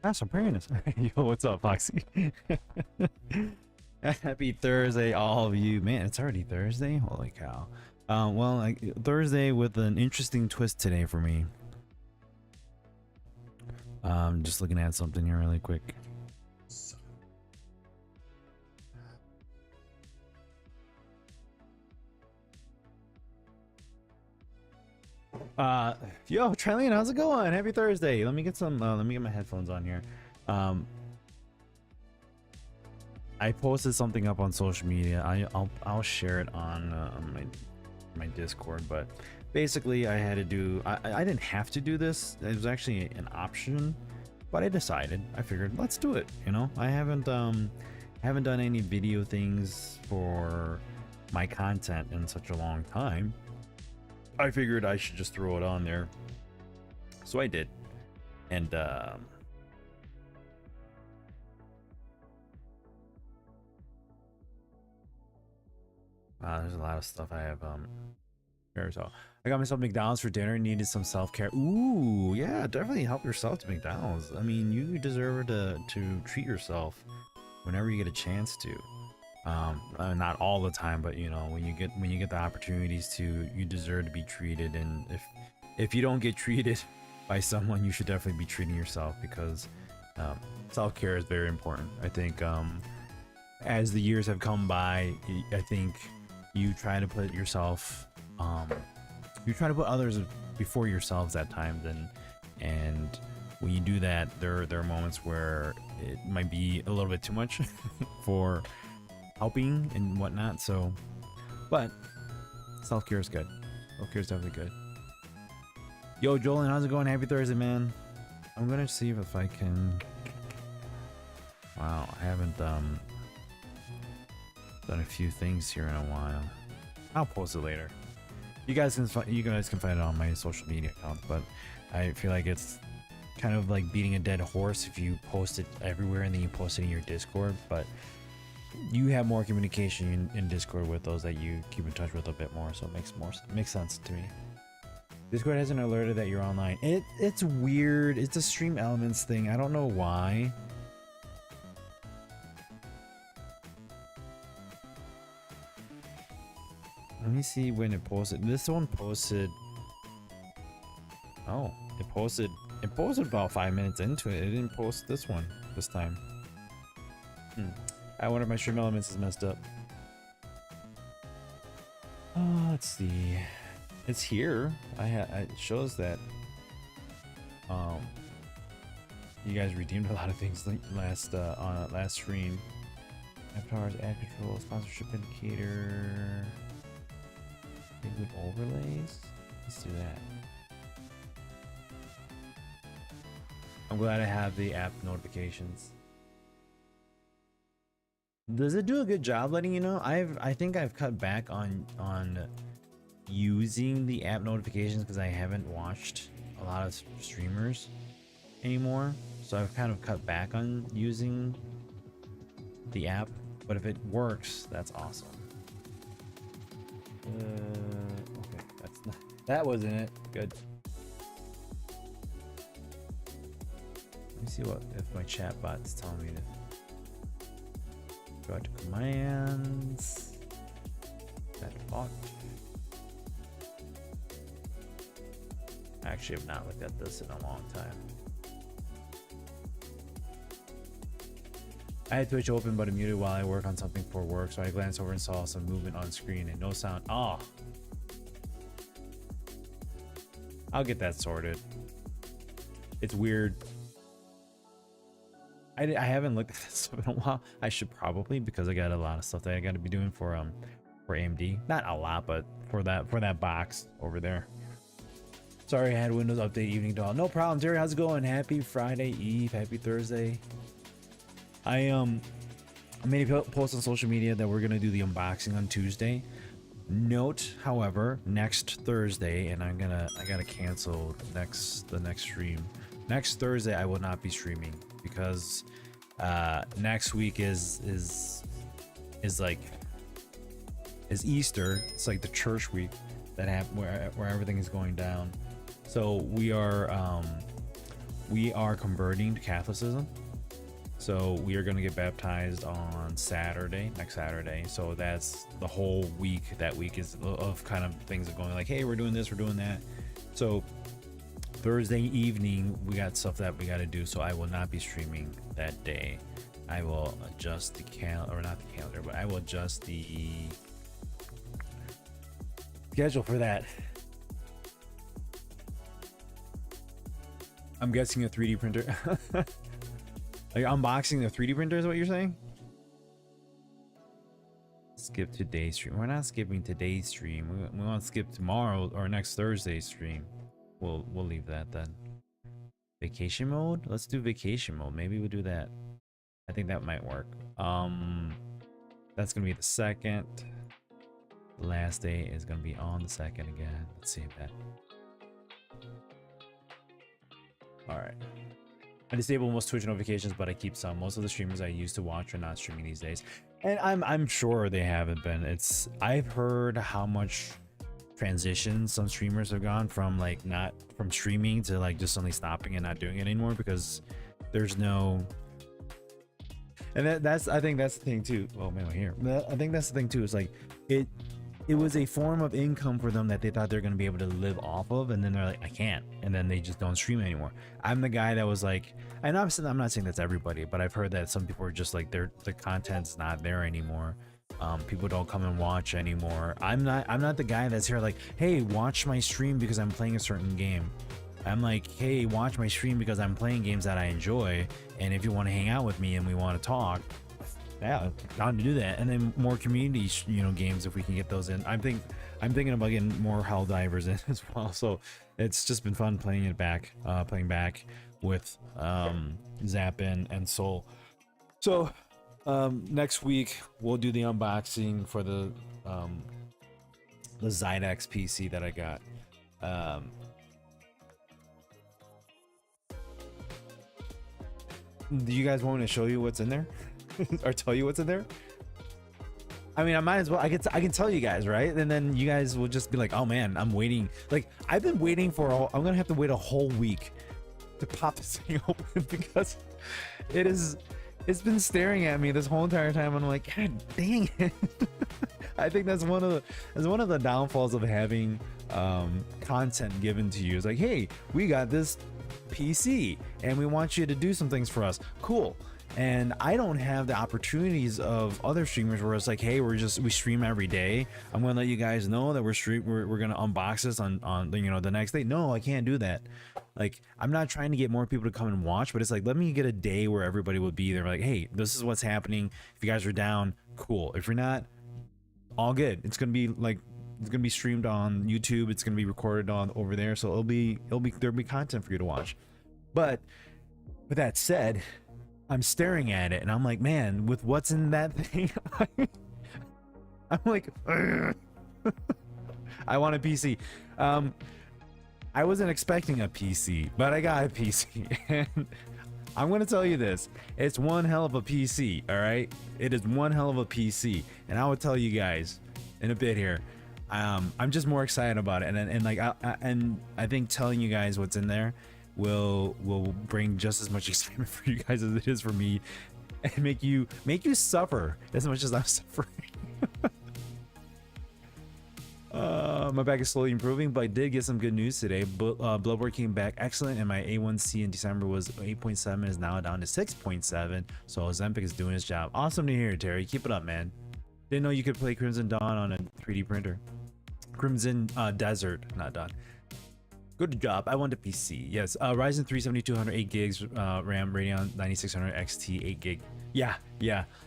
That's Sopranos. Yo, what's up, Foxy? Happy Thursday, all of you. Man, it's already Thursday. Holy cow. Well, like, Thursday with an interesting twist today for me. Just looking at something here really quick. Yo, Trillian, how's it going? Happy Thursday. Let me get some. Let me get my headphones on here. Um, I posted something up on social media. I'll share it on my Discord. But basically, I had to do. I didn't have to do this. It was actually an option, but I decided. I figured let's do it. You know, I haven't done any video things for my content in such a long time. I figured I should just throw it on there. So I did. And there's a lot of stuff I have here. So I got myself McDonald's for dinner, needed some self-care. Ooh, yeah, definitely help yourself to McDonald's. I mean, you deserve to treat yourself whenever you get a chance to. Not all the time, but you know, when you get the opportunities to, you deserve to be treated. And if you don't get treated by someone, you should definitely be treating yourself, because self-care is very important. I think as the years have come by, I think you try to put yourself, you try to put others before yourselves at times, and when you do that, there are moments where it might be a little bit too much for helping and whatnot. So, but self-care is good. Self-care is definitely good. Yo, Jolin, how's it going? Happy Thursday, man. I'm gonna see if I can. Wow, I haven't done a few things here in a while. I'll post it later. You guys can find it on my social media accounts, but I feel like it's kind of like beating a dead horse if you post it everywhere and then you post it in your Discord. But you have more communication in Discord with those that you keep in touch with a bit more, so it makes sense to me. Discord hasn't alerted that you're online. It's weird. It's a stream elements thing. I don't know why. Let me see when it posted. This one posted. Oh, it posted about 5 minutes into it. It didn't post this one this time. I wonder if my stream elements is messed up. Oh, let's see. It's here. It shows that you guys redeemed a lot of things last on last stream. App powers, ad control, sponsorship indicator, with overlays. Let's do that. I'm glad I have the app notifications. Does it do a good job letting you know? I think I've cut back on using the app notifications because I haven't watched a lot of streamers anymore. So I've kind of cut back on using the app. But if it works, that's awesome. Okay, that wasn't it. Good. Let me see if my chat bot's telling me to go out to commands. That bot. I actually have not looked at this in a long time. I had Twitch open but it muted while I work on something for work, so I glanced over and saw some movement on screen and no sound. Oh, I'll get that sorted. It's weird. I haven't looked at this stuff in a while. I should probably, because I got a lot of stuff that I got to be doing for AMD. Not a lot, but for that box over there. Sorry, I had Windows Update evening doll. No problem, Jerry. How's it going? Happy Friday Eve. Happy Thursday. I made a post on social media that we're gonna do the unboxing on Tuesday. Note, however, next Thursday, and I gotta cancel the next stream. Next Thursday, I will not be streaming because next week is Easter. It's like the church week that where everything is going down. So we are we are converting to Catholicism. So we are going to get baptized on Saturday, next Saturday. So that's the whole week. That week is of kind of things going like, hey, we're doing this, we're doing that. So Thursday evening, we got stuff that we got to do. So I will not be streaming that day. I will adjust the calendar, or not the calendar, but I will adjust the schedule for that. I'm guessing a 3D printer. Like unboxing the 3D printer is what you're saying? Skip today's stream. We're not skipping today's stream. We want to skip tomorrow or next Thursday's stream. We'll leave that then. Vacation mode? Let's do vacation mode. Maybe we'll do that. I think that might work. That's gonna be the 2nd. Last day is gonna be on the 2nd again. Let's save that. All right. I disable most Twitch notifications, but I keep some. Most of the streamers I used to watch are not streaming these days, and I'm sure they haven't been. I've heard how much transition some streamers have gone from like not from streaming to like just suddenly stopping and not doing it anymore because there's no. And I think that's the thing too. Oh man, here. I think that's the thing too. Is like it was a form of income for them that they thought they're going to be able to live off of, and then they're like, I can't, and then they just don't stream anymore. I'm the guy that was like, and I'm not saying that's everybody, but I've heard that some people are just like the content's not there anymore. People don't come and watch anymore. I'm not the guy that's here like, hey, watch my stream because I'm playing a certain game. I'm like, hey, watch my stream because I'm playing games that I enjoy, and if you want to hang out with me and we want to talk, yeah, down to do that. And then more community, games if we can get those in. I'm thinking about getting more Helldivers in as well. So it's just been fun playing back with Zappin and Soul. So next week we'll do the unboxing for the Xidax PC that I got. Do you guys want me to show you what's in there? Or tell you what's in there? I mean, I might as well. I can tell you guys, right? And then you guys will just be like, oh man, I'm waiting. Like I've been waiting I'm gonna have to wait a whole week to pop this thing open because it's been staring at me this whole entire time. And I'm like, God dang it. I think that's one of the downfalls of having content given to you. It's like, hey, we got this PC and we want you to do some things for us. Cool. And I don't have the opportunities of other streamers where it's like, hey, we stream every day. I'm gonna let you guys know that we're gonna unbox this on the next day. No, I can't do that. Like, I'm not trying to get more people to come and watch, but it's like, let me get a day where everybody will be there. Like, hey, this is what's happening. If you guys are down, cool. If you're not, all good. It's gonna be streamed on YouTube. It's gonna be recorded on over there. So there'll be content for you to watch. But with that said, I'm staring at it and I'm like, man, with what's in that thing, I'm like, I want a PC. I wasn't expecting a PC, but I got a PC. And I'm going to tell you this. It's one hell of a PC, all right? It is one hell of a PC. And I will tell you guys in a bit here. I'm just more excited about it. And I think telling you guys what's in there will bring just as much excitement for you guys as it is for me, and make you suffer as much as I'm suffering. My back is slowly improving, but I did get some good news today. Blood work came back excellent, and my A1C in December was 8.7, is now down to 6.7. So Ozempic is doing its job. Awesome to hear, Terry. Keep it up, man. Didn't know you could play Crimson Dawn on a 3D printer. Crimson Desert, not Dawn. Good job. I want a PC. Yes. Ryzen 3 7200, 8 gigs RAM, Radeon 9600 XT, 8 gig. Yeah.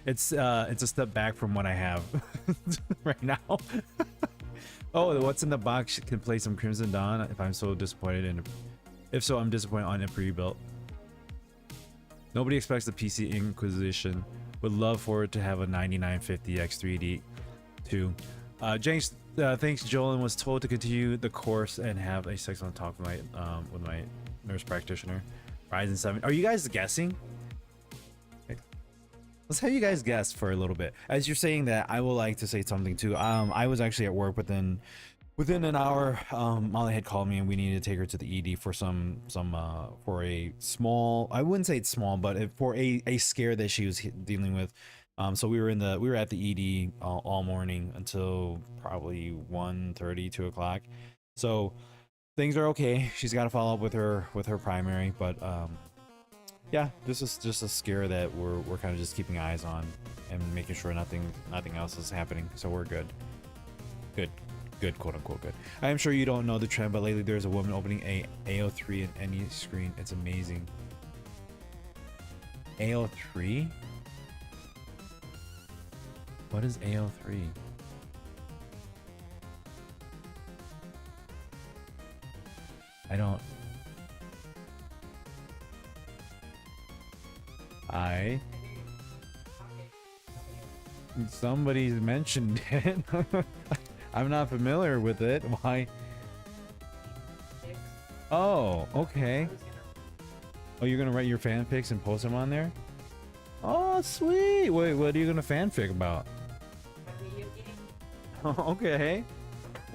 It's a step back from what I have right now. Oh, what's in the box can play some Crimson Dawn. If I'm so disappointed, if so, I'm disappointed on it pre-built. Nobody expects the PC Inquisition. Would love for it to have a 9950 X3D too. James, thanks. Jolin was told to continue the course and have a 6-month talk with my nurse practitioner. Ryzen 7. Are you guys guessing? Okay. Let's have you guys guess for a little bit. As you're saying that, I would like to say something too. I was actually at work within Within an hour, Molly had called me and we needed to take her to the ED for for a small, I wouldn't say it's small, but for a scare that she was dealing with. So we were at the ED all morning until probably 1:30, 2 o'clock. So things are okay. She's got to follow up with her primary, but yeah, this is just a scare that we're kind of just keeping eyes on and making sure nothing else is happening. So we're good. Good, quote unquote good. I am sure you don't know the trend, but lately there's a woman opening a AO3 in any screen. It's amazing. AO3? What is AO3? I don't. Somebody's mentioned it. I'm not familiar with it. Why? Oh, okay. Oh, you're gonna write your fanfics and post them on there? Oh, sweet. Wait, what are you gonna fanfic about? Okay.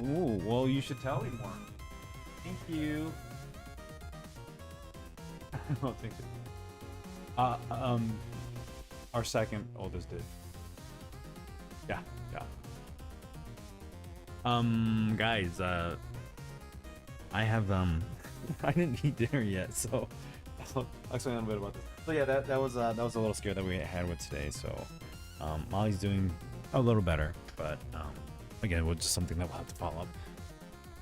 Ooh, well, you should tell me more. Thank you. Oh, thank you. Our second oldest did. Yeah. Guys, I have I didn't eat dinner yet, so I'll explain a little bit about this. So yeah, that was a little scare that we had with today. So Molly's doing a little better, but again, it was just something that we'll have to follow up.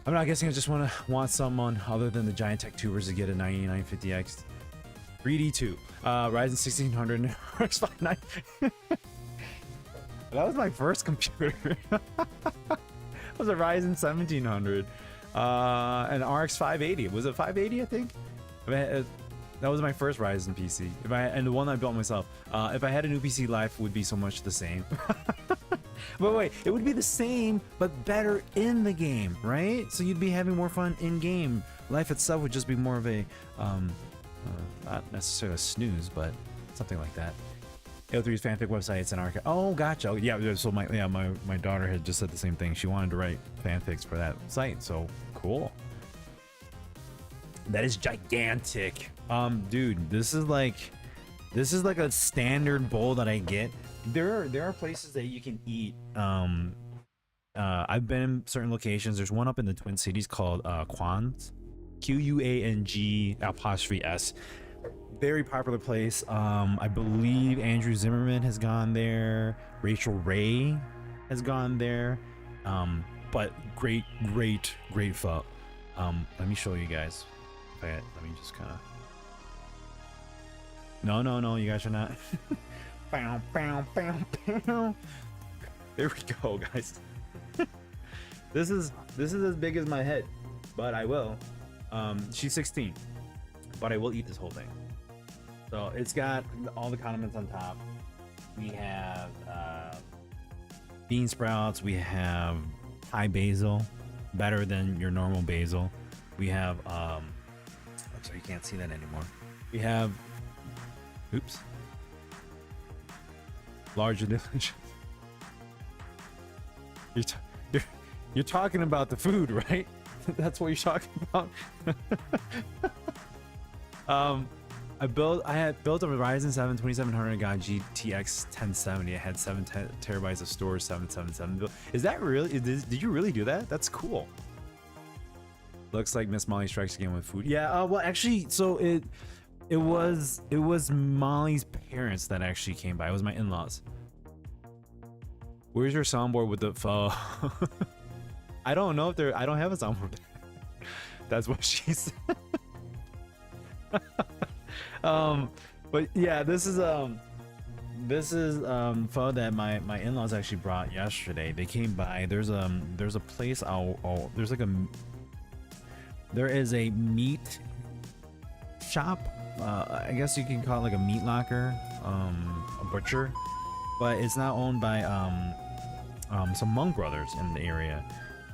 I'm not guessing. I just want someone other than the giant tech tubers to get a 9950X 3D2 Ryzen 1600 RX 59. That was my first computer. It was a Ryzen 1700, an RX 580. Was it 580? I think. That was my first Ryzen PC. And the one I built myself. If I had a new PC, life would be so much the same. But wait, it would be the same, but better in the game, right? So you'd be having more fun in game. Life itself would just be more of a, not necessarily a snooze, but something like that. AO3's fanfic website, it's an archive. Oh, gotcha. Yeah, so my daughter had just said the same thing. She wanted to write fanfics for that site, so cool. That is gigantic. Dude, this is like a standard bowl that I get. There are places that you can eat. I've been in certain locations. There's one up in the Twin Cities called Quang's, QUANG''S. Very popular place. I believe Andrew Zimmerman has gone there. Rachel Ray has gone there. But great pho. Let me show you guys. Let me just kind of. No, you guys are not. Bow, bow, bow, bow. There we go, guys. This is as big as my head, but I will. She's 16, but I will eat this whole thing. So it's got all the condiments on top. We have bean sprouts. We have Thai basil, better than your normal basil. We have so you can't see that anymore. We have larger delicious. You're talking about the food, right? That's what you're talking about. I had built a Ryzen 7 2700, got GTX 1070. I had 7 terabytes of storage, 777. Is that really? Did you really do that? That's cool. Looks like Miss Molly strikes again with food. Yeah. Well, actually, so it was Molly's parents that actually came by. It was my in-laws. Where's your soundboard with the pho? I don't know if there. I don't have a soundboard. That's what she said. But yeah, this is pho that my in-laws actually brought yesterday. They came by. There's a place. There is a meat shop. I guess you can call it like a meat locker, a butcher, but it's now owned by some Monk brothers in the area.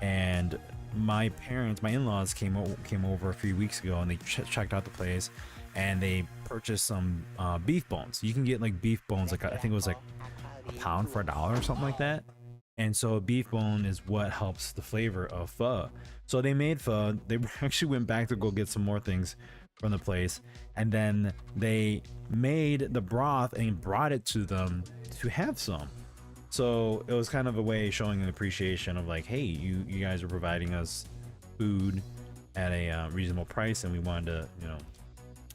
And my in-laws came over a few weeks ago, and they checked out the place, and they purchased some beef bones. You can get like beef bones, like I think it was like a pound for $1 or something like that. And so beef bone is what helps the flavor of pho. So they made pho. They actually went back to go get some more things from the place, and then they made the broth and brought it to them to have some. So it was kind of a way showing an appreciation of like, hey, you guys are providing us food at a reasonable price, and we wanted to, you know,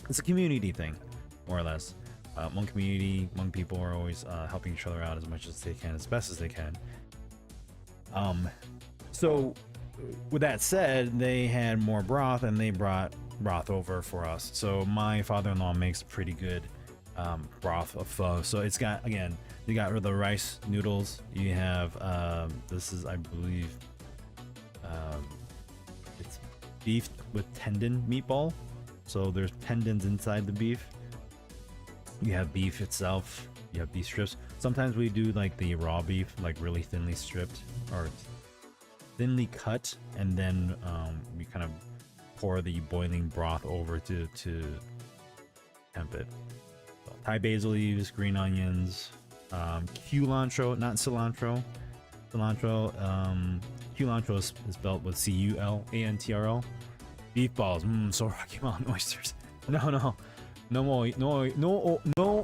it's a community thing, more or less. Hmong community, Hmong people are always helping each other out as much as they can, as best as they can. So with that said, they had more broth and they brought broth over for us. So my father-in-law makes a pretty good broth of pho. So it's got, again, you got the rice noodles. You have this is, I believe, it's beef with tendon meatball. So there's tendons inside the beef. You have beef itself. You have beef strips. Sometimes we do like the raw beef, like really thinly stripped or thinly cut, and then we kind of pour the boiling broth over to temp it. So, Thai basil leaves, green onions, culantro, not cilantro. Culantro is spelled with C-U-L-A-N-T-R-O. Beef balls, so Rocky Mountain oysters. No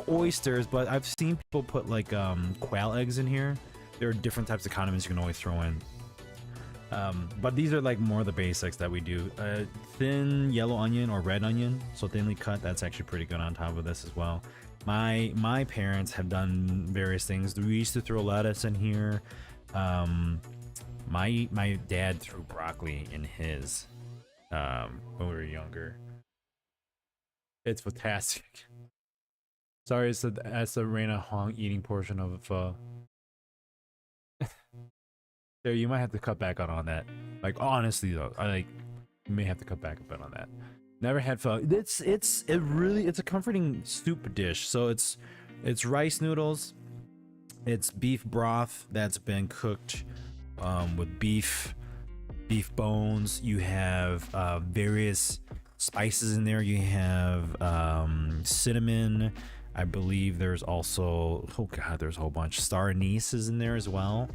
oysters, but I've seen people put like quail eggs in here. There are different types of condiments you can always throw in. But these are like more the basics that we do. Thin yellow onion or red onion, so thinly cut. That's actually pretty good on top of this as well. My parents have done various things. We used to throw lettuce in here. My dad threw broccoli in his when we were younger. It's fantastic. Sorry, it's the Raina Hong eating portion of pho. There, you might have to cut back on that. Like honestly though, you may have to cut back a bit on that. Never had pho. It's a comforting soup dish. So it's rice noodles. It's beef broth that's been cooked with beef bones. You have various spices in there. You have cinnamon. I believe there's also, oh god, there's a whole bunch. Star anise is in there as well.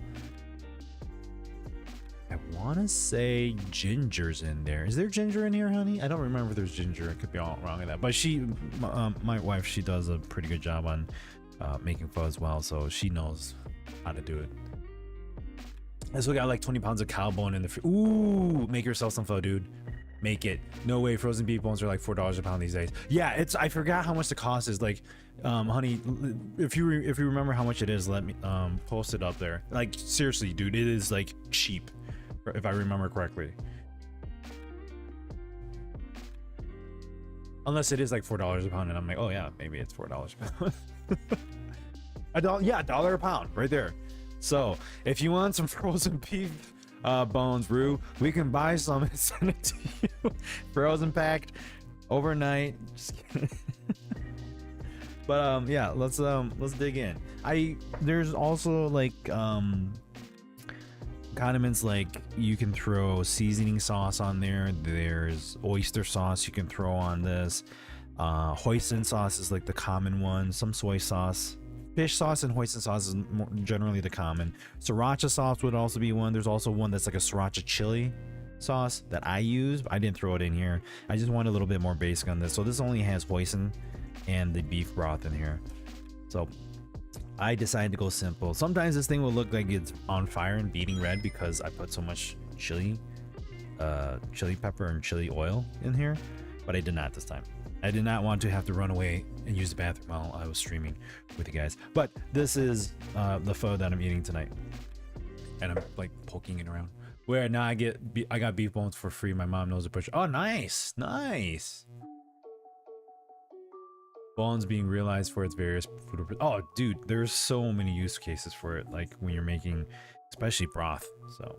I want to say ginger's in there. Is there ginger in here, honey? I don't remember if there's ginger. I could be all wrong with that. But my wife, she does a pretty good job on making pho as well, so she knows how to do it. I still got like 20 pounds of cow bone in the ooh, make yourself some pho, dude. Make it. No way, frozen beef bones are like $4 a pound these days. Yeah, I forgot how much the cost is. Like, honey, if you remember how much it is, let me post it up there. Like seriously, dude, it is like cheap, if I remember correctly. Unless it is like $4 a pound, and I'm like, oh yeah, maybe it's $4 a pound. Yeah, $1 a pound, right there. So if you want some frozen beef bones, Rue, we can buy some and send it to you, frozen packed, overnight. Just kidding. But yeah, let's dig in. There's also like condiments, like you can throw seasoning sauce on there. There's oyster sauce you can throw on this. Hoisin sauce is like the common one. Some soy sauce. Fish sauce and hoisin sauce is generally the common. Sriracha sauce would also be one. There's also one that's like a sriracha chili sauce that I use. I didn't throw it in here. I just want a little bit more basic on this. So this only has hoisin and the beef broth in here. So I decided to go simple. Sometimes this thing will look like it's on fire and beating red because I put so much chili pepper and chili oil in here, but I did not this time. I did not want to have to run away and use the bathroom while I was streaming with you guys. But this is the pho that I'm eating tonight, and I'm like poking it around. Where now I got beef bones for free. My mom knows the push. Oh, nice. Bones being realized for its various food. Oh, dude, there's so many use cases for it. Like when you're making, especially broth. So,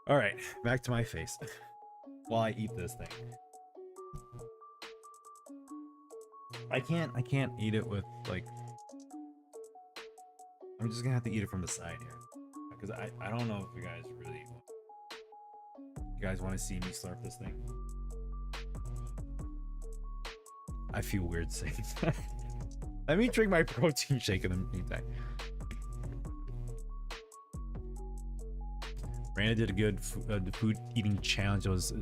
all right, back to my face while I eat this thing. I can't eat it with like. I'm just gonna have to eat it from the side here, because I don't know if you guys really. You guys want to see me slurp this thing? I feel weird saying that. Let me drink my protein shake in the meantime. Raina did a good the food eating challenge. It was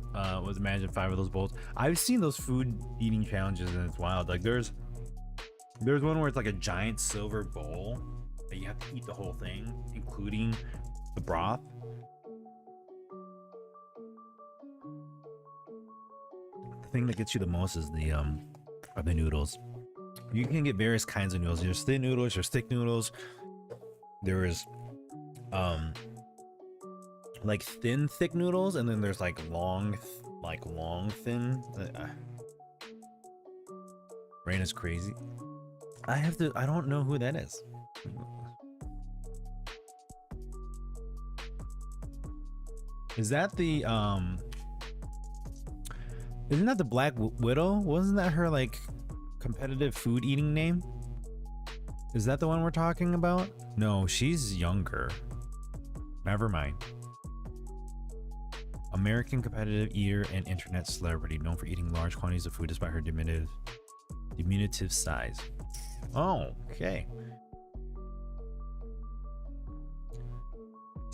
imagine 5 of those bowls. I've seen those food eating challenges and it's wild. Like there's one where it's like a giant silver bowl that you have to eat the whole thing, including the broth. The thing that gets you the most is the noodles. You can get various kinds of noodles. There's thin noodles, there's thick noodles. There is like thin thick noodles, and then there's like long thin. Rain is crazy. I don't know who that is. Is that the isn't that the Black Widow? Wasn't that her like competitive food eating name? Is that the one we're talking about? No, she's younger. Never mind. American competitive eater and internet celebrity known for eating large quantities of food despite her diminutive size. Oh, okay.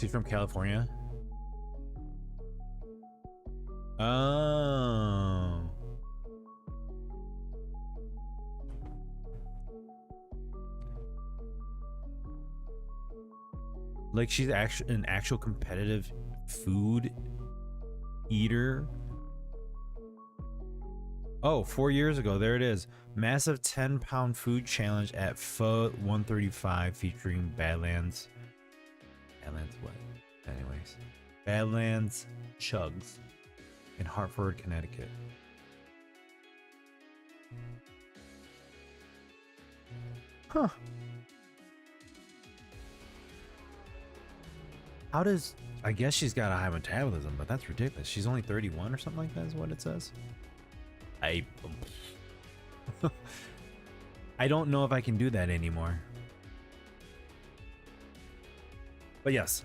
She's from California. Oh. Like she's actually an actual competitive food eater. Oh, 4 years ago, there it is. Massive 10-pound food challenge at Pho 135 featuring Badlands. Badlands what? Anyways. Badlands Chugs in Hartford, Connecticut. Huh. How does... I guess she's got a high metabolism, but that's ridiculous. She's only 31 or something like that is what it says. I don't know if I can do that anymore. But yes,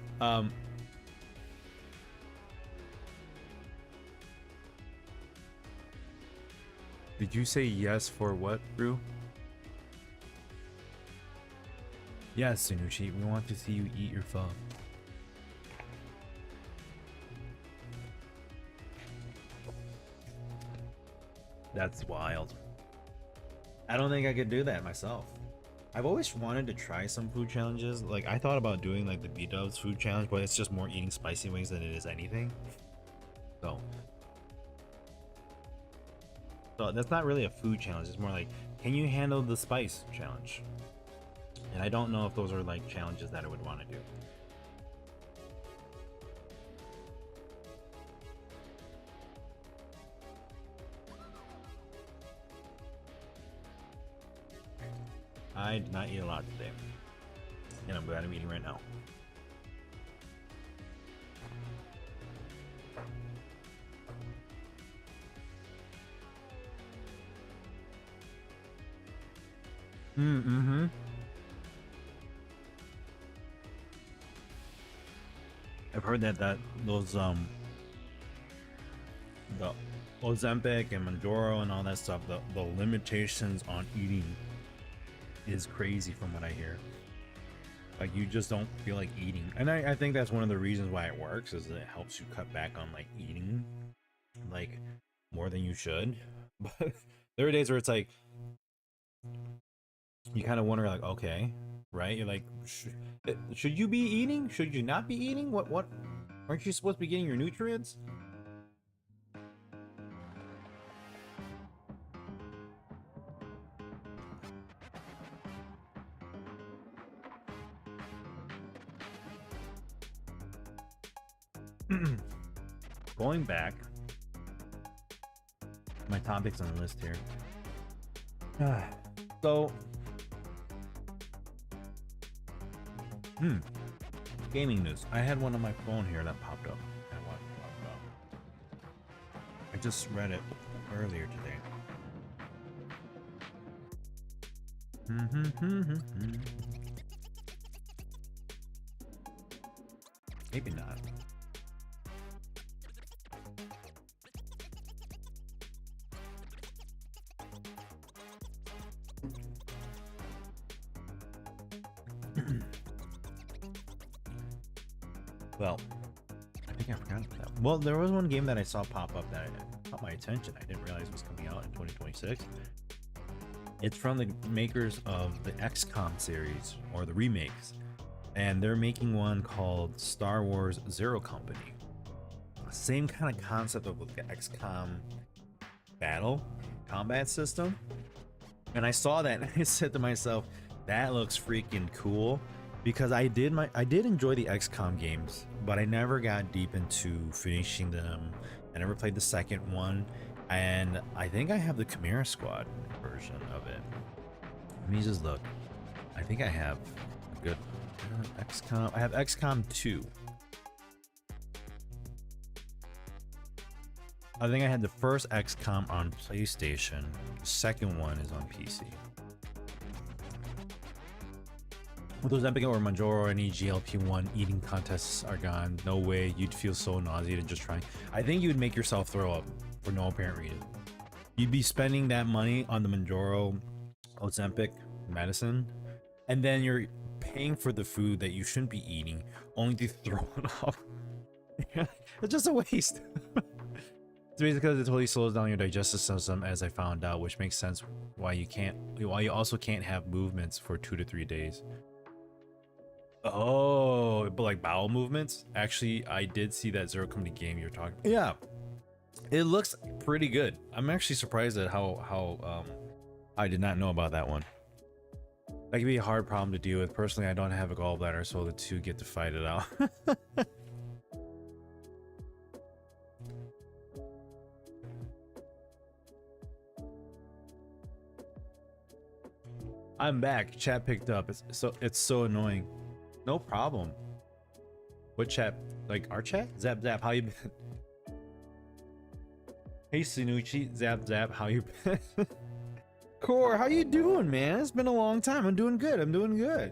did you say yes for what, Brew? Yes, Sunushi, we want to see you eat your pho. That's wild. I don't think I could do that myself. I've always wanted to try some food challenges. Like I thought about doing like the B-Dubs food challenge, but it's just more eating spicy wings than it is anything. So that's not really a food challenge. It's more like, can you handle the spice challenge? And I don't know if those are like challenges that I would want to do. I did not eat a lot today, and I'm glad I'm eating right now. Mm-hmm. I've heard that those the Ozempic and Manjaro and all that stuff, the limitations on eating is crazy from what I hear. Like you just don't feel like eating, and I think that's one of the reasons why it works is it helps you cut back on like eating like more than you should. But there are days where it's like you kind of wonder like, okay, right, you're like, should you be eating, should you not be eating, what aren't you supposed to be getting your nutrients? Going back, my topics on the list here. So, gaming news. I had one on my phone here that popped up. I just read it earlier today. Maybe not. Well, think I forgot about that. Well, there was one game that I saw pop up that caught my attention. I didn't realize it was coming out in 2026. It's from the makers of the XCOM series, or the remakes, and they're making one called Star Wars Zero Company. Same kind of concept of the XCOM battle combat system. And I saw that and I said to myself, that looks freaking cool, because I did enjoy the XCOM games, but I never got deep into finishing them. I never played the second one, and I think I have the Chimera Squad version of it. Let me just look. I think I have a good XCOM. I have XCOM 2. I think I had the first XCOM on PlayStation. The second one is on PC. With those Epic or Manjaro or any GLP-1 eating contests are gone, no way, you'd feel so nauseated just trying. I think you'd make yourself throw up for no apparent reason. You'd be spending that money on the Manjaro Ozempic medicine, and then you're paying for the food that you shouldn't be eating, only to throw it up. It's just a waste. It's basically because it totally slows down your digestive system, as I found out, which makes sense why you also can't have movements for 2 to 3 days. Oh, but like bowel movements? Actually, I did see that Zero Company game you're talking about. Yeah, it looks pretty good. I'm actually surprised at how I did not know about that one. That could be a hard problem to deal with. Personally, I don't have a gallbladder, so the two get to fight it out. I'm back. Chat picked up. It's so annoying. No problem. What chat? Like our chat? Zap Zap, how you been? Hey Sinucci, Zap Zap, how you been? Core, how you doing, man? It's been a long time. I'm doing good. I'm doing good.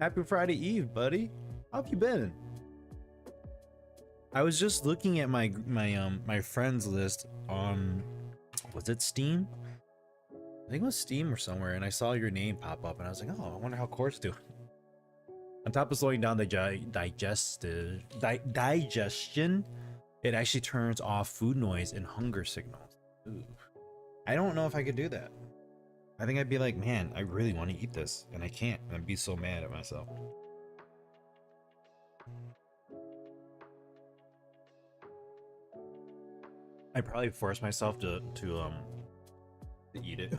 Happy Friday Eve, buddy. How have you been? I was just looking at my friends list on, was it Steam? I think it was Steam or somewhere, and I saw your name pop up, and I was like, oh, I wonder how Core's doing. On top of slowing down the digestion, it actually turns off food noise and hunger signals. Ooh. I don't know if I could do that. I think I'd be like, man, I really want to eat this, and I can't. And I'd be so mad at myself. I probably force myself to eat it.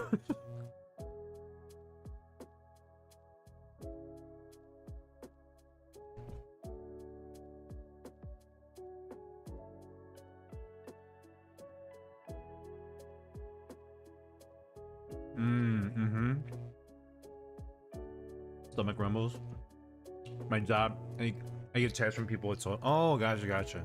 Stomach rumbles. My job, I get texts from people. It's so, oh, gotcha.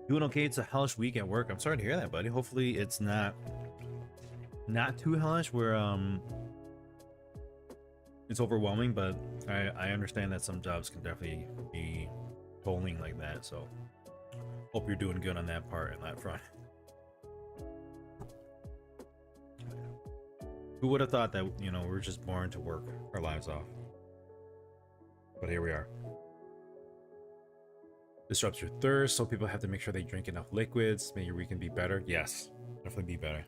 Doing okay. It's a hellish week at work. I'm sorry to hear that, buddy. Hopefully it's not too hellish where it's overwhelming, but I understand that some jobs can definitely be tolling like that, so hope you're doing good on that part and that front. Who would have thought that, you know, we're just born to work our lives off, but here we are. Disrupts your thirst, so people have to make sure they drink enough liquids. Maybe we can be better. Yes, definitely be better.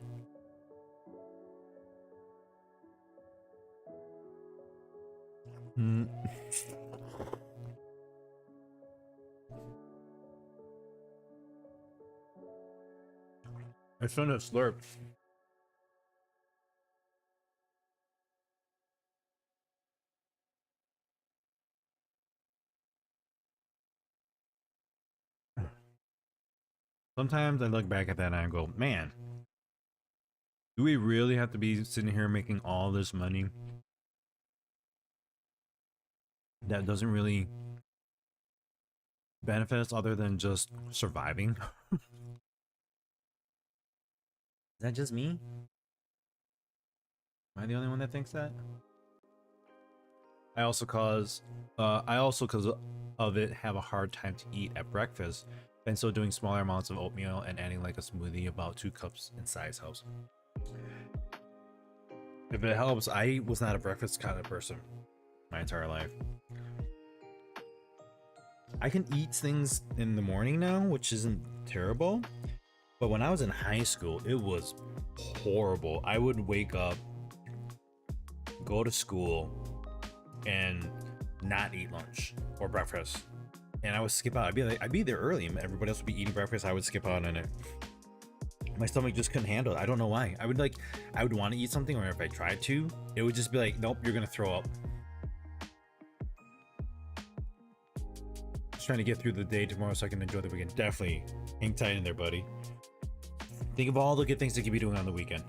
I shouldn't have slurped. Sometimes I look back at that and I go, man, do we really have to be sitting here making all this money that doesn't really benefit us other than just surviving? Is that just me? Am I the only one that thinks that? I also cause of it have a hard time to eat at breakfast, and so doing smaller amounts of oatmeal and adding like a smoothie, about 2 cups in size, helps. If it helps, I was not a breakfast kind of person my entire life. I can eat things in the morning now, which isn't terrible. But when I was in high school, it was horrible. I would wake up, go to school, and not eat lunch or breakfast. And I would skip out. I'd be there early, and everybody else would be eating breakfast. I would skip out on it. My stomach just couldn't handle it. I don't know why. I would want to eat something, or if I tried to, it would just be like, nope, you're gonna throw up. Just trying to get through the day tomorrow so I can enjoy the weekend. Definitely hang tight in there, buddy. Think of all the good things that you could be doing on the weekend.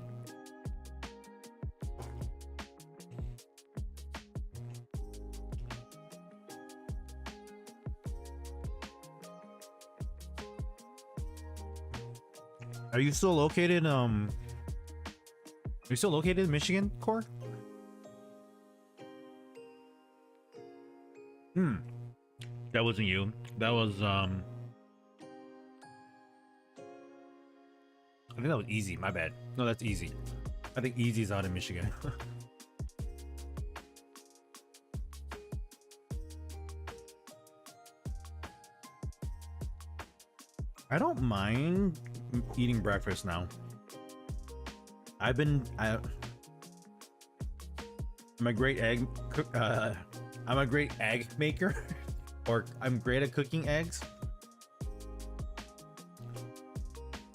Are you still located in Michigan, Core? That wasn't you. That was I think that was Easy. My bad. No, that's Easy. I think Easy's out in Michigan. I don't mind eating breakfast now. I'm a great egg cook. I'm a great egg maker, or I'm great at cooking eggs.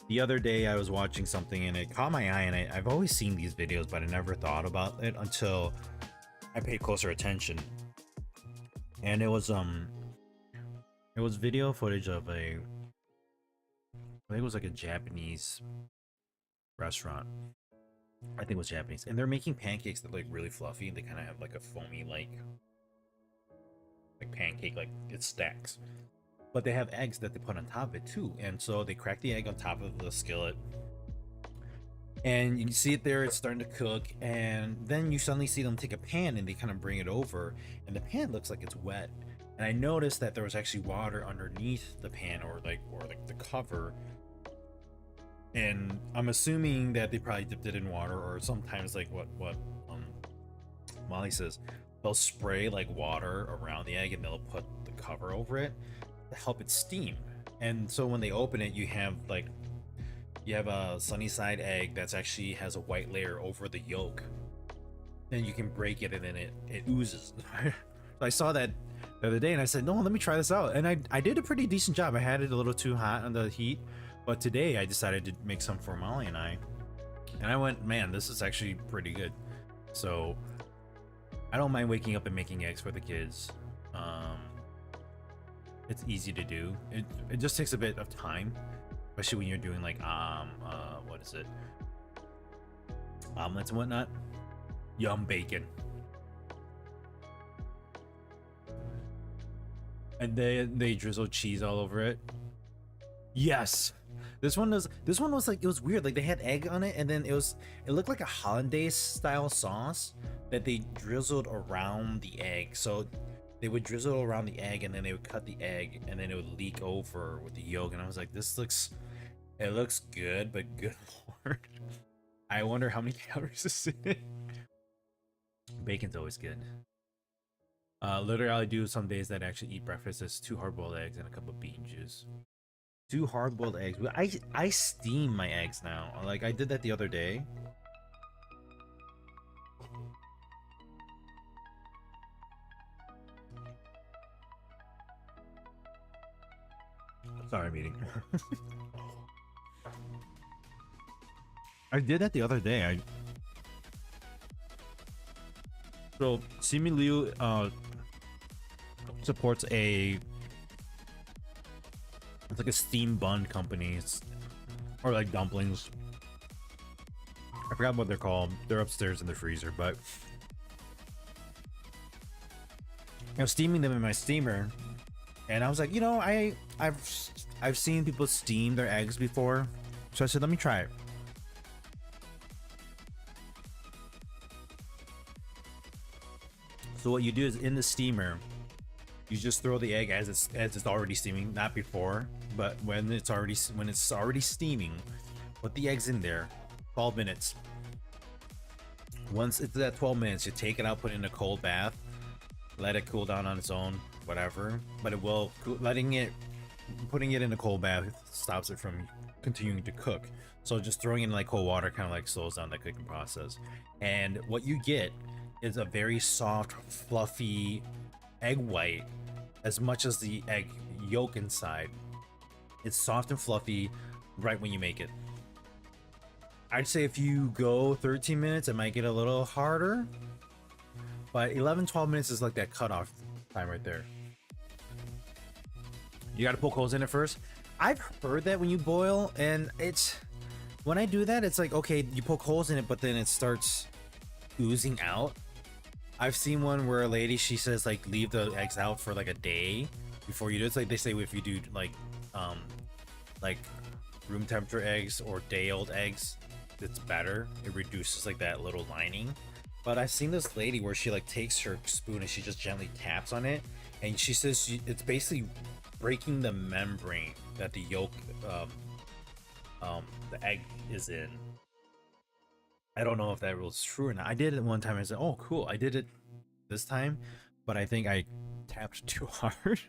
The other day I was watching something and it caught my eye, and I've always seen these videos, but I never thought about it until I paid closer attention. And it was video footage of I think it was like a Japanese restaurant. I think it was Japanese, and they're making pancakes that are like really fluffy. They kind of have like a foamy like pancake, like it stacks. But they have eggs that they put on top of it too, and so they crack the egg on top of the skillet, and you see it there. It's starting to cook, and then you suddenly see them take a pan and they kind of bring it over, and the pan looks like it's wet. And I noticed that there was actually water underneath the pan, or like the cover. And I'm assuming that they probably dipped it in water, or sometimes like what Molly says, they'll spray like water around the egg and they'll put the cover over it to help it steam. And so when they open it, you have a sunny side egg that's actually has a white layer over the yolk. Then you can break it and then it oozes. So I saw that the other day and I said, no, let me try this out. And I did a pretty decent job. I had it a little too hot on the heat, but today I decided to make some for Molly and I went, man, this is actually pretty good. So I don't mind waking up and making eggs for the kids. It's easy to do. It just takes a bit of time, especially when you're doing like what is it, omelets and whatnot. Yum bacon. And they drizzle cheese all over it. Yes. This one was like, it was weird. Like they had egg on it, and then it looked like a hollandaise style sauce that they drizzled around the egg. So they would drizzle around the egg, and then they would cut the egg, and then it would leak over with the yolk. And I was like, it looks good, but good lord, I wonder how many calories is in it. Bacon's always good. Literally, all I do some days that I actually eat breakfast is 2 hard-boiled eggs and a cup of bean juice. 2 hard-boiled eggs. I steam my eggs now. Like I did that the other day. Sorry, I'm eating. I did that the other day. So Simi Liu supports it's like a steam bun company, or like dumplings. I forgot what they're called. They're upstairs in the freezer, but I was steaming them in my steamer, and I was like, I've seen people steam their eggs before, so I said, let me try it. So what you do is, in the steamer, you just throw the egg as it's already steaming, not before, but when it's already steaming, put the eggs in there, 12 minutes. Once it's at 12 minutes, you take it out, put it in a cold bath, let it cool down on its own, whatever. But it will, putting it in a cold bath stops it from continuing to cook. So just throwing it in like cold water kind of like slows down the cooking process. And what you get is a very soft, fluffy egg white, as much as the egg yolk inside. It's soft and fluffy right when you make it. I'd say if you go 13 minutes, it might get a little harder, but 11-12 minutes is like that cutoff time right there. You got to poke holes in it first. I've heard that when you boil, and it's when I do that, it's like, okay, you poke holes in it, but then it starts oozing out. I've seen one where a lady, she says like leave the eggs out for like a day before you do it. It's like they say if you do like room temperature eggs or day old eggs, it's better. It reduces like that little lining. But I've seen this lady where she like takes her spoon and she just gently taps on it, and she says it's basically breaking the membrane that the yolk the egg is in. I don't know if that was true or not. I did it one time. I said, oh cool, I did it this time, but I think I tapped too hard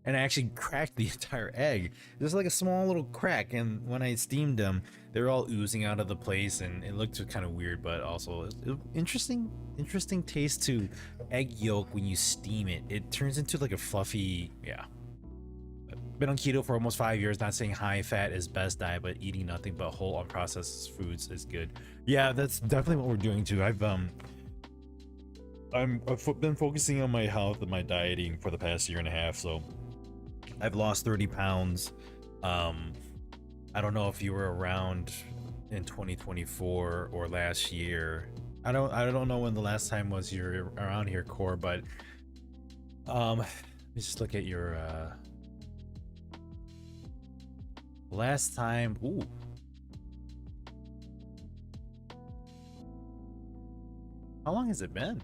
and I actually cracked the entire egg. There's like a small little crack, and when I steamed them, they were all oozing out of the place, and it looked kind of weird, but also interesting taste to egg yolk when you steam it. It turns into like a fluffy, yeah. Been on keto for almost 5 years. Not saying high fat is best diet, but eating nothing but whole unprocessed foods is good. Yeah, that's definitely what we're doing too. I've been focusing on my health and my dieting for the past year and a half, so I've lost 30 pounds. I don't know if you were around in 2024 or last year. I don't know when the last time was you're around here, Core, but let me just look at your last time. Ooh. How long has it been?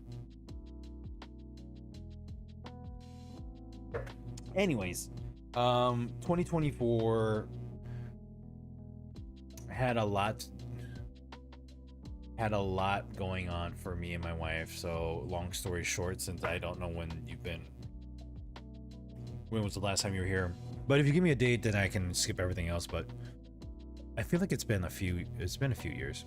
Anyways, 2024 had a lot going on for me and my wife. So long story short, since I don't know when was the last time you were here, but if you give me a date, then I can skip everything else. But I feel like it's been a few years.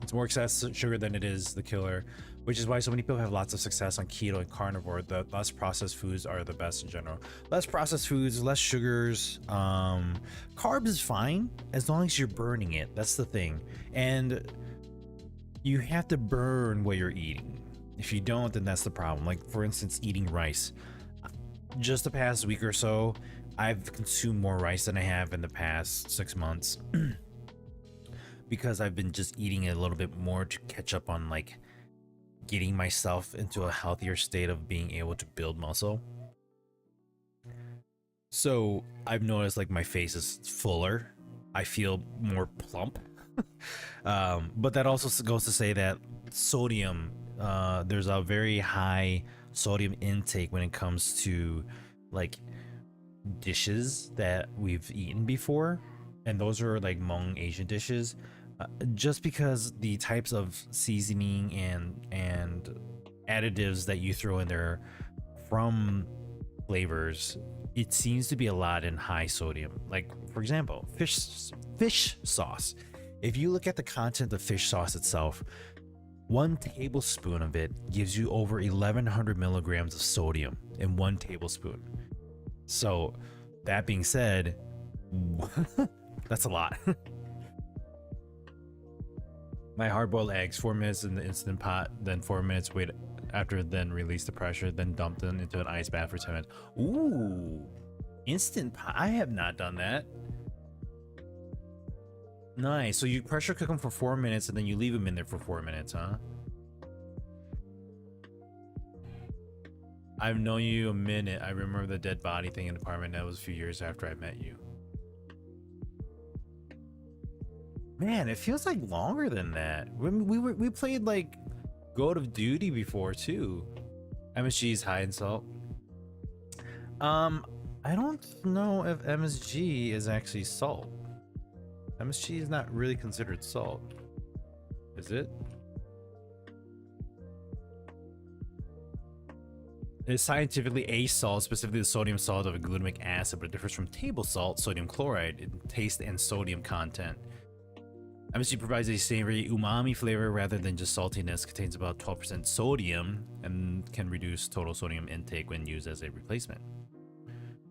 It's more excess sugar than it is the killer, which is why so many people have lots of success on keto and carnivore. The less processed foods are the best in general. Less processed foods, less sugars. Carbs is fine as long as you're burning it. That's the thing. And you have to burn what you're eating. If you don't, then that's the problem. Like, for instance, eating rice. Just the past week or so, I've consumed more rice than I have in the past 6 months. Because I've been just eating it a little bit more to catch up on like getting myself into a healthier state of being able to build muscle. So I've noticed like my face is fuller. I feel more plump. But that also goes to say that sodium, there's a very high sodium intake when it comes to like dishes that we've eaten before. And those are like Hmong Asian dishes. Just because the types of seasoning and additives that you throw in there from flavors, it seems to be a lot in high sodium. Like, for example, fish sauce. If you look at the content of fish sauce itself, 1 tablespoon of it gives you over 1,100 milligrams of sodium in 1 tablespoon. So that being said, that's a lot. My hard-boiled eggs, 4 minutes in the instant pot, then 4 minutes wait after, then release the pressure, then dump them into an ice bath for 10 minutes. Ooh, instant pot. I have not done that. Nice. So you pressure cook them for 4 minutes and then you leave them in there for 4 minutes, huh? I've known you a minute. I remember the dead body thing in the apartment. That was a few years after I met you. Man, it feels like longer than that. We played like Call of Duty before too. MSG is high in salt. I don't know if MSG is actually salt. MSG is not really considered salt, is it? is scientifically a salt, specifically the sodium salt of a glutamic acid, but it differs from table salt, sodium chloride, in taste and sodium content. MSG provides a savory umami flavor rather than just saltiness, contains about 12% sodium, and can reduce total sodium intake when used as a replacement.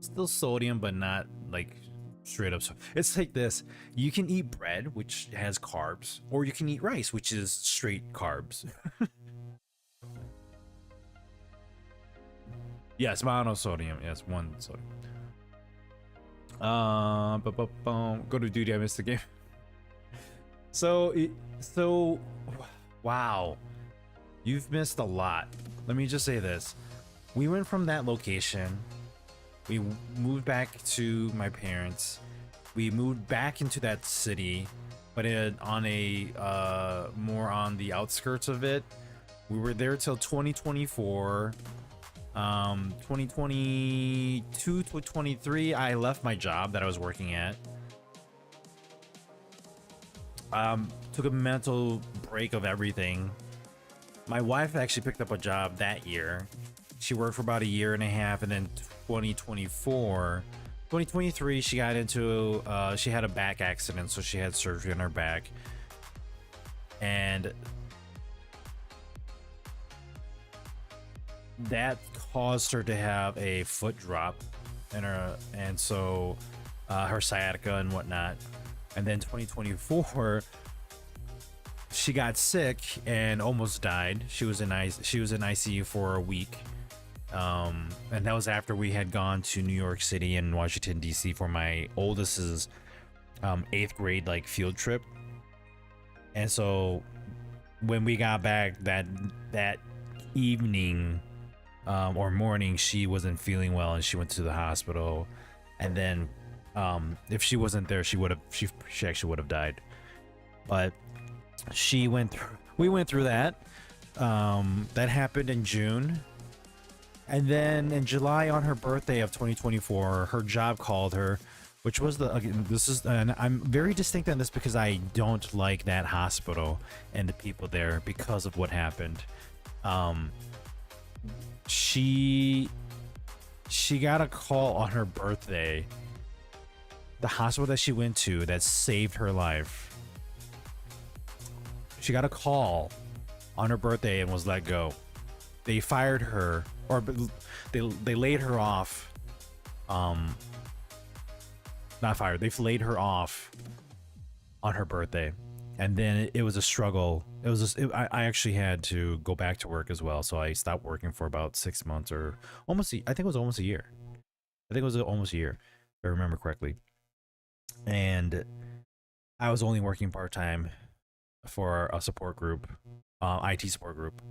Still sodium, but not like straight up. It's like this: you can eat bread, which has carbs, or you can eat rice, which is straight carbs. Yes, monosodium. Yes, one sodium. Go to duty. I missed the game. So, wow, you've missed a lot. Let me just say this: we went from that location. We moved back to my parents. We moved back into that city, but on a more on the outskirts of it. We were there till 2024. 2022 to 23, I left my job that I was working at. Took a mental break of everything. My wife actually picked up a job that year. She worked for about a year and a half, and then 2023, she got into she had a back accident, so she had surgery on her back, and that caused her to have a foot drop in her, and so her sciatica and whatnot. And then 2024, she got sick and almost died. She was in ICU for a week. And that was after we had gone to New York City and Washington DC for my oldest's 8th grade like field trip. And so when we got back that evening or morning, she wasn't feeling well and she went to the hospital. And then if she wasn't there, she actually would have died. But we went through that. That happened in June. And then in July, on her birthday of 2024, her job called her, which was and I'm very distinct on this because I don't like that hospital and the people there because of what happened. She got a call on her birthday. The hospital that she went to that saved her life. She got a call on her birthday and was let go. They fired her, or they laid her off. Not fired. They laid her off on her birthday, and then it was a struggle. I actually had to go back to work as well, so I stopped working for about 6 months, or almost. I think it was almost a year. If I remember correctly. And I was only working part-time for a support group, IT support group.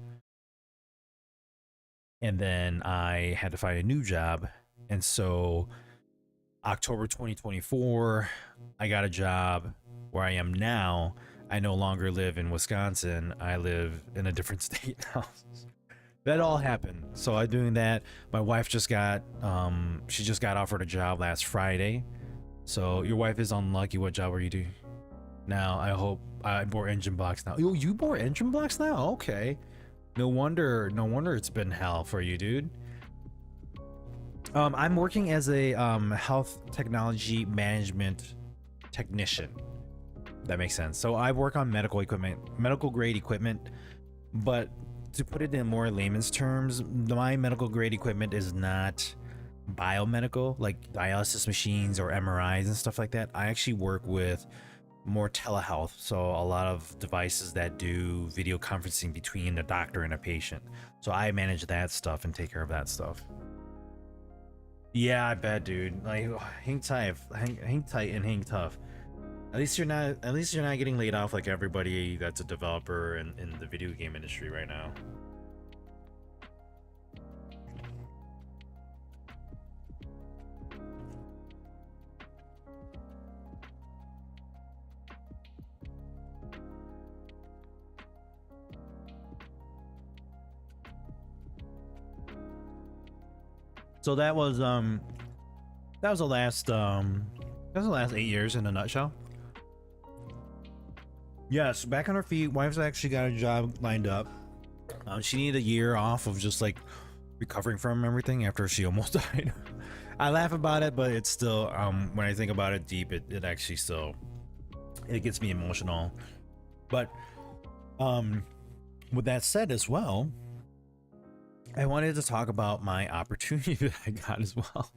And then I had to find a new job. And so October 2024, I got a job where I am now. I no longer live in Wisconsin. I live in a different state now. That all happened. So I'm doing that. My wife just got offered a job last Friday. So your wife is unlucky. What job are you doing now? I hope I bore engine blocks now. You bore engine blocks now? Okay. No wonder it's been hell for you, dude. I'm working as a health technology management technician. That makes sense. So I work on medical grade equipment, but to put it in more layman's terms, my medical grade equipment is not biomedical, like dialysis machines or MRIs and stuff like that. I actually work with more telehealth, so a lot of devices that do video conferencing between a doctor and a patient. So I manage that stuff and take care of that stuff. Yeah, I bet, dude. Like, hang tight and hang tough. At least you're not getting laid off like everybody that's a developer in the video game industry right now. So that was the last 8 years in a nutshell. Yes, back on her feet. Wife's actually got a job lined up. She needed a year off of just like recovering from everything after she almost died. I laugh about it, but it's still when I think about it deep, it actually still it gets me emotional. But with that said as well, I wanted to talk about my opportunity that I got as well.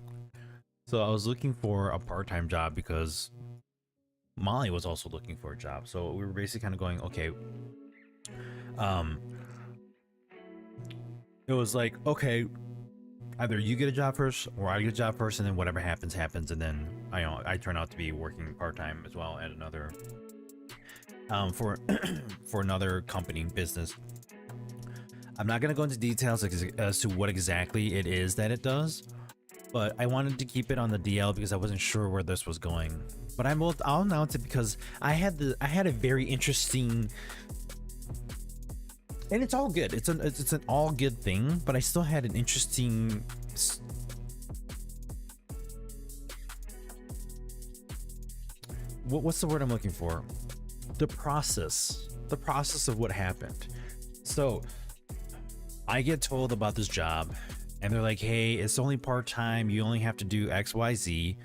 So I was looking for a part-time job because Molly was also looking for a job. So we were basically kind of going, okay, it was like, okay, either you get a job first or I get a job first, and then whatever happens happens. And then I turn out to be working part-time as well at another for for another company business. I'm not going to go into details as to what exactly it is that it does, but I wanted to keep it on the DL because I wasn't sure where this was going. But I'll announce it because I had a very interesting, and it's all good. It's an all good thing, but I still had an interesting what's the word I'm looking for? The process of what happened. So I get told about this job and they're like, hey, it's only part-time, you only have to do XYZ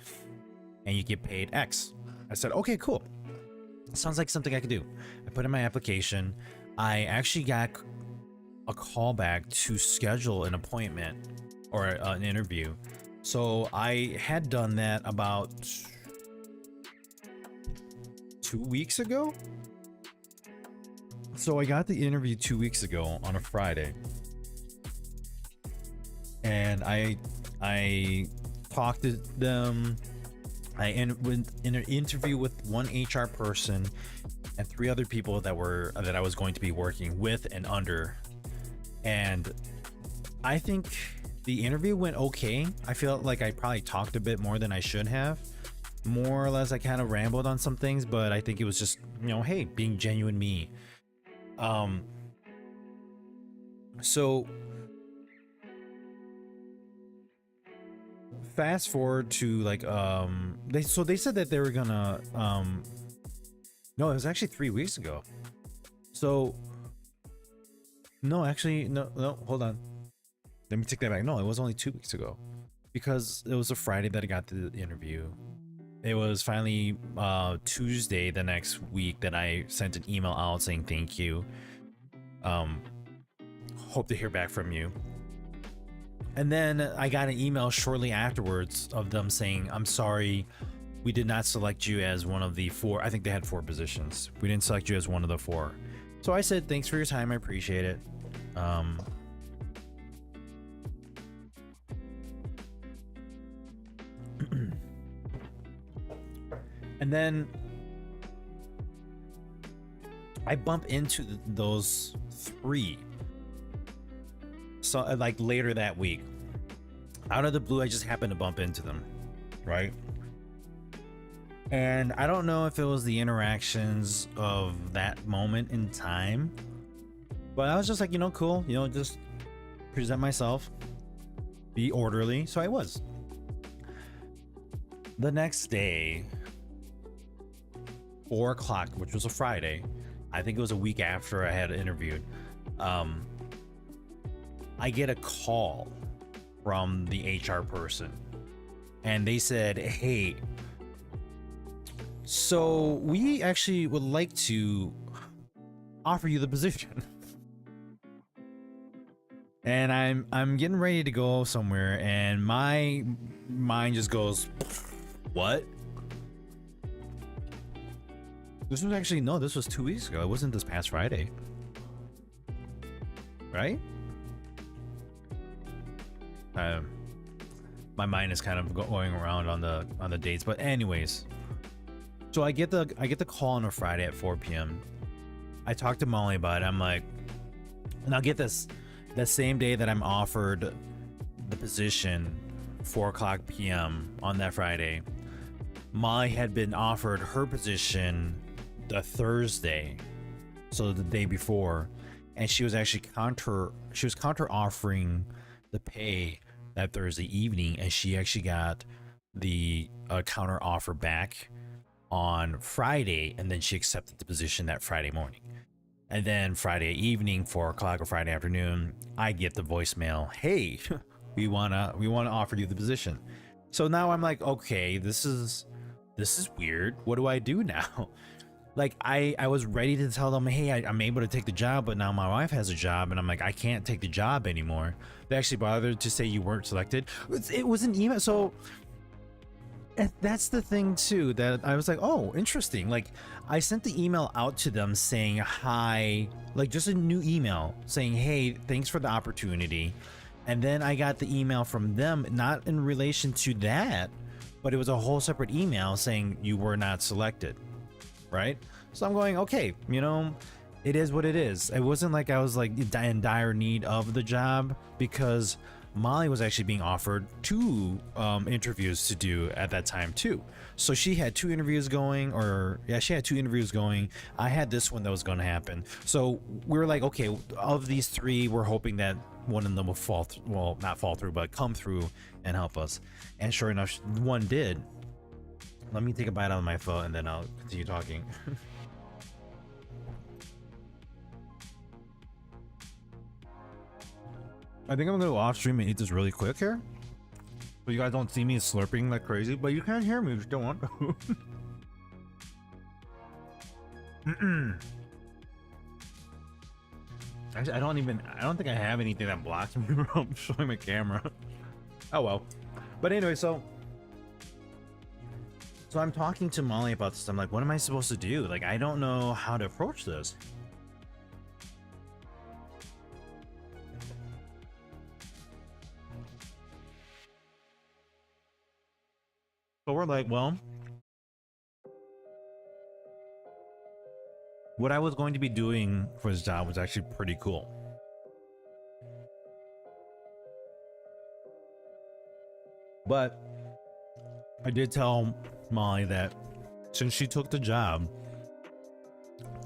and you get paid X. I said, okay, cool, sounds like something I could do. I put in my application. I actually got a call back to schedule an appointment or an interview. So I had done that about 2 weeks ago. So I got the interview 2 weeks ago on a Friday, and I talked to them. I went in an interview with one HR person and 3 other people that I was going to be working with and under. And I think the interview went okay. I feel like I probably talked a bit more than I should have. More or less, I kind of rambled on some things, but I think it was just, hey, being genuine me. So fast forward to like they said that they were gonna no, it was actually 3 weeks ago. So no, actually no, hold on, let me take that back. No, it was only 2 weeks ago, because it was a Friday that I got the interview. It was finally Tuesday the next week that I sent an email out saying thank you, hope to hear back from you. And then I got an email shortly afterwards of them saying, I'm sorry, we did not select you as one of the 4. I think they had 4 positions. We didn't select you as one of the 4. So I said, thanks for your time, I appreciate it. And then I bump into those 3. So like later that week, out of the blue, I just happened to bump into them, right? And I don't know if it was the interactions of that moment in time, but I was just like, cool, just present myself, be orderly. So I was. The next day, 4 o'clock, which was a Friday, I think it was a week after I had interviewed, I get a call from the HR person, and they said, hey, so we actually would like to offer you the position. And I'm getting ready to go somewhere, and my mind just goes, what? This was actually, no, this was 2 weeks ago. It wasn't this past Friday, right? My mind is kind of going around on the dates, but anyways, so I get the call on a Friday at 4 p.m. I talked to Molly about it. I'm like, and I'll get this, that same day that I'm offered the position, 4 o'clock p.m. on that Friday, Molly had been offered her position the Thursday, so the day before, and she was actually counter offering the pay that Thursday evening, and she actually got the counter offer back on Friday, and then she accepted the position that Friday morning. And then Friday evening, 4 o'clock, or Friday afternoon, I get the voicemail, hey, we wanna offer you the position. So now I'm like, okay, this is weird. What do I do now? Like I was ready to tell them, hey, I'm able to take the job, but now my wife has a job, and I'm like, I can't take the job anymore. They actually bothered to say you weren't selected. It was an email. So that's the thing too, that I was like, oh, interesting. Like I sent the email out to them saying hi, like just a new email saying, hey, thanks for the opportunity. And then I got the email from them, not in relation to that, but it was a whole separate email saying you were not selected. Right? So I'm going, okay, you know, it is what it is. It wasn't like I was like in dire need of the job, because Molly was actually being offered 2 interviews to do at that time too. So she had 2 interviews going, or yeah, she had 2 interviews going. I had this one that was going to happen. So we were like, okay, of these 3, we're hoping that one of them will fall, well, not fall through, but come through and help us. And sure enough, one did. Let me take a bite out of my phone and then I'll continue talking. I think I'm gonna go off stream and eat this really quick here, so you guys don't see me slurping like crazy, but you can't hear me if you don't want to. Actually, I don't think I have anything that blocks me from showing my camera. Oh well. But anyway, so I'm talking to Molly about this. I'm like, what am I supposed to do? Like, I don't know how to approach this. So we're like, well, what I was going to be doing for this job was actually pretty cool. But I did tell Molly that since she took the job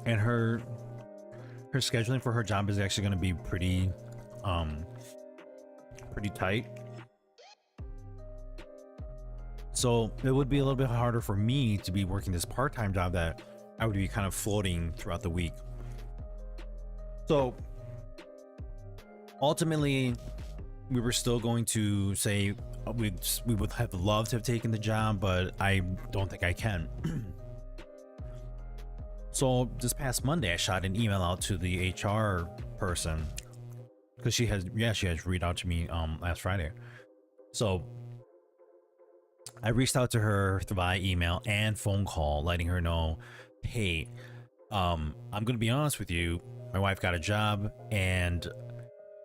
and her scheduling for her job is actually going to be pretty tight, so it would be a little bit harder for me to be working this part-time job that I would be kind of floating throughout the week. So ultimately we were still going to say we would have loved to have taken the job, but I don't think I can. So this past Monday, I shot an email out to the HR person, because she has reached out to me last Friday. So I reached out to her via email and phone call, letting her know, hey, I'm gonna be honest with you, my wife got a job, and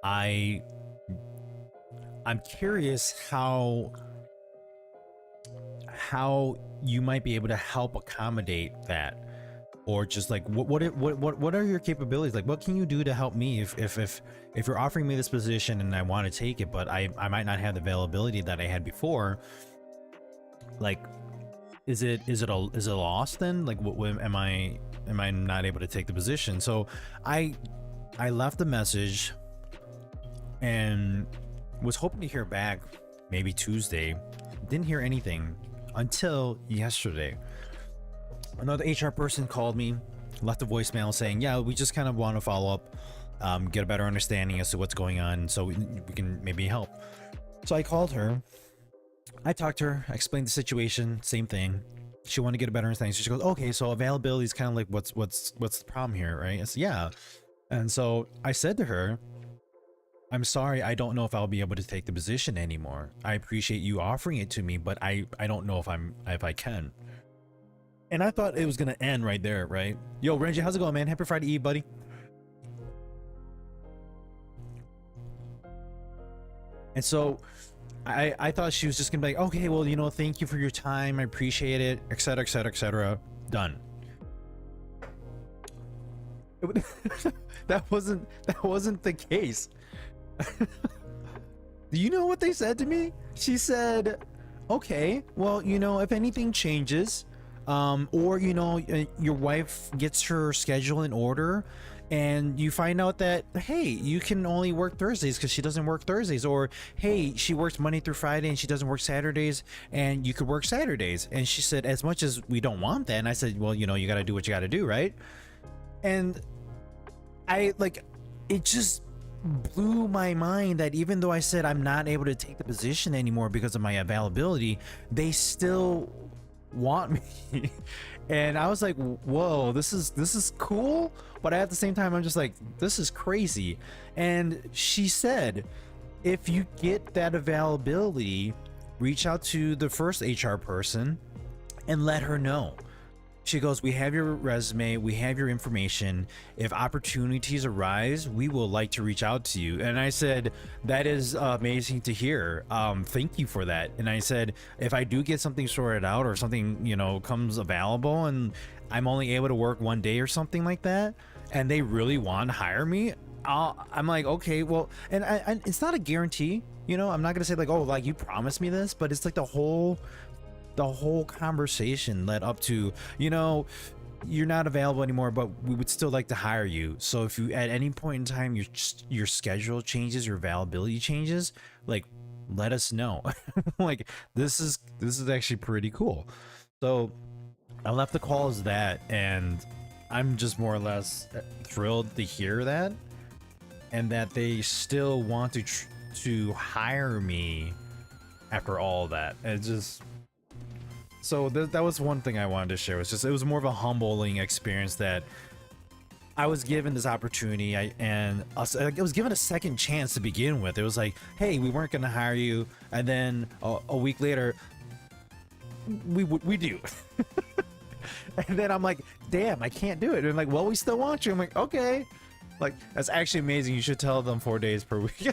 I'm curious how you might be able to help accommodate that, or just like what are your capabilities? Like, what can you do to help me if you're offering me this position and I want to take it, but I might not have the availability that I had before? Like, is it a loss then? Like, am I not able to take the position? So I left a message and was hoping to hear back maybe Tuesday. Didn't hear anything until yesterday. Another HR person called me, left a voicemail saying, yeah, we just kind of want to follow up, get a better understanding as to what's going on, so we can maybe help. So I called her, I talked to her, I explained the situation, same thing. She wanted to get a better understanding. So she goes, okay, so availability is kind of like what's the problem here, right? I said, yeah. And so I said to her, I'm sorry, I don't know if I'll be able to take the position anymore. I appreciate you offering it to me, but I don't know if I can. And I thought it was gonna end right there, right? Yo, Renji, how's it going, man? Happy Friday Eve, buddy. And so I thought she was just gonna be like, okay, well, you know, thank you for your time, I appreciate it, etc, etc, etc. Done. That wasn't the case. Do you know what they said to me? She said, okay, well, you know, if anything changes, or, you know, your wife gets her schedule in order and you find out that, hey, you can only work Thursdays because she doesn't work Thursdays, or hey, she works Monday through Friday and she doesn't work Saturdays and you could work Saturdays. And she said, as much as we don't want that, and I said, well, you know, you got to do what you got to do, right? And I like it just blew my mind that even though I said I'm not able to take the position anymore because of my availability, they still want me. And I was like, whoa, this is cool, but at the same time I'm just like, this is crazy. And she said, if you get that availability, reach out to the first HR person and let her know. She goes, we have your resume, we have your information. If opportunities arise, we will like to reach out to you. And I said, that is amazing to hear. Thank you for that. And I said, if I do get something sorted out or something, you know, comes available and I'm only able to work one day or something like that, and they really want to hire me, I'm like, okay, well, and it's not a guarantee, you know. I'm not gonna say like, oh, like you promised me this, but it's like the whole conversation led up to, you know, you're not available anymore, but we would still like to hire you. So if you at any point in time your schedule changes, your availability changes, like let us know. Like this is actually pretty cool. So I left the call as that, and I'm just more or less thrilled to hear that, and that they still want to hire me after all that. It's just so that was one thing I wanted to share. It was more of a humbling experience that I was given this opportunity, and I was given a second chance to begin with. It was like, hey, we weren't going to hire you, and then a week later, we do. And then I'm like, damn, I can't do it. And like, well, we still want you. I'm like, okay. Like, that's actually amazing. You should tell them 4 days per week.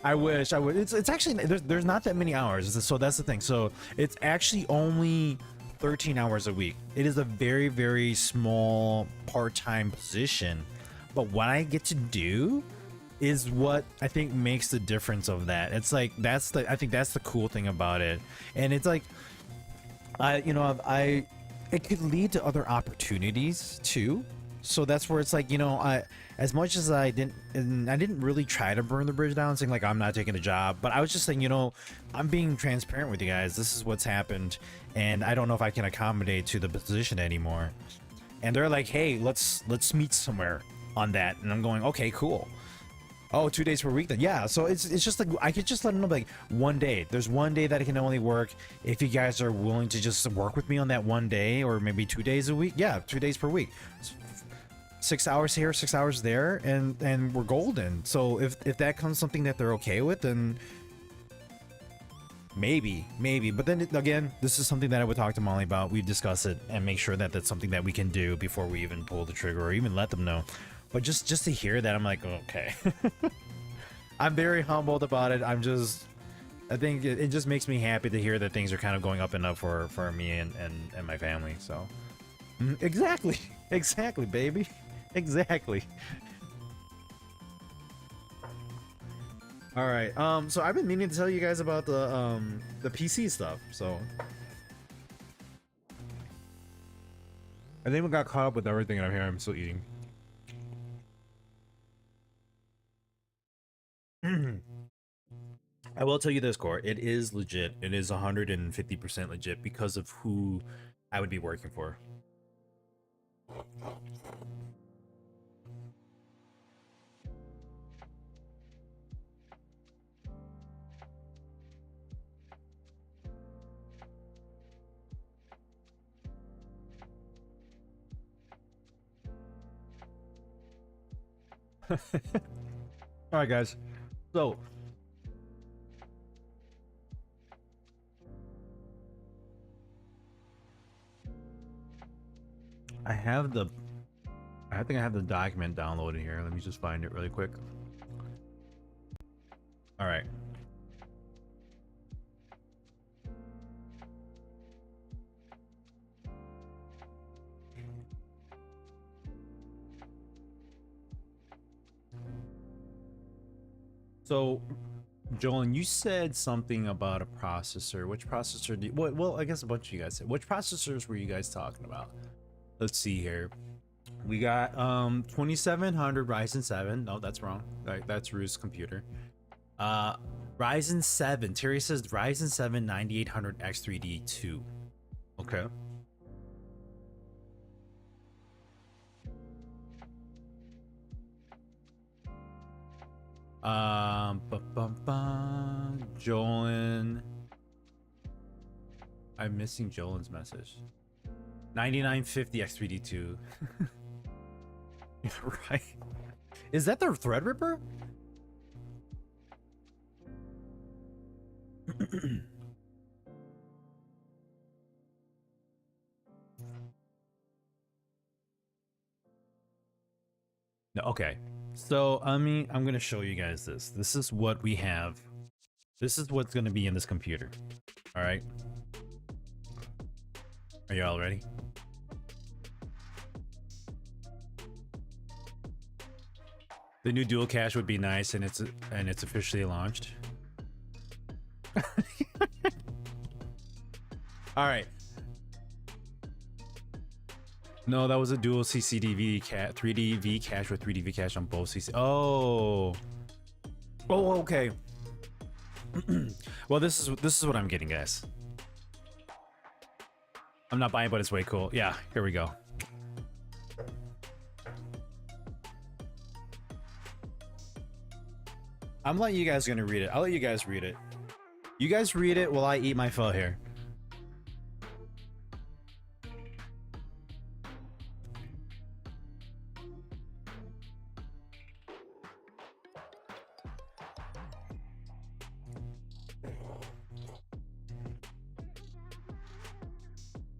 I wish I would. It's actually there's not that many hours, so that's the thing. So it's actually only 13 hours a week. It is a very, very small part-time position, but what I get to do is what I think makes the difference of that. It's like I think that's the cool thing about it. And it's like it could lead to other opportunities too. So that's where it's like, you know, as much as I didn't really try to burn the bridge down saying like I'm not taking a job, but I was just saying, you know, I'm being transparent with you guys. This is what's happened, and I don't know if I can accommodate to the position anymore. And they're like, hey, let's meet somewhere on that. And I'm going, okay, cool. Oh, 2 days per week then. Yeah, so it's just like I could just let them know like one day. There's one day that I can only work. If you guys are willing to just work with me on that one day, or maybe 2 days a week. Yeah, 2 days per week. 6 hours here, 6 hours there, and we're golden. So if that comes something that they're okay with, then maybe. But then again, this is something that I would talk to Molly about. We discuss it and make sure that that's something that we can do before we even pull the trigger or even let them know. But just to hear that, I'm like, okay. I'm very humbled about it. I think it just makes me happy to hear that things are kind of going up and up for me and my family. So exactly, baby. Exactly. All right. So I've been meaning to tell you guys about the PC stuff. So I think we got caught up with everything, and I'm here. I'm still eating. I will tell you this, Core. It is legit. It is 150% legit because of who I would be working for. All right, guys. So I think I have the document downloaded here. Let me just find it really quick. All right. So, Jolan, you said something about a processor. Which processor do you, well, I guess a bunch of you guys said. Which processors were you guys talking about? Let's see here. We got 2700 Ryzen 7. No, that's wrong. That's Rue's computer. Ryzen 7. Terry says Ryzen 7 9800 X3D 2. Okay. Jolin. I'm missing Jolin's message. 9950 X3D2. Yeah, right. Is that the Threadripper? No, okay. So, I'm going to show you guys this. This is what we have. This is what's going to be in this computer. All right. Are you all ready? The new dual cache would be nice, and it's officially launched. All right. No, that was a dual CCDV 3D cache with 3D V cache on both CC. Oh, okay. Well, this is what I'm getting, guys. I'm not buying, but it's way cool. Yeah, here we go. I'm letting you guys gonna read it. I'll let you guys read it. You guys read it while I eat my pho here.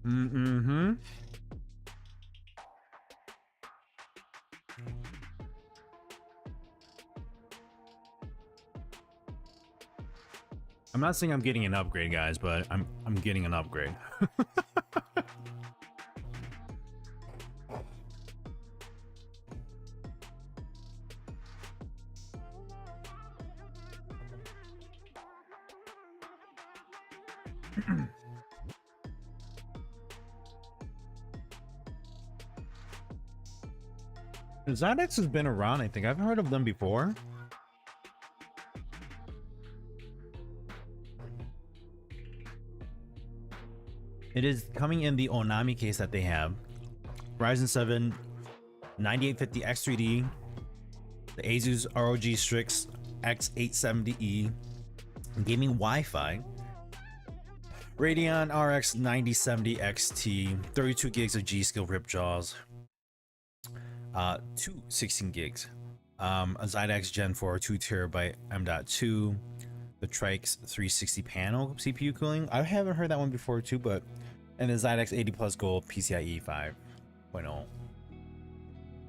Mm-hmm. I'm not saying I'm getting an upgrade, guys, but I'm getting an upgrade. Xidax has been around, I think. I've heard of them before. It is coming in the Onami case that they have. Ryzen 7 9850 X3D, the Asus ROG Strix X870E, gaming Wi-Fi, Radeon RX 9070 XT, 32 gigs of G-Skill rip jaws, two 16 gigs, a Xidax Gen 4 2 terabyte M.2, the Trix 360 panel CPU cooling. I haven't heard that one before too, but and the Xidax 80 plus gold PCIe 5.0.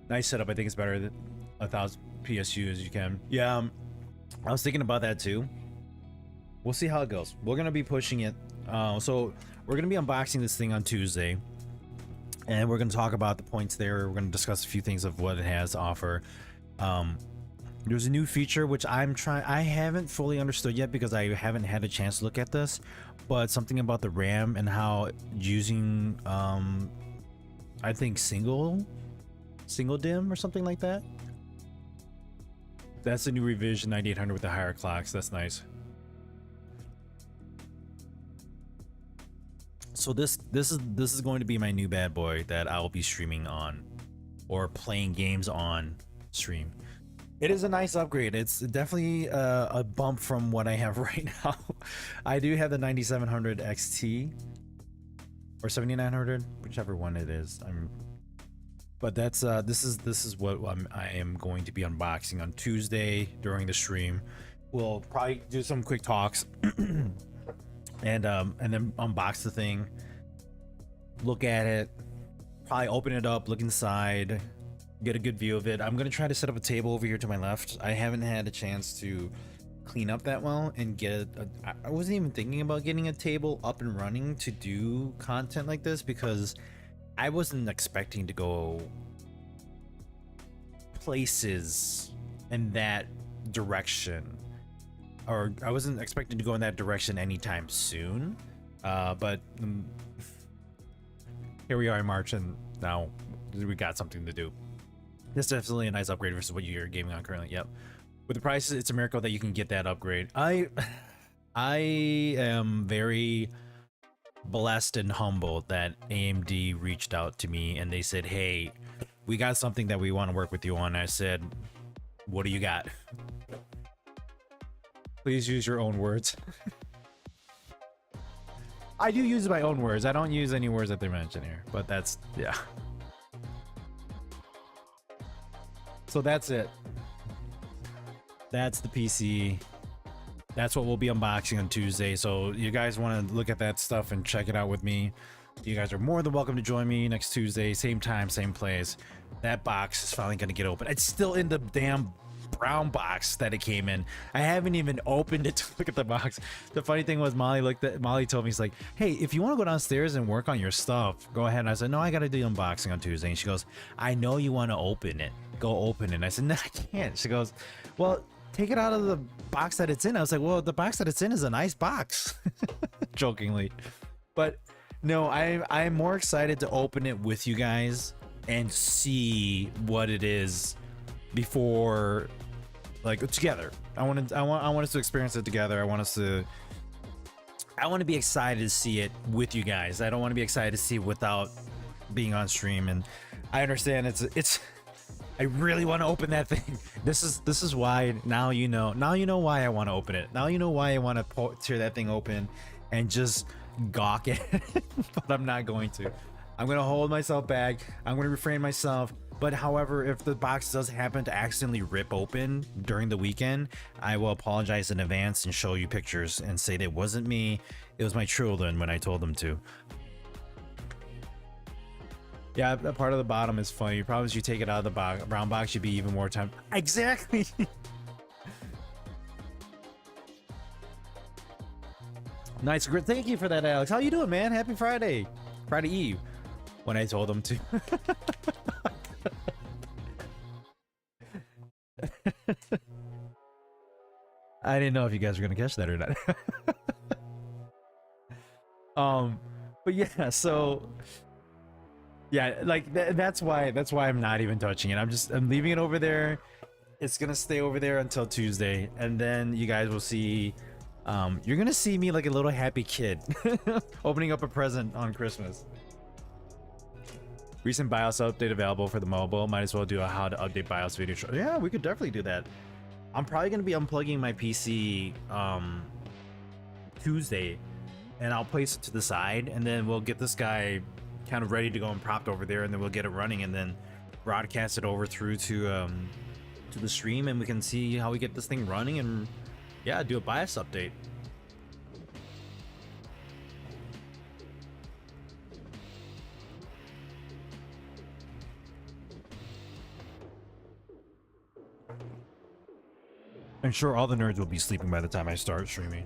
Nice setup. I think it's better than 1000 PSU as you can. Yeah, I was thinking about that too. We'll see how it goes. We're gonna be pushing it. So we're gonna be unboxing this thing on Tuesday, and we're gonna talk about the points there. We're gonna discuss a few things of what it has to offer. There's a new feature which I haven't fully understood yet because I haven't had a chance to look at this, but something about the RAM and how using I think single DIMM or something like that. That's the new revision 9800 with the higher clocks. That's nice. So this is going to be my new bad boy that I will be streaming on, or playing games on stream. It is a nice upgrade. It's definitely a bump from what I have right now. I do have the 9700 XT or 7900, whichever one it is. But that's this is what I am going to be unboxing on Tuesday during the stream. We'll probably do some quick talks and then unbox the thing, look at it, probably open it up, look inside, get a good view of it. I'm gonna try to set up a table over here to my left. I haven't had a chance to clean up that well and get I wasn't even thinking about getting a table up and running to do content like this because I wasn't expecting to go places in that direction, or I wasn't expecting to go in that direction anytime soon. But here we are in March, and now we got something to do. This is definitely a nice upgrade versus what you're gaming on currently. Yep. With the prices, it's a miracle that you can get that upgrade. I am very blessed and humbled that AMD reached out to me and they said, hey, we got something that we want to work with you on. I said, what do you got? Please use your own words. I do use my own words. I don't use any words that they mention here, but that's, yeah. So that's it. That's the PC. That's what we'll be unboxing on Tuesday. So you guys want to look at that stuff and check it out with me, you guys are more than welcome to join me next Tuesday, same time, same place. That box is finally going to get open. It's still in the damn brown box that it came in. I haven't even opened it to look at the box. The funny thing was Molly told me, he's like, hey, if you want to go downstairs and work on your stuff, go ahead. And I said, no, I got to do unboxing on Tuesday. And she goes, I know you want to open it. Go open it. And I said, no, I can't. She goes, well, take it out of the box that it's in. I was like, well, the box that it's in is a nice box. Jokingly. But no, I'm more excited to open it with you guys and see what it is before, like, together. I want us to experience it together. I want to be excited to see it with you guys. I don't want to be excited to see it without being on stream. And I understand it's I really want to open that thing. This is why now you know why I want to open it. Now you know why I want to tear that thing open and just gawk it. But I'm not going to. I'm going to hold myself back. I'm going to refrain myself. But however, if the box does happen to accidentally rip open during the weekend, I will apologize in advance and show you pictures and say that it wasn't me. It was my children when I told them to. Yeah, that part of the bottom is funny. You probably should take it out of the brown box. You'd be even more time. Exactly. Nice. Thank you for that, Alex. How you doing, man? Happy Friday. Friday Eve. When I told them to. I didn't know if you guys were gonna catch that or not. But yeah, so yeah, like that's why I'm not even touching it. I'm leaving it over there. It's gonna stay over there until Tuesday, and then you guys will see. You're gonna see me like a little happy kid opening up a present on Christmas. Recent BIOS update available for the mobile. Might as well do a how to update BIOS video. Yeah, we could definitely do that. I'm probably gonna be unplugging my PC Tuesday, and I'll place it to the side, and then we'll get this guy kind of ready to go and propped over there, and then we'll get it running, and then broadcast it over through to the stream, and we can see how we get this thing running, and yeah, do a BIOS update. I'm sure all the nerds will be sleeping by the time I start streaming.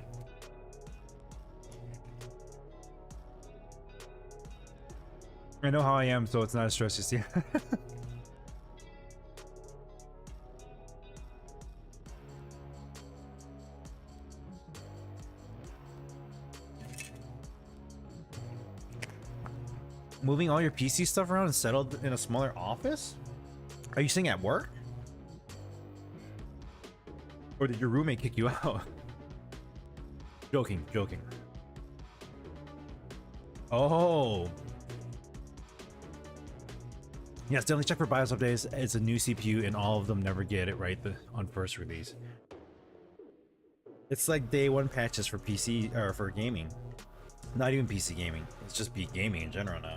I know how I am, so it's not a stress, you see. Moving all your PC stuff around and settled in a smaller office? Are you saying at work? Or did your roommate kick you out? Joking. Oh. Yes, definitely check for BIOS updates. It's a new CPU and all of them never get it right on first release. It's like day one patches for PC or for gaming. Not even PC gaming. It's just gaming in general now.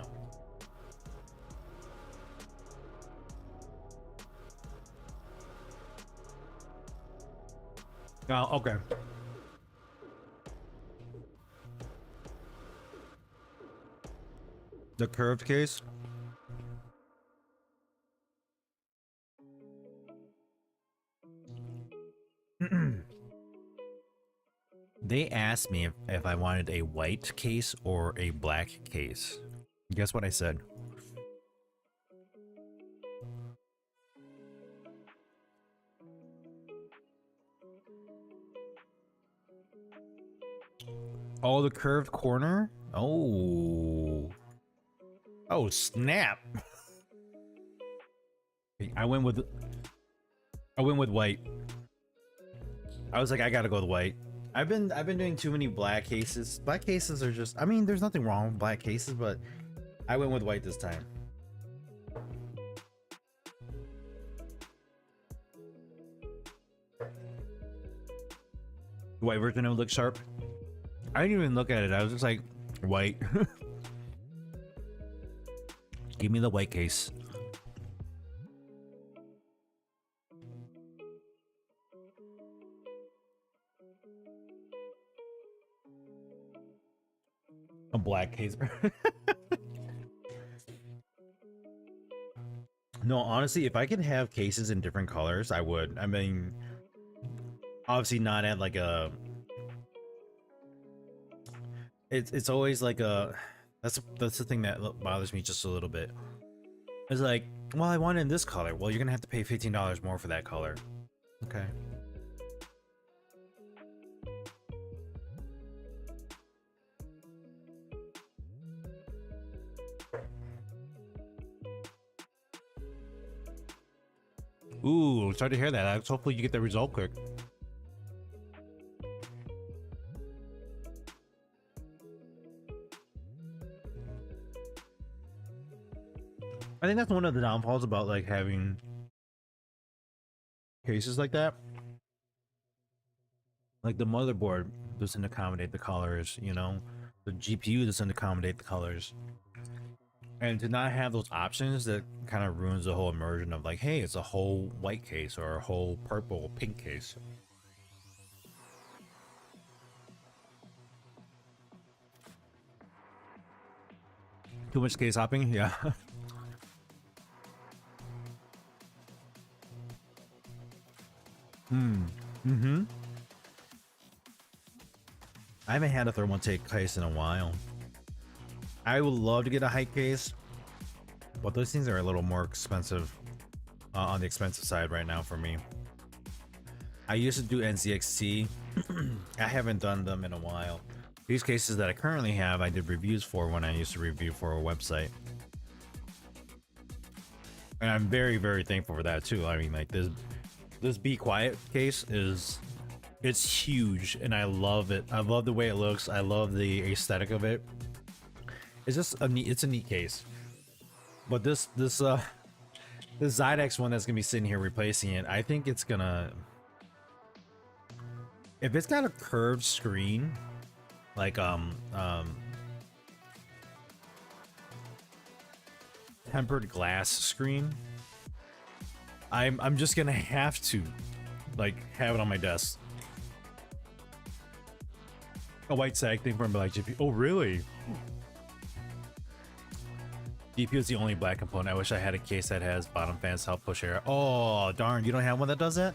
Oh, okay. The curved case? They asked me if I wanted a white case or a black case. Guess what I said? Oh, the curved corner? Oh. Oh, snap. I went with white. I was like, I gotta go with white. I've been doing too many black cases. Black cases are just, I mean, there's nothing wrong with black cases, but I went with white this time. White version would look sharp. I didn't even look at it. I was just like, white. Give me the white case. A black case. No, honestly, if I could have cases in different colors, I would. I mean, obviously not at like a. It's always like a. That's the thing that bothers me just a little bit. It's like, well, I want it in this color. Well, you're gonna have to pay $15 more for that color. Okay. Ooh, sorry to hear that, Alex. Hopefully you get the result quick. I think that's one of the downfalls about like having cases like that. Like the motherboard doesn't accommodate the colors, you know, the GPU doesn't accommodate the colors. And to not have those options, that kind of ruins the whole immersion of like, hey, it's a whole white case or a whole purple pink case. Too much case hopping? Yeah. Mm-hmm. I haven't had a thermaltake case in a while. I would love to get a height case, but those things are a little more expensive, on the expensive side right now for me. I used to do NZXT. I haven't done them in a while. These cases that I currently have, I did reviews for when I used to review for a website. And I'm very, very thankful for that too. I mean, like this Be Quiet case it's huge and I love it. I love the way it looks. I love the aesthetic of it. It's just it's a neat case. But this Xidax one that's gonna be sitting here replacing it, I think it's gonna, if it's got a curved screen, like tempered glass screen, I'm just gonna have to like have it on my desk. A white sag thing from like GPU. Oh really? DPU is the only black component. I wish I had a case that has bottom fans to help push air. Oh darn, you don't have one that does that?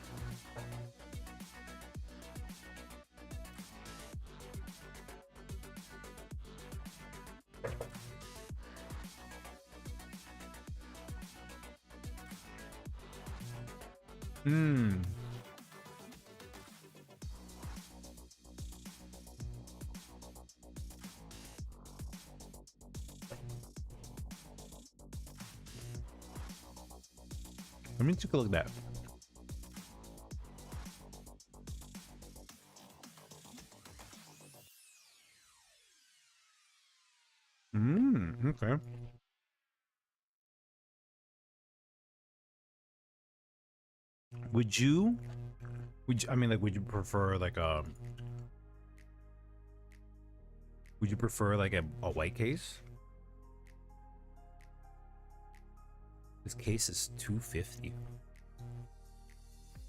Let me take a look at that. Okay. Would you, I mean, like, would you prefer like would you prefer like a white case? This case is $250.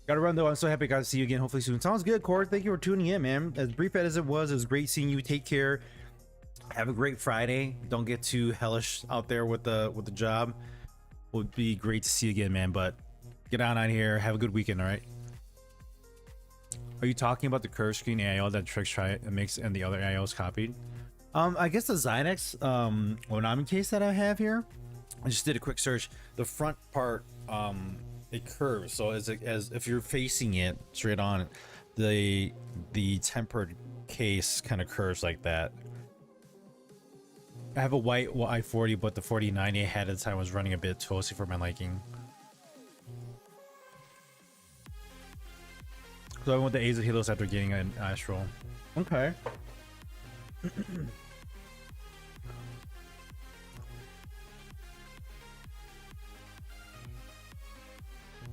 Gotta run though. I'm so happy I got to see you again. Hopefully soon. Sounds good, Cord. Thank you for tuning in, man. As brief as it was great seeing you. Take care. Have a great Friday. Don't get too hellish out there with the job. Would be great to see you again, man. But get on out here. Have a good weekend. All right. Are you talking about the curved screen AIO that Trix try it makes and the other AIOs copied? I guess the Xidax Onami case that I have here. I just did a quick search. The front part, it curves, so as if you're facing it straight on, the tempered case kind of curves like that. I have a white i40, but the 4090 I had at the time was running a bit toasty for my liking. So I went the A's of Helios after getting an Astral. Okay.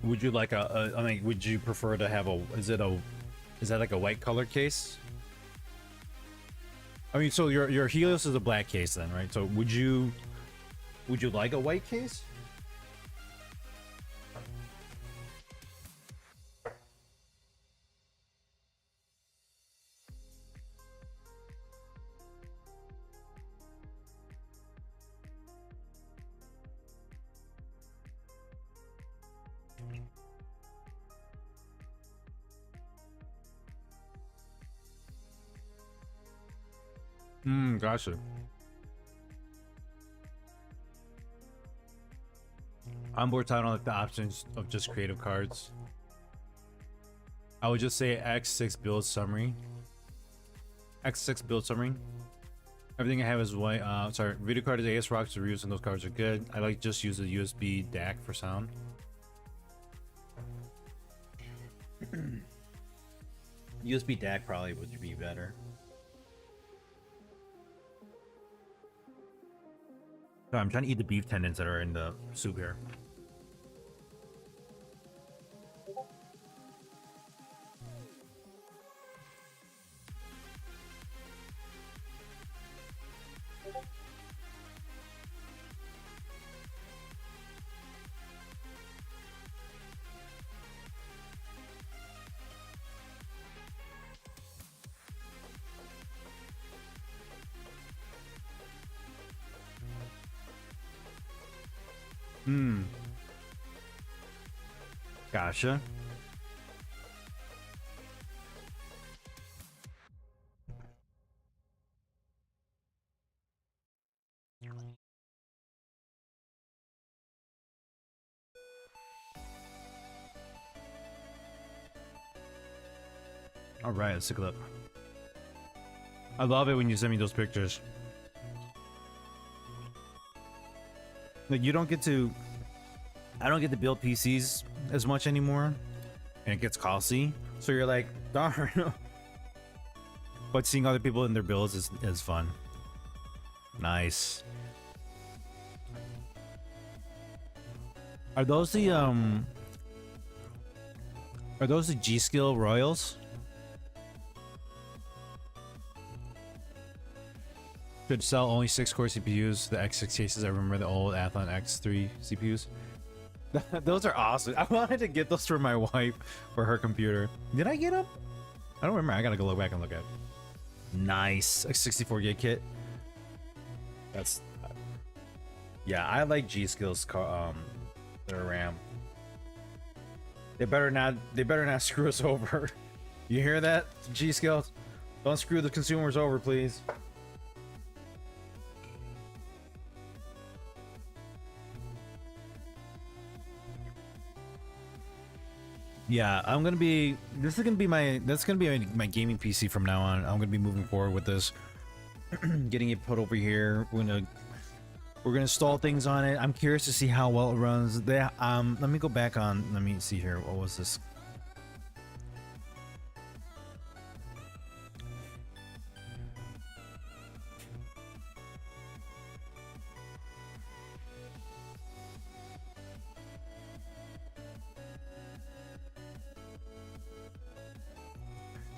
Would you like I mean, would you prefer to have is that like a white color case? I mean, so your Helios is a black case then, right? So would you like a white case? Gotcha. Onboard title, like the options of just creative cards. I would just say X6 build summary. X6 build summary. Everything I have is white. Sorry, video card is AS Rocks reviews, and those cards are good. I like just use the USB DAC for sound. USB DAC probably would be better. Sorry, I'm trying to eat the beef tendons that are in the soup here. Gotcha. All right, let's take a look. I love it when you send me those pictures. Like, you don't get to... I don't get to build PCs as much anymore, and it gets costly. So you're like, darn. But seeing other people in their builds is fun. Nice. Are those the G-Skill Royals? Could sell only 6-core CPUs, the X6 cases. I remember the old Athlon X3 CPUs. Those are awesome. I wanted to get those for my wife for her computer. Did I get them? I don't remember. I gotta go back and look at it. Nice. A 64 gig kit. That's... Yeah, I like G-Skill's their RAM. They better not screw us over. You hear that, G-Skills? Don't screw the consumers over, please. Yeah, I'm gonna be. This is gonna be my. That's gonna be my gaming PC from now on. I'm gonna be moving forward with this. Getting it put over here. We're gonna install things on it. I'm curious to see how well it runs. Let me go back on. Let me see here. What was this?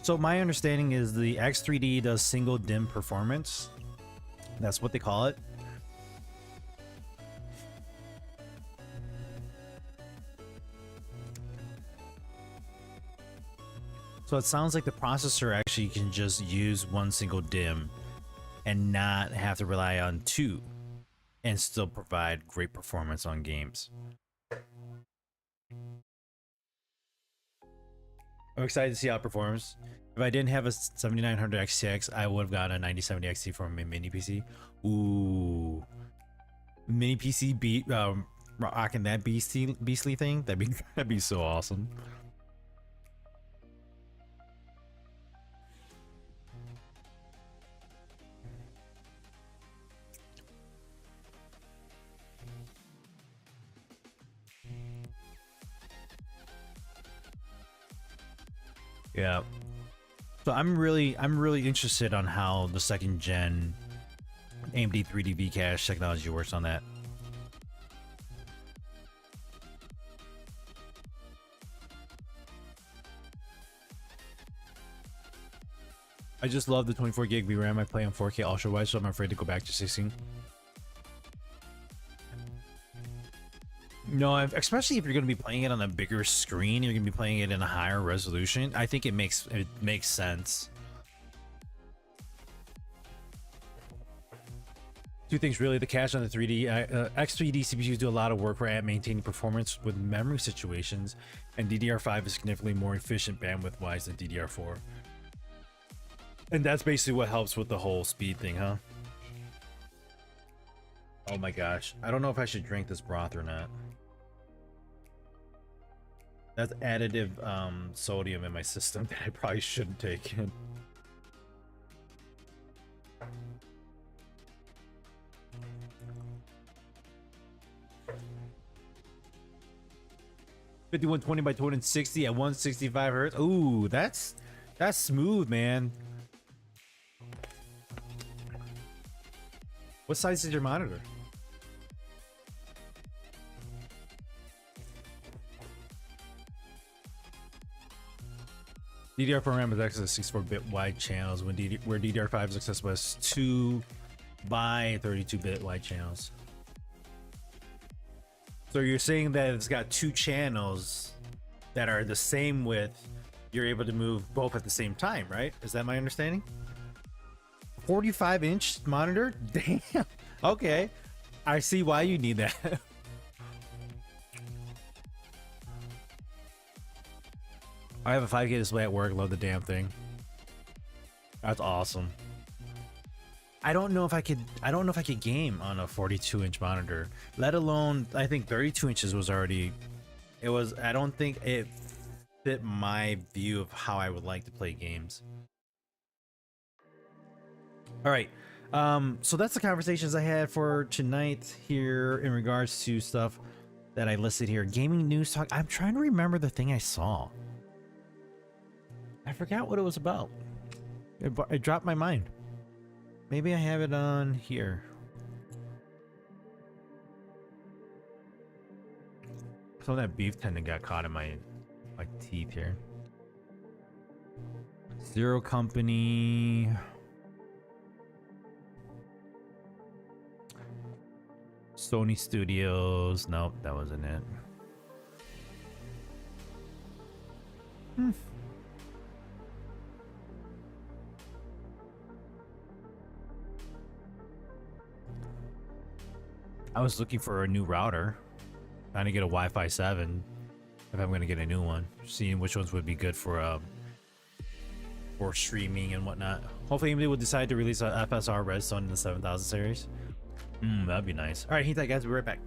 So my understanding is the X3D does single DIMM performance. That's what they call it. So it sounds like the processor actually can just use one single DIMM and not have to rely on two and still provide great performance on games. I'm excited to see how it performs. If I didn't have a 7900 XTX, I would have gotten a 9070 XT from a mini PC. Ooh, mini PC rocking that beastly thing. That'd be so awesome. Yeah. So I'm really interested on how the second gen AMD 3D V cache technology works on that. I just love the 24 gig VRAM I play on 4K ultra wide, so I'm afraid to go back to 16. No, especially if you're going to be playing it on a bigger screen, you're going to be playing it in a higher resolution. I think it makes sense. Two things really: the cache on the 3D X3D CPUs do a lot of work for maintaining performance with memory situations, and DDR5 is significantly more efficient bandwidth-wise than DDR4. And that's basically what helps with the whole speed thing, huh? Oh my gosh, I don't know if I should drink this broth or not. That's additive sodium in my system that I probably shouldn't take in. $5120 by 260 at 165 hertz. Ooh, that's smooth, man. What size is your monitor? DDR4 RAM is accessible 64-bit wide channels where DDR5 is accessible as 2 by 32-bit wide channels. So you're saying that it's got 2 channels that are the same width. You're able to move both at the same time, right? Is that my understanding? 45-inch monitor? Damn. Okay. I see why you need that. I have a 5K display at work. Love the damn thing. That's awesome. I don't know if I could game on a 42-inch monitor, let alone I think 32 inches was already. I don't think it fit my view of how I would like to play games. All right. So that's the conversations I had for tonight here in regards to stuff that I listed here. Gaming news talk. I'm trying to remember the thing I saw. I forgot what it was about. It dropped my mind. Maybe I have it on here. Some of that beef tendon got caught in my teeth here. Zero Company. Sony Studios. Nope, that wasn't it. I was looking for a new router, trying to get a Wi-Fi 7 if I'm going to get a new one, seeing which ones would be good for streaming and whatnot. Hopefully AMD will decide to release a FSR Redstone in the 7000 series. That'd be nice. All right, hit that, guys. We'll be right back.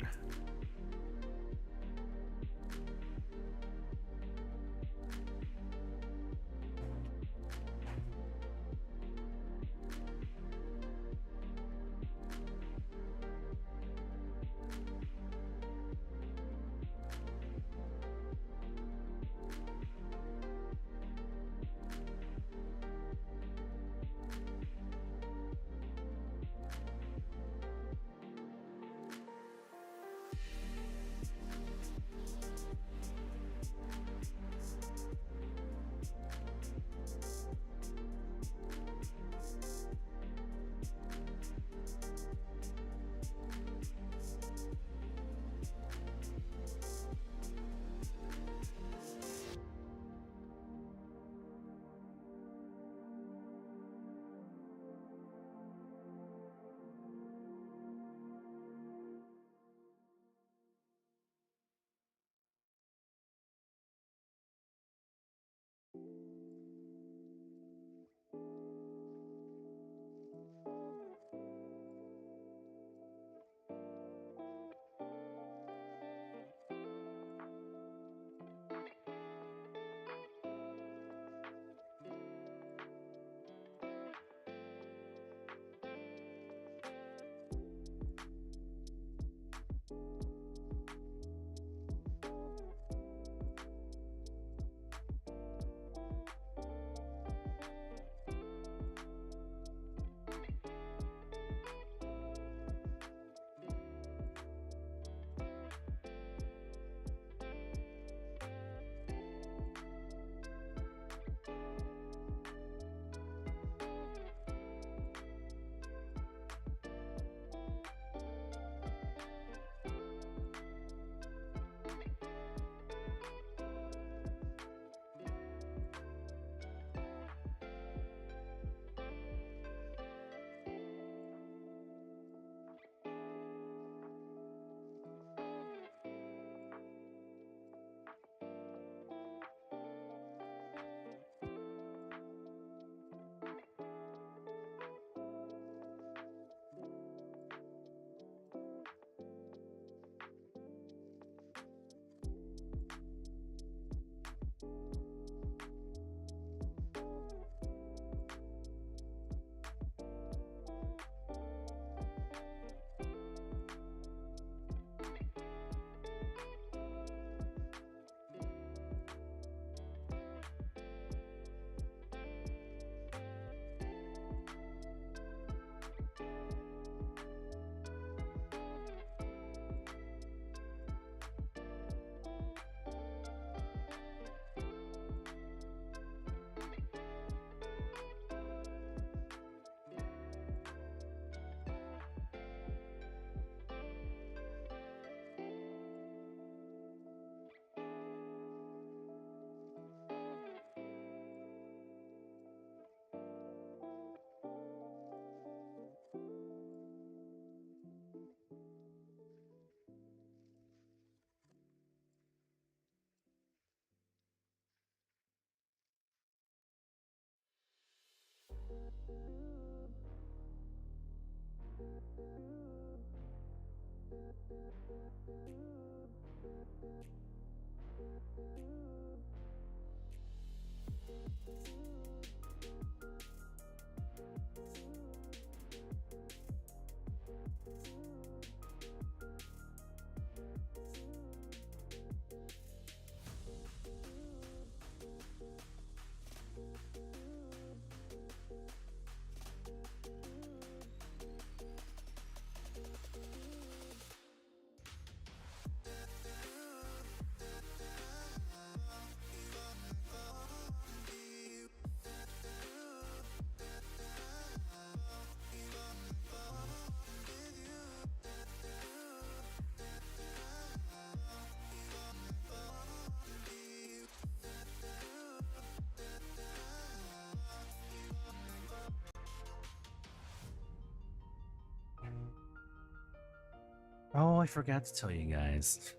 Oh, I forgot to tell you guys.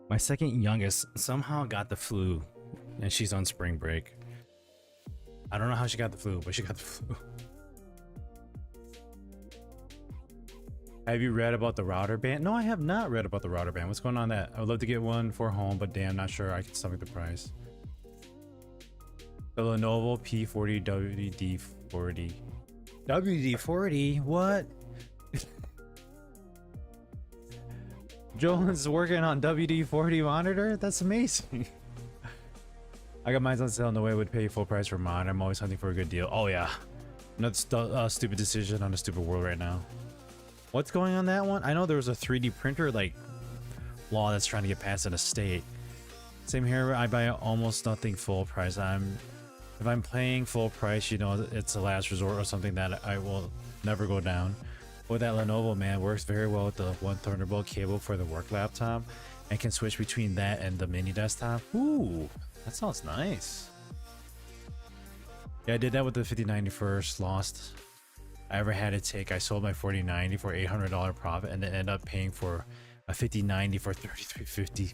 My second youngest somehow got the flu, and she's on spring break. I don't know how she got the flu, but she got the flu. Have you read about the router ban? No, I have not read about the router ban. What's going on that? I would love to get one for home, but damn, not sure I can stomach the price. The Lenovo P40 WD40. WD40? What? Jolin's working on WD40 monitor? That's amazing. I got mine on sale in the way. Would pay full price for mine. I'm always hunting for a good deal. Oh yeah. Another stupid decision on a stupid world right now. What's going on that one? I know there was a 3D printer like law that's trying to get passed in a state. Same here. I buy almost nothing full price. If I'm paying full price, you know, it's a last resort or something that I will never go down. With that Lenovo, man, works very well with the one Thunderbolt cable for the work laptop, and can switch between that and the mini desktop. Ooh, that sounds nice. Yeah, I did that with the 5090 first. Lost. I ever had to take. I sold my 4090 for $800 profit, and then ended up paying for a 5090 for $3350.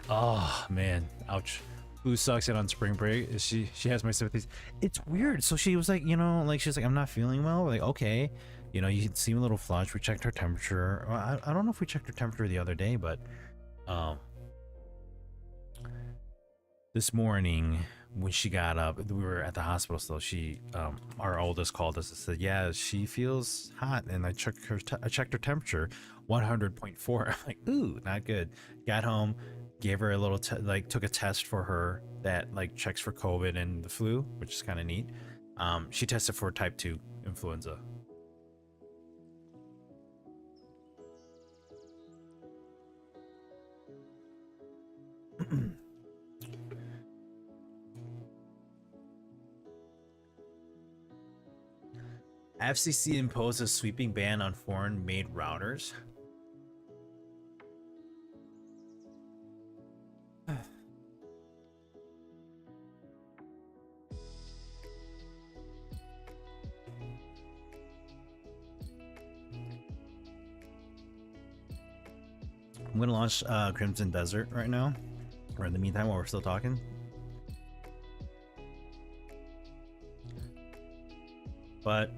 Oh man, ouch. Who sucks it on spring break? She has my sympathies. It's weird. So she was like, you know, like she's like, I'm not feeling well. We're like, okay. You know, you seem a little flushed. We checked her temperature. I don't know if we checked her temperature the other day, but this morning when she got up, we were at the hospital still. She, our oldest, called us and said, yeah, she feels hot. And I checked her temperature, 100.4. I'm like, ooh, not good. Got home, gave her a little, took a test for her that like checks for COVID and the flu, which is kind of neat. She tested for type 2 influenza. FCC imposed a sweeping ban on foreign-made routers. I'm gonna launch Crimson Desert right now, or in the meantime while we're still talking. But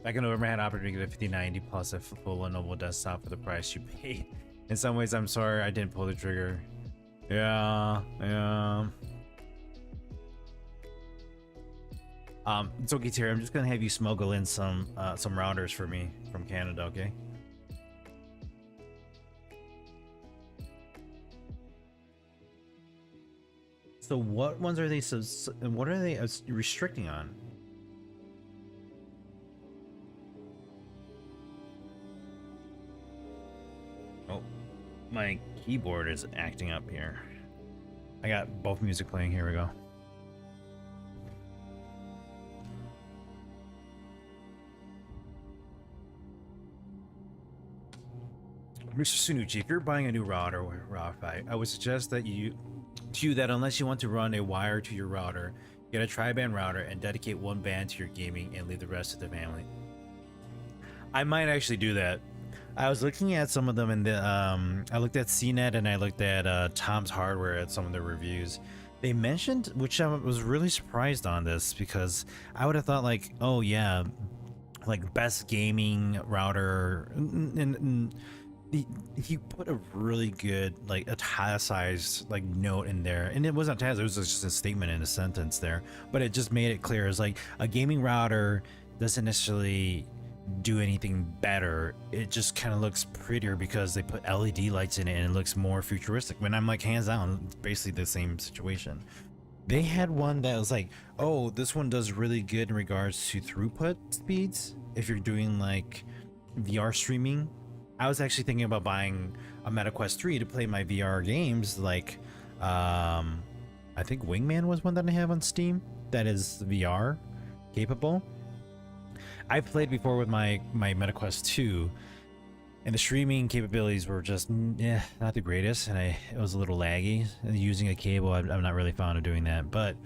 back in November, I had opportunity to get a 5090 plus a full Lenovo desktop for the price you paid. In some ways, I'm sorry I didn't pull the trigger. Yeah. It's okay, Terry. I'm just gonna have you smuggle in some routers for me from Canada, okay? So what ones are they? What are they restricting on? Oh, my keyboard is acting up here. I got both music playing. Here we go. Mr. Sunucci, if you're buying a new router or Wi-Fi, I would suggest that you that unless you want to run a wire to your router, get a tri-band router and dedicate one band to your gaming and leave the rest to the family. I might actually do that. I was looking at some of them and I looked at CNET and I looked at Tom's Hardware at some of the reviews. They mentioned, which I was really surprised on this because I would have thought like, oh yeah, like best gaming router, and he put a really good like italicized like note in there, and it wasn't italicized, it was just a statement in a sentence there, but it just made it clear. It's like a gaming router doesn't necessarily do anything better, it just kind of looks prettier because they put LED lights in it and it looks more futuristic. When I'm like, hands down, it's basically the same situation. They had one that was like, oh, this one does really good in regards to throughput speeds if you're doing like VR streaming. I was actually thinking about buying a MetaQuest 3 to play my VR games, like I think Wingman was one that I have on Steam that is VR capable. I've played before with my MetaQuest 2, and the streaming capabilities were just not the greatest, and it was a little laggy. And using a cable, I'm not really fond of doing that. But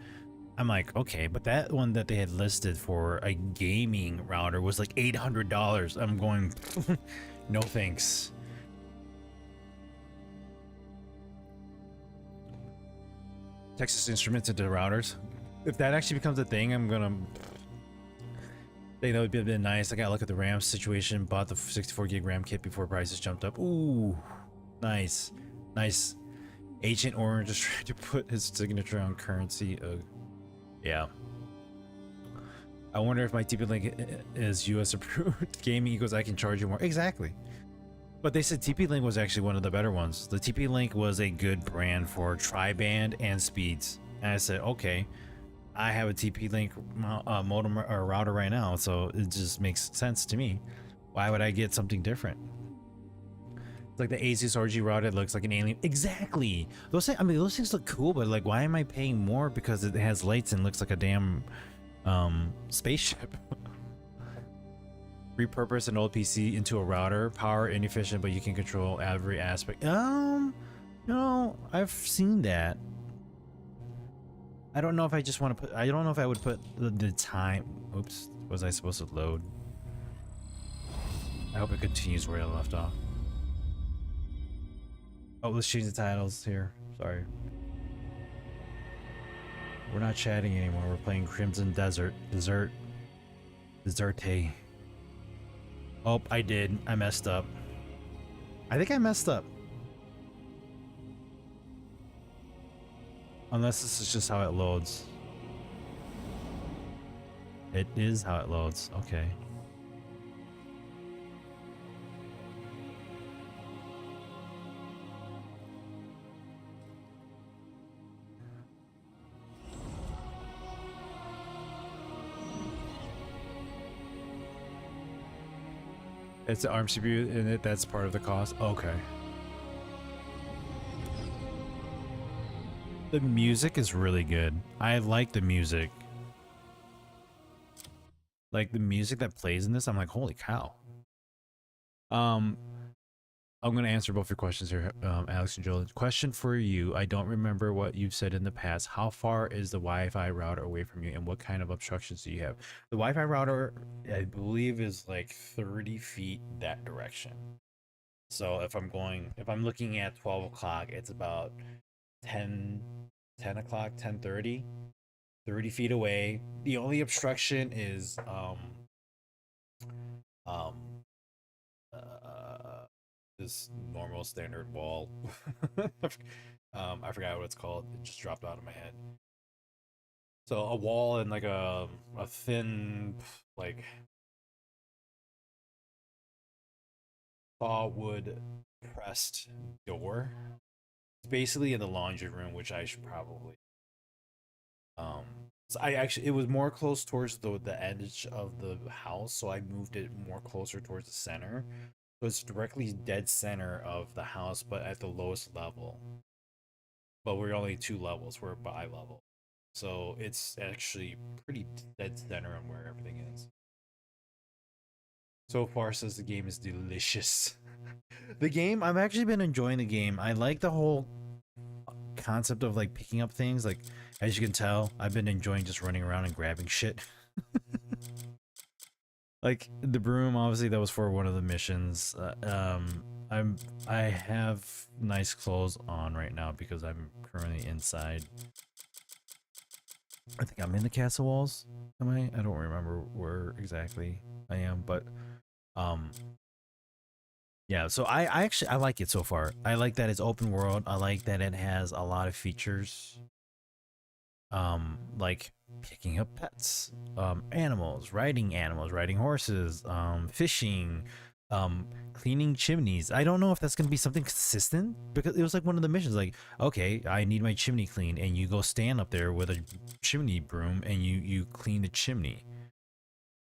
I'm like, okay, but that one that they had listed for a gaming router was like $800. I'm going, no thanks. Texas Instruments into routers. If that actually becomes a thing, I'm gonna think that would be a bit nice. I gotta look at the RAM situation. Bought the 64 gig RAM kit before prices jumped up. Ooh, nice, nice. Agent Orange is trying to put his signature on currency. Yeah. I wonder if my TP Link is US approved. Gaming equals I can charge you more. Exactly. But they said TP Link was actually one of the better ones. The TP Link was a good brand for tri-band and speeds. And I said, okay, I have a TP Link modem or router right now, so it just makes sense to me. Why would I get something different? It's like the Asus RG router, it looks like an alien. Exactly. Those things, I mean, those things look cool, but like, why am I paying more because it has lights and looks like a damn spaceship? Repurpose an old PC into a router, power inefficient, but you can control every aspect. No, I've seen that. I don't know if I just want to put, I don't know if I would put the time. Oops, was I supposed to load? I hope it continues where I left off. Oh, let's change the titles here. Sorry. We're not chatting anymore. We're playing Crimson Desert. Deserte. Oh, I did. I messed up. I think I messed up. Unless this is just how it loads. It is how it loads. Okay. It's the ARM CPU in it, that's part of the cost. Okay. The music is really good. I like the music. Like the music that plays in this, I'm like, holy cow. I'm gonna answer both your questions here, Alex and Joel. Question for you: I don't remember what you've said in the past. How far is the Wi-Fi router away from you, and what kind of obstructions do you have? The Wi-Fi router, I believe, is like 30 feet that direction. So if I'm looking at 12 o'clock, it's about 10 o'clock, 10:30, 30 feet away. The only obstruction is um uh this normal standard wall. I forgot what it's called. It just dropped out of my head. So a wall and like a thin like wood pressed door. It's basically in the laundry room, which I should probably um so I actually, it was more close towards the edge of the house, so I moved it more closer towards the center. So it's directly dead center of the house, but at the lowest level. But we're only 2 levels, we're bi-level. So it's actually pretty dead center on where everything is. So far, says the game is delicious. The game, I've actually been enjoying the game. I like the whole concept of like picking up things. Like, as you can tell, I've been enjoying just running around and grabbing shit. Like the broom, obviously that was for one of the missions. I have nice clothes on right now because I'm currently inside. I think I'm in the castle walls. Am I? I don't remember where exactly I am, but um, yeah. So I actually I like it so far. I like that it's open world. I like that it has a lot of features. Like picking up pets, animals, riding horses, fishing, cleaning chimneys. I don't know if that's gonna be something consistent because it was like one of the missions. Like, okay, I need my chimney cleaned, and you go stand up there with a chimney broom and you clean the chimney.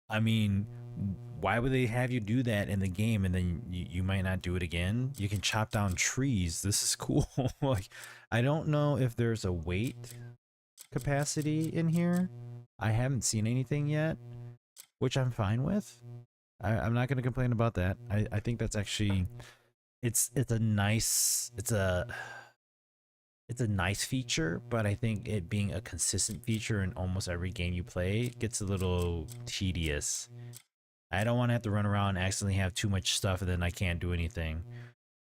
I mean, why would they have you do that in the game and then you might not do it again? You can chop down trees. This is cool. Like, I don't know if there's a weight capacity in here. I haven't seen anything yet, which I'm fine with. I'm not going to complain about that. I think that's actually it's a nice it's a nice feature, but I think it being a consistent feature in almost every game you play gets a little tedious. I don't want to have to run around and accidentally have too much stuff and then I can't do anything.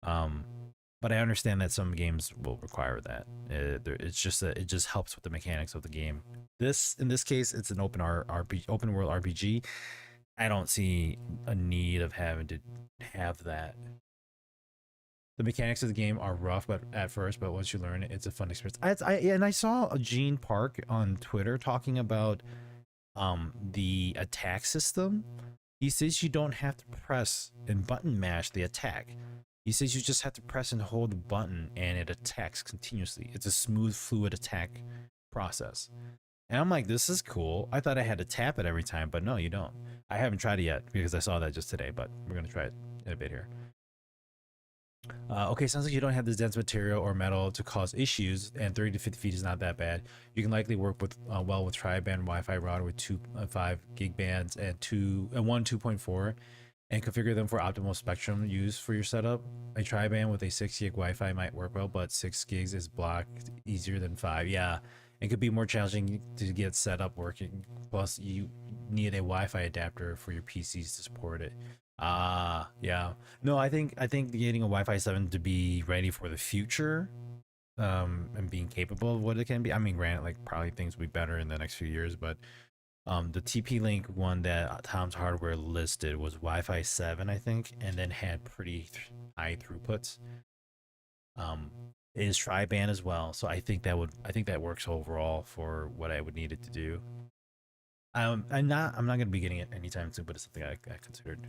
Um, but I understand that some games will require that. It's just that it just helps with the mechanics of the game. In this case, it's an open world RPG. I don't see a need of having to have that. The mechanics of the game are rough, but at first, but once you learn it, it's a fun experience. And I saw Gene Park on Twitter talking about the attack system. He says you don't have to press and button mash the attack. He says you just have to press and hold the button and it attacks continuously. It's a smooth, fluid attack process. And I'm like, this is cool. I thought I had to tap it every time, but no, you don't. I haven't tried it yet because I saw that just today, but we're going to try it in a bit here. Okay, sounds like you don't have this dense material or metal to cause issues, and 30 to 50 feet is not that bad. You can likely work with well with tri-band Wi-Fi router with 2.5 gig bands and one 2.4, and configure them for optimal spectrum use for your setup. A tri-band with a 6 gig Wi-Fi might work well, but 6 gigs is blocked easier than 5. Yeah, it could be more challenging to get set up working. Plus, you need a Wi-Fi adapter for your PCs to support it. Yeah. No, I think getting a Wi-Fi 7 to be ready for the future, and being capable of what it can be. I mean, granted, like probably things will be better in the next few years, but the TP-Link one that Tom's Hardware listed was Wi-Fi 7, I think, and then had pretty high throughputs. Um, it is tri-band as well, so I think that works overall for what I would need it to do. I'm not gonna be getting it anytime soon, but it's something I considered.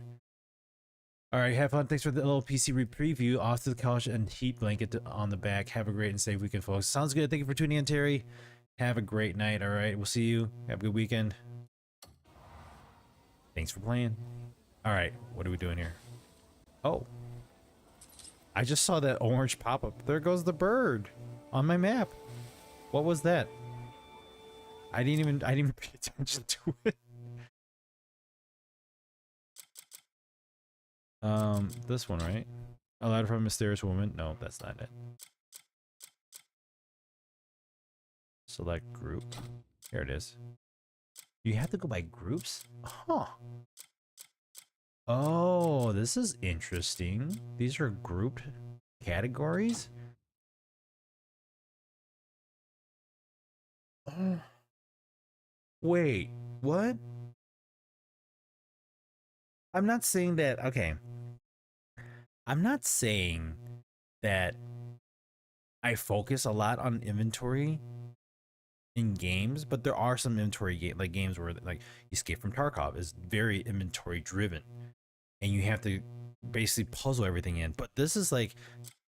All right, have fun. Thanks for the little PC preview. Off to the couch and heat blanket on the back. Have a great and safe weekend, folks. Sounds good. Thank you for tuning in, Terry. Have a great night. All right, we'll see you. Have a good weekend. Thanks for playing. All right, what are we doing here? Oh, I just saw that orange pop up. There goes the bird on my map. What was that? I didn't even pay attention to it. This one, right? A letter from a mysterious woman. No, that's not it. Select group. Here it is. You have to go by groups? Huh. Oh, this is interesting. These are grouped categories? Oh. Wait, what? I'm not saying that. Okay. I'm not saying that I focus a lot on inventory in games, but there are some like games where like Escape from Tarkov is very inventory driven, and you have to basically puzzle everything in. But this is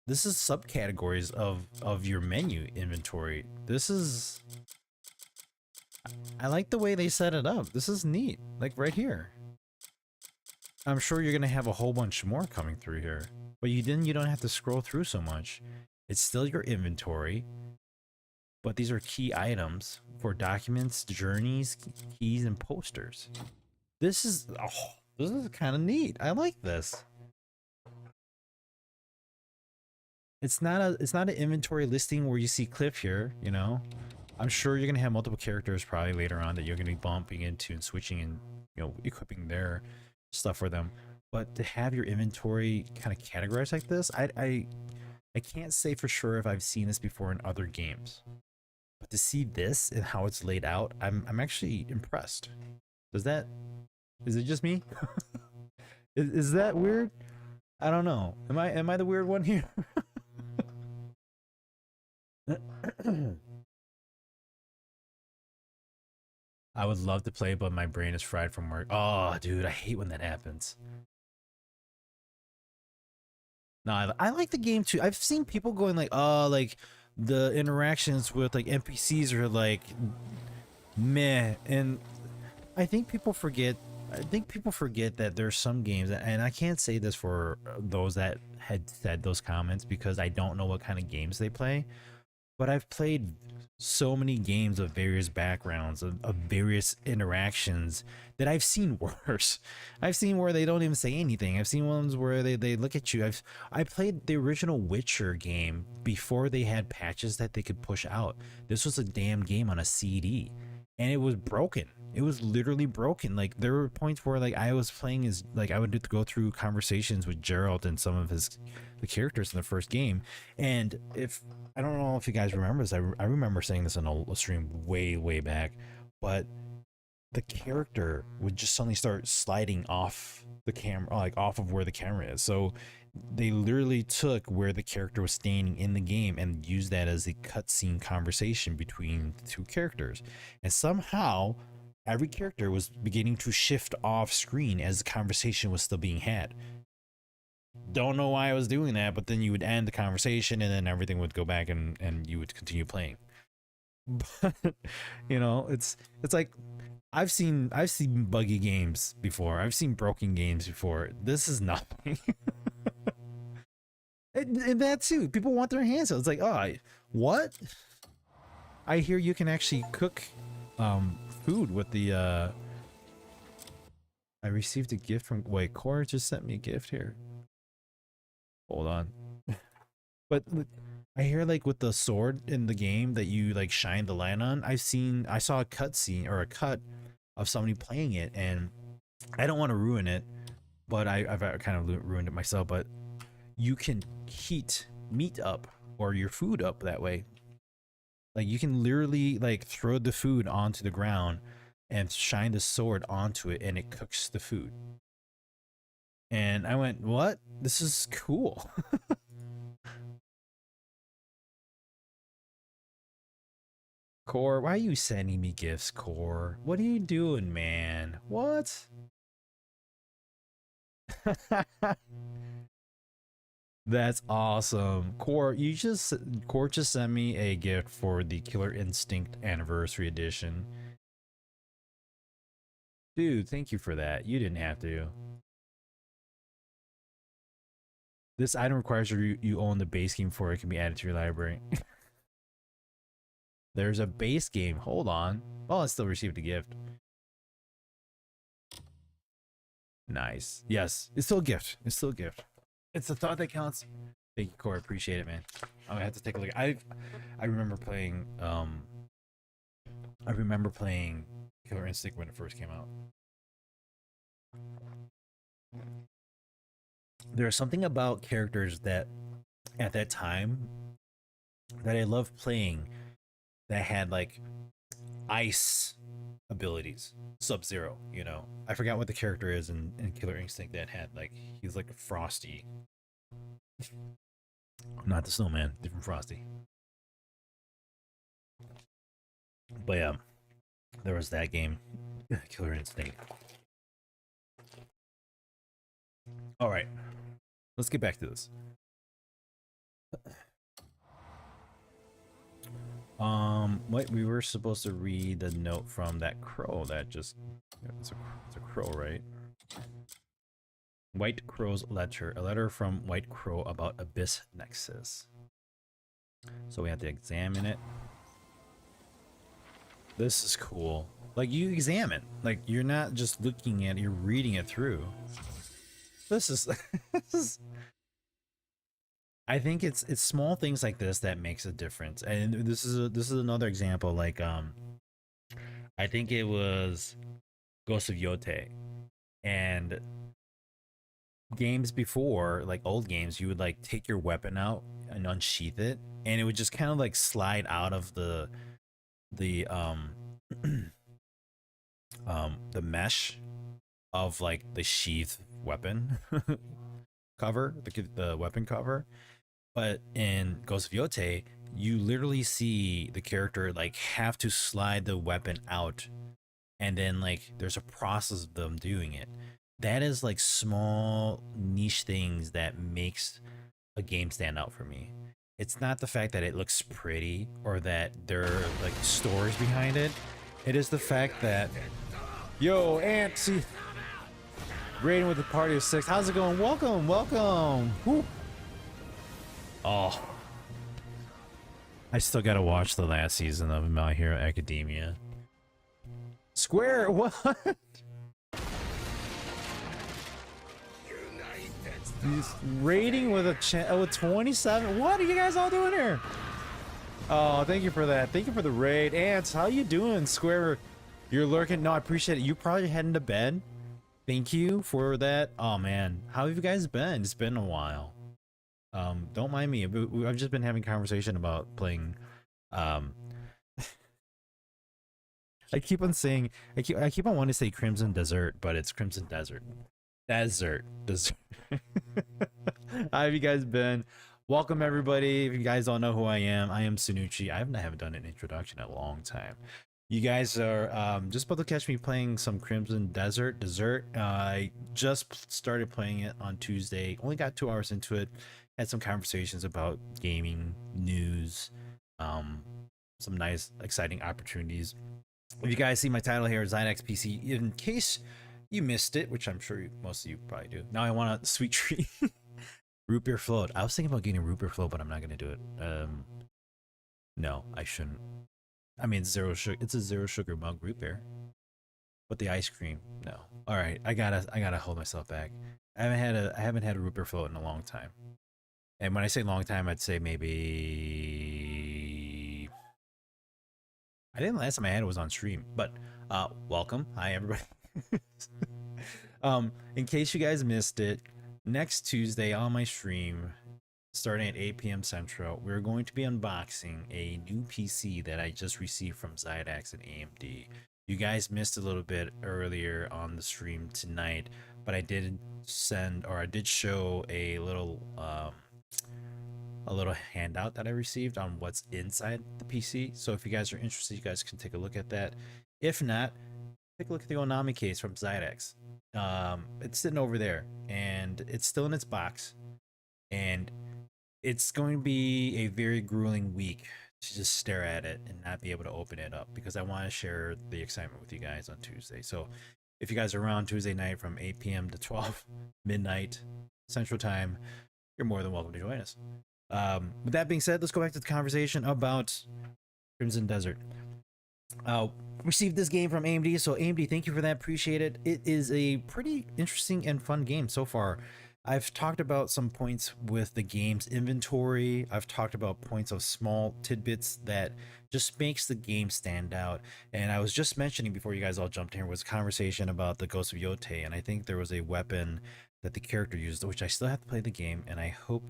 subcategories of your menu inventory. I like the way they set it up. This is neat. Like right here. I'm sure you're gonna have a whole bunch more coming through here, but you don't have to scroll through so much. It's still your inventory, but these are key items for documents, journeys, keys, and posters. This is kind of neat. I like this. It's not an inventory listing where you see Cliff here, you know. I'm sure you're gonna have multiple characters probably later on that you're gonna be bumping into and switching and equipping their stuff for them. But to have your inventory kind of categorized like this, I can't say for sure if I've seen this before in other games. But to see this and how it's laid out, I'm actually impressed. Is it just me? is that weird? I don't know. Am I the weird one here? I would love to play, but my brain is fried from work. Oh, dude, I hate when that happens. No, I like the game too. I've seen people going like, oh, like the interactions with like NPCs are like meh, and I think people forget. I think people forget that there's some games, and I can't say this for those that had said those comments because I don't know what kind of games they play. But I've played so many games of various backgrounds, of various interactions that I've seen worse. I've seen where they don't even say anything. I've seen ones where they look at you. I played the original Witcher game before they had patches that they could push out. This was a damn game on a CD, and it was broken. It was literally broken. Like there were points where like I was playing as like I would go through conversations with Geralt and some of the characters in the first game, and if I don't know if you guys remember this. I remember saying this in a stream way back, but the character would just suddenly start sliding off the camera, like off of where the camera is. So they literally took where the character was standing in the game and used that as a cutscene conversation between the two characters. And somehow every character was beginning to shift off screen as the conversation was still being had. Don't know why I was doing that, but then you would end the conversation and then everything would go back and you would continue playing. But it's like I've seen buggy games before. I've seen broken games before. This is nothing. and that too. People want their hands out. It's like, oh, what? I hear you can actually cook food with the I received a gift from Cora just sent me a gift here. Hold on. But I hear like with the sword in the game that you like shine the light on. I saw a cutscene or a cut of somebody playing it, and I don't want to ruin it, but I've kind of ruined it myself. But you can heat meat up or your food up that way. Like you can literally like throw the food onto the ground and shine the sword onto it, and it cooks the food. And I went, what? This is cool. Core, why are you sending me gifts, Core? What are you doing, man? What? That's awesome. Core just sent me a gift for the Killer Instinct Anniversary Edition. Dude, thank you for that. You didn't have to. This item requires you own the base game for it can be added to your library. There's a base game. Hold on. Oh, I still received a gift. Nice. Yes, it's still a gift. It's still a gift. It's the thought that counts. Thank you, Corey. Appreciate it, man. I'm gonna have to take a look. I remember playing Killer Instinct when it first came out. There's something about characters that at that time that I loved playing that had like ice abilities. Sub-Zero, I forgot what the character is in Killer Instinct that had like he's like a Frosty. Not the snowman, different Frosty. But yeah, there was that game. Killer Instinct. Alright. Let's get back to this. What we were supposed to read the note from that crow that just it's a crow, right? White Crow's letter, a letter from White Crow about Abyss Nexus. So we have to examine it. This is cool. Like you examine, like you're not just looking at it, you're reading it through. This is I think it's small things like this that makes a difference. And this is another example. Like I think it was Ghost of Yote, and games before, like old games, you would like take your weapon out and unsheath it, and it would just kind of like slide out of the the mesh of like the sheath weapon cover, the weapon cover. But in Ghost of Yote, you literally see the character like have to slide the weapon out, and then like there's a process of them doing it. That is like small niche things that makes a game stand out for me. It's not the fact that it looks pretty or that there are like stories behind it. It is the fact that, yo, Ant, see, raiding with a party of 6. How's it going? Welcome, welcome. Woo. Oh, I still gotta watch the last season of My Hero Academia. Square, what? He's raiding with a 27. What are you guys all doing here? Oh, thank you for that. Thank you for the raid. Ants, how you doing? Square, you're lurking. No, I appreciate it. You probably heading to bed. Thank you for that. Oh man, how have you guys been? It's been a while. Don't mind me. I've just been having conversation about playing. I keep on saying, I keep on wanting to say Crimson Desert, but it's Crimson Desert. Desert. How have you guys been? Welcome everybody. If you guys don't know who I am Sunuchi. I haven't done an introduction in a long time. You guys are just about to catch me playing some Crimson Desert. I just started playing it on Tuesday. Only got 2 hours into it. Had some conversations about gaming news, some nice exciting opportunities. If you guys see my title here, Xidax PC, in case you missed it, which I'm sure most of you probably do. Now I want a sweet treat. Root beer float. I was thinking about getting a root beer float, but I'm not gonna do it. No, I shouldn't. I mean, zero sugar. It's a zero sugar mug root beer. But the ice cream, no. All right, I gotta hold myself back. I haven't had a root beer float in a long time. And when I say long time, I'd say maybe. I think the last time I had it was on stream. But welcome, hi everybody. In case you guys missed it, next Tuesday on my stream, starting at 8 p.m. Central, we're going to be unboxing a new PC that I just received from Xidax and AMD. You guys missed a little bit earlier on the stream tonight, but I did show a little handout that I received on what's inside the PC. So if you guys are interested, you guys can take a look at that. If not, take a look at the Onami case from Xidax. It's sitting over there, and it's still in its box, and it's going to be a very grueling week to just stare at it and not be able to open it up, because I want to share the excitement with you guys on Tuesday. So if you guys are around Tuesday night from 8 p.m. to 12 midnight Central Time, you're more than welcome to join us. With that being said, let's go back to the conversation about Crimson Desert. Received this game from AMD, so AMD, thank you for that. Appreciate it. It is a pretty interesting and fun game so far. I've talked about some points with the game's inventory. I've talked about points of small tidbits that just makes the game stand out. And I was just mentioning before you guys all jumped in was a conversation about the Ghost of Yote, and I think there was a weapon that the character used, which I still have to play the game, and I hope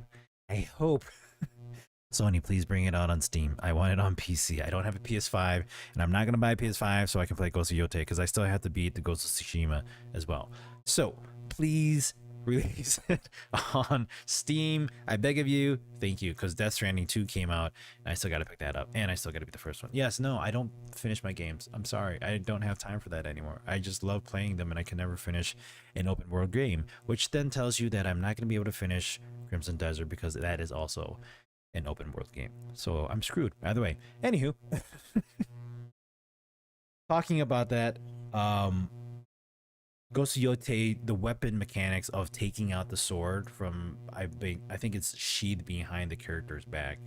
Sony, please bring it out on Steam. I want it on PC. I don't have a PS5, and I'm not going to buy a PS5 so I can play Ghost of Yote, because I still have to beat the Ghost of Tsushima as well. So please release it on Steam. I beg of you. Thank you, because Death Stranding 2 came out, and I still got to pick that up, and I still got to be the first one. Yes, no, I don't finish my games. I'm sorry. I don't have time for that anymore. I just love playing them, and I can never finish an open world game, which then tells you that I'm not going to be able to finish Crimson Desert, because that is also an open world game. So I'm screwed either way. Anywho, talking about that, Ghost of Yote, the weapon mechanics of taking out the sword from, I think it's sheathed behind the character's back.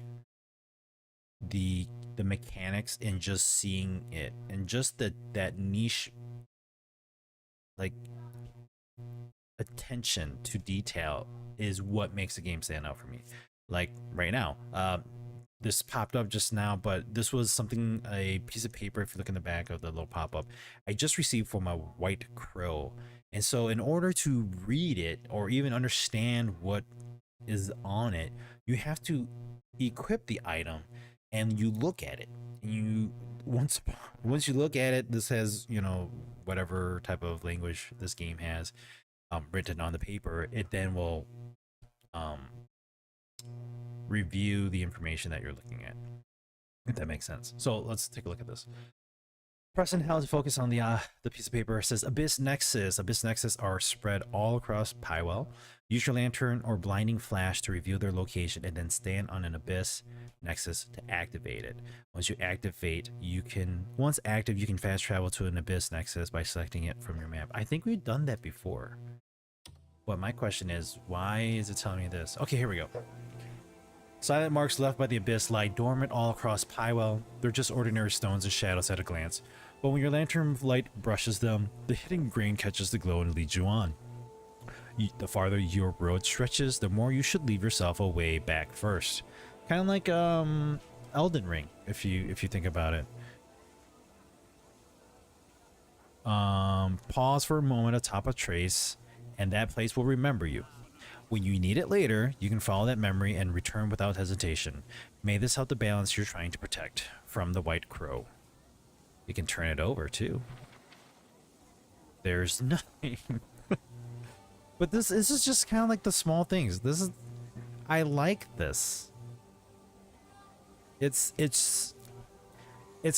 The mechanics and just seeing it, and just that niche, like, attention to detail is what makes the game stand out for me. like right now. This popped up just now, but this was something, a piece of paper, if you look in the back of the little pop-up, I just received from a white crow. And so in order to read it or even understand what is on it, you have to equip the item and you look at it. And you once you look at it, this has, you know, whatever type of language this game has written on the paper. It then will um review the information that you're looking at, if that makes sense. So let's take a look at this. Press and held to focus on the piece of paper. It says Abyss Nexus. Abyss Nexus are spread all across Pywell. Use your lantern or blinding flash to reveal their location and then stand on an Abyss Nexus to activate it. Once you activate, once active, you can fast travel to an Abyss Nexus by selecting it from your map. I think we've done that before. But my question is, why is it telling me this? Okay, here we go. Silent marks left by the Abyss lie dormant all across Pywell. They're just ordinary stones and shadows at a glance. But when your lantern light brushes them, the hidden grain catches the glow and leads you on. The farther your road stretches, the more you should leave yourself a way back first. Kind of like Elden Ring, if you think about it. Pause for a moment atop a trace, and that place will remember you. When you need it later, you can follow that memory and return without hesitation. May this help the balance you're trying to protect from the White Crow. You can turn it over too. There's nothing. But this is just kind of like the small things. I like this. It's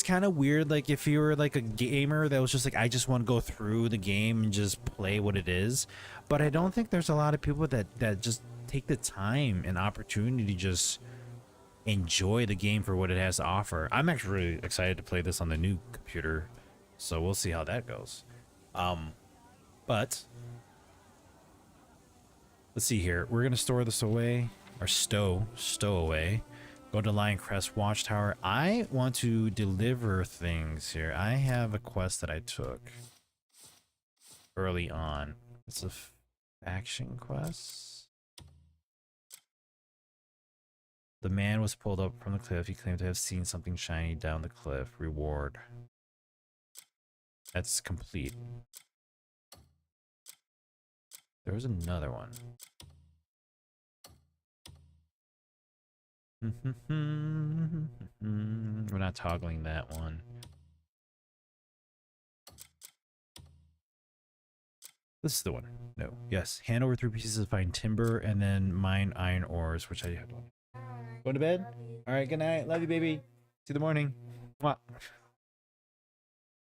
kind of weird, like if you were like a gamer that was just like, I just want to go through the game and just play what it is. But I don't think there's a lot of people that just take the time and opportunity to just enjoy the game for what it has to offer. I'm actually really excited to play this on the new computer, so we'll see how that goes. But let's see here. We're gonna store this away, or stow away. Go to Lion Crest Watchtower. I want to deliver things here. I have a quest that I took early on. It's a faction quest. The man was pulled up from the cliff. He claimed to have seen something shiny down the cliff. Reward. That's complete. There was another one. We're not toggling that one. This is the one. No. Yes. Hand over 3 pieces of fine timber and then mine iron ores, which I have. Going to bed? All right. Good night. Love you, baby. See you in the morning. Mwah.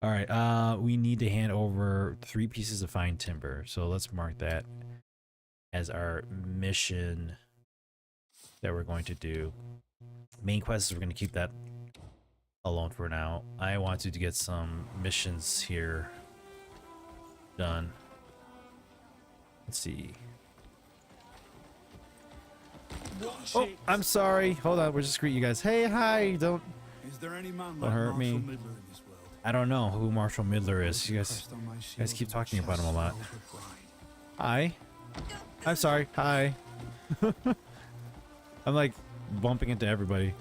All right. We need to hand over 3 pieces of fine timber. So let's mark that as our mission that we're going to do. Main quest is we're going to keep that alone for now. I wanted to get some missions here done. Let's see. Oh, I'm sorry. Hold on. We're just greeting you guys. Hey, hi. Don't hurt me. I don't know who Marshall Midler is. You guys keep talking about him a lot. Hi. I'm sorry. Hi. I'm like bumping into everybody.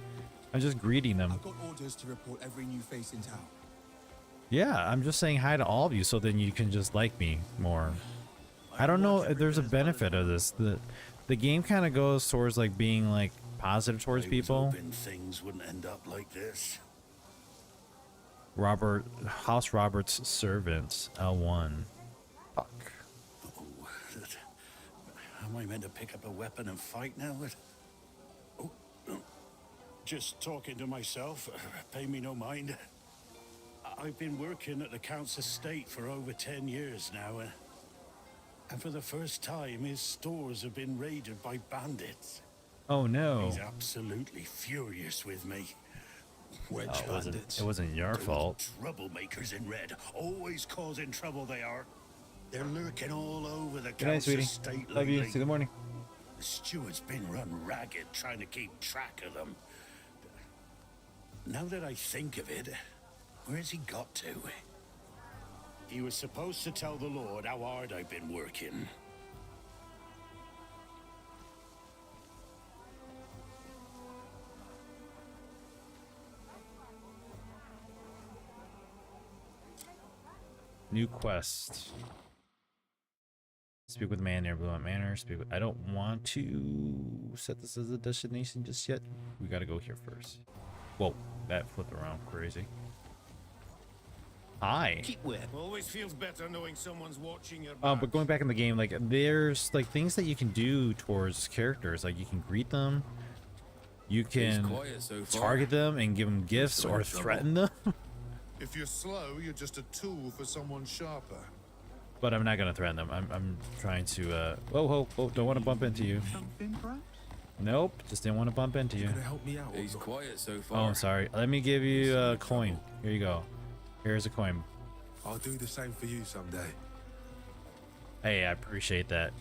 I'm just greeting them. I've got orders to report every new face in town. Yeah, I'm just saying hi to all of you so then you can just like me more. I don't know if there's a benefit of this. The game kind of goes towards like being like positive towards people. Things wouldn't end up like this. House Robert's servants, L1. Fuck. Oh, am I meant to pick up a weapon and fight now? Just talking to myself. Pay me no mind. I've been working at the Count's estate for over 10 years now, and for the first time, his stores have been raided by bandits. Oh no! He's absolutely furious with me. Which bandits? It wasn't your fault. Troublemakers in red, always causing trouble. They are. They're lurking all over the Good night, Count's sweetie. estate Love you. lately. See you in the morning. The steward's been run ragged trying to keep track of them. Now that I think of it, where's he got to? He was supposed to tell the Lord how hard I've been working. New quest. Speak with the man near Blue Mountain Manor. Speak with. I don't want to set this as a destination just yet. We gotta go here first. Whoa, that flipped around crazy. Hi. Keep wet. Always feels better knowing someone's watching your back. But going back in the game, like there's like things that you can do towards characters. Like you can greet them, you can target them and give them gifts or threaten them. If you're slow, you're just a tool for someone sharper. But I'm not gonna threaten them. I'm trying to. Whoa, don't want to bump into you. Something, perhaps? Nope, just didn't want to bump into you. Gonna help me out. He's quiet so Oh, far. I'm sorry. Let me give you a coin. Here you go. Here's a coin. I'll do the same for you someday. Hey, I appreciate that.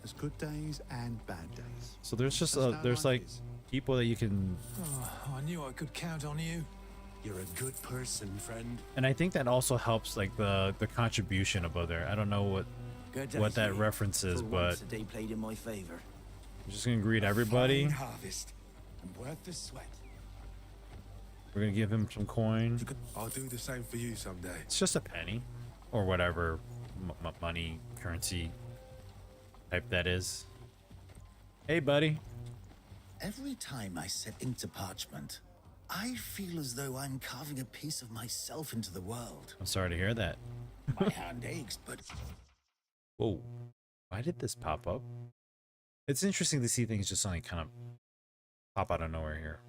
There's good days and bad days. So there's just That's how there's life like is. people that you can, Oh, I knew I could count on you. You're a good person, friend. and I think that also helps like the contribution above there. I don't know what that reference is, but They played in my favor. I'm just gonna greet everybody. Fine harvest and worth the sweat. We're gonna give him some coin. I'll do the same for you someday. It's just a penny, or whatever money currency type that is. Hey, buddy. Every time I set ink to parchment, I feel as though I'm carving a piece of myself into the world. I'm sorry to hear that. My hand aches, but Whoa, why did this pop up? It's interesting to see things just suddenly kind of pop out of nowhere here.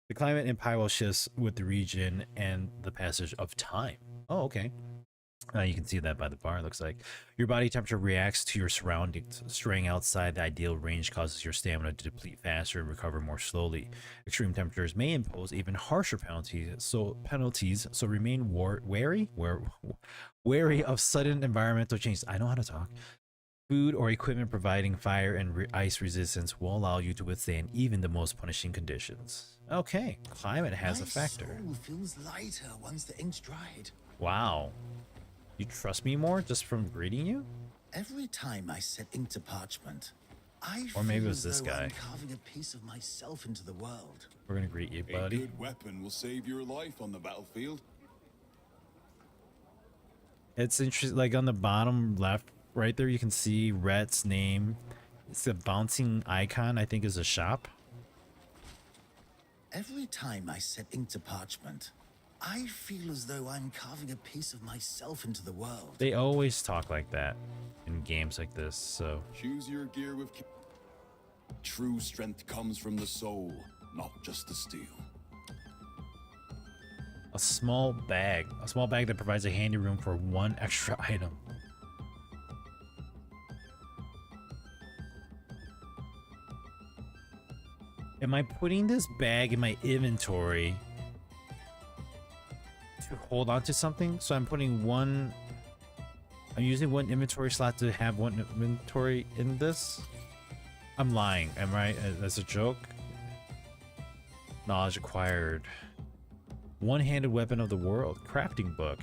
The climate in Pyrrol shifts with the region and the passage of time. Oh, okay. You can see that by the bar, it looks like. Your body temperature reacts to your surroundings. Straying outside the ideal range causes your stamina to deplete faster and recover more slowly. Extreme temperatures may impose even harsher penalties, so remain wary of sudden environmental changes. I know how to talk. Food or equipment providing fire and ice resistance will allow you to withstand even the most punishing conditions. Okay, climate has my a factor. soul feels lighter once the ink's dried. Wow. You trust me more just from greeting you? Every time I set ink to parchment, I Or maybe feel it was as this though I'm guy. carving a piece of myself into the world. We're gonna greet you, A buddy. good weapon will save your life on the battlefield. It's interesting, like on the bottom left, right there, you can see Rhett's name. It's a bouncing icon, I think is a shop. Every time I set ink to parchment, I feel as though I'm carving a piece of myself into the world. They always talk like that in games like this, so. Choose your gear with true strength comes from the soul, not just the steel. A small bag that provides a handy room for one extra item. Am I putting this bag in my inventory to hold on to something? So I'm using one inventory slot to have one inventory in this? I'm lying, am I? That's a joke? Knowledge acquired. One-handed weapon of the world. Crafting book.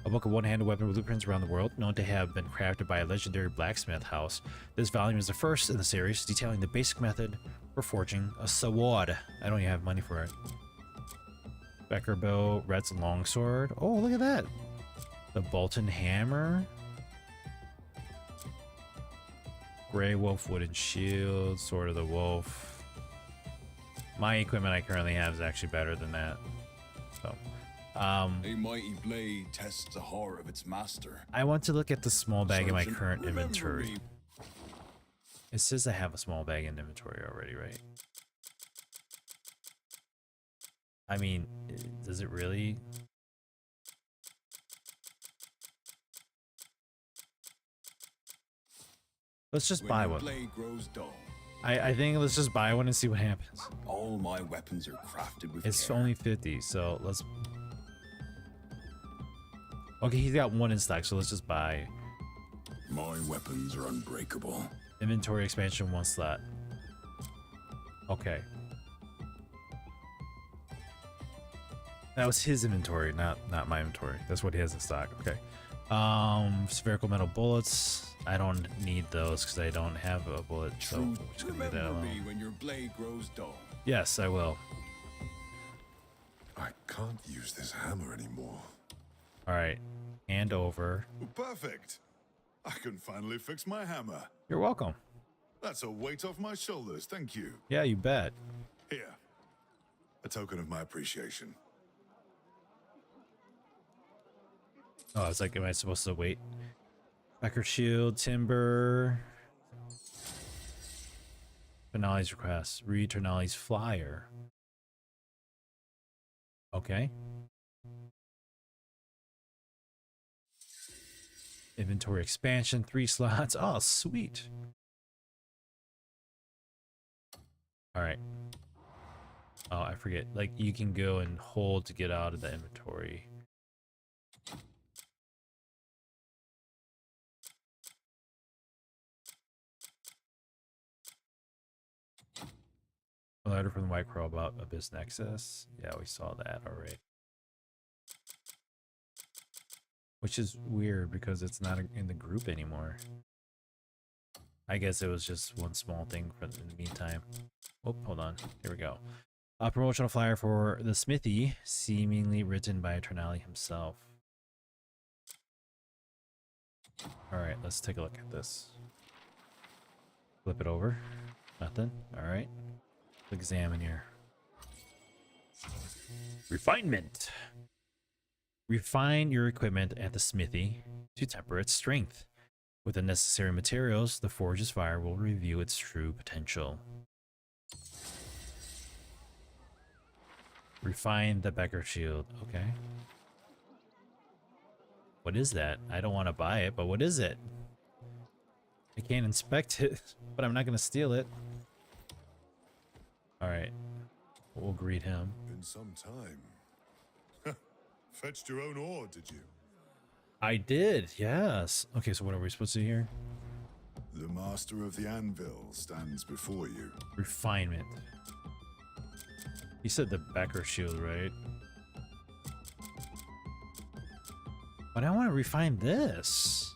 A book of one-handed weapon blueprints around the world, known to have been crafted by a legendary blacksmith house. This volume is the first in the series, detailing the basic method for forging a sword. I don't even have money for it. Becker bow, Rhett's longsword. Oh, look at that. The Bolton hammer. Grey wolf wooden shield, sword of the wolf. My equipment I currently have is actually better than that. So, A mighty blade tests the heart of its master. I want to look at the small bag in my Sergeant, current remember inventory. me. It says I have a small bag in inventory already, right? I mean, does it really? Let's just When buy your one. blade grows dull, I think let's just buy one and see what happens. all my weapons are crafted with It's care. only 50, so let's... Okay, he's got one in stock, so let's just buy. My weapons are unbreakable. Inventory expansion, one slot. Okay. That was his inventory, not my inventory. That's what he has in stock. Okay. Spherical metal bullets. I don't need those because I don't have a bullet, so True. we're just gonna leave that Remember me alone. when your blade grows dull. Yes, I will. I can't use this hammer anymore. All right. and over. Perfect. I can finally fix my hammer. You're welcome. That's a weight off my shoulders, thank you. Yeah, you bet. Here, a token of my appreciation. Oh, I was like, am I supposed to wait? Becker shield, timber. Finale's request. Read Ternali's flyer. Okay. Inventory expansion, 3 slots. Oh, sweet. All right. Oh, I forget. Like, you can go and hold to get out of the inventory. A letter from the White Crow about Abyss Nexus. Yeah, we saw that already. Which is weird because it's not in the group anymore. I guess it was just one small thing for in the meantime. Oh, hold on. Here we go. A promotional flyer for the Smithy, seemingly written by Ternali himself. Alright, let's take a look at this. Flip it over. Nothing. Alright. Examine here. Refinement. Refine your equipment at the smithy to temper its strength. With the necessary materials, the forge's fire will reveal its true potential. Refine the Becker shield. Okay. What is that? I don't want to buy it, but what is it? I can't inspect it, but I'm not going to steal it. Alright. We'll greet him. Been some time. Fetched your own ore, did you? I did, yes. Okay, so what are we supposed to do here? The master of the anvil stands before you. Refinement. He said the Becker shield, right? But I want to refine this.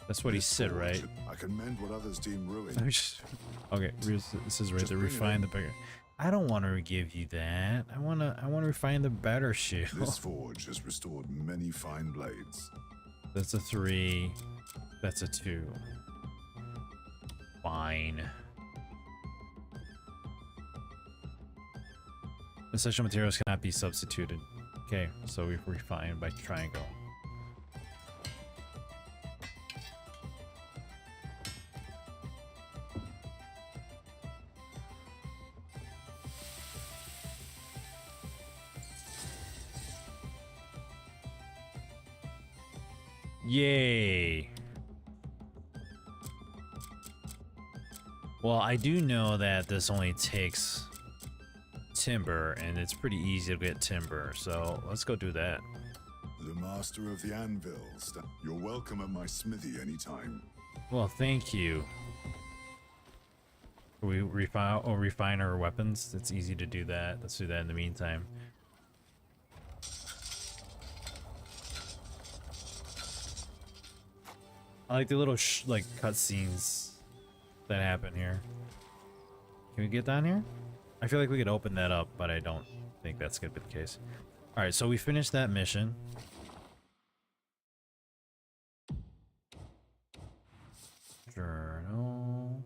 That's what he said, right? I can mend what others deem ruined. Okay, this is right. To refine the Becker. I don't want to give you that. I want to refine the Better shield. This forge has restored many fine blades. That's a 3. That's a 2. Fine. Essential materials cannot be substituted. Okay, so we refine by triangle. Yay. Well, I do know that this only takes timber, and it's pretty easy to get timber, so let's go do that. The master of the anvil. You're welcome at my smithy anytime. Well, thank you. We refine our weapons. It's easy to do that. Let's do that in the meantime. I like the little like cutscenes that happen here. Can we get down here? I feel like we could open that up, but I don't think that's gonna be the case. All right, so we finished that mission. Journal.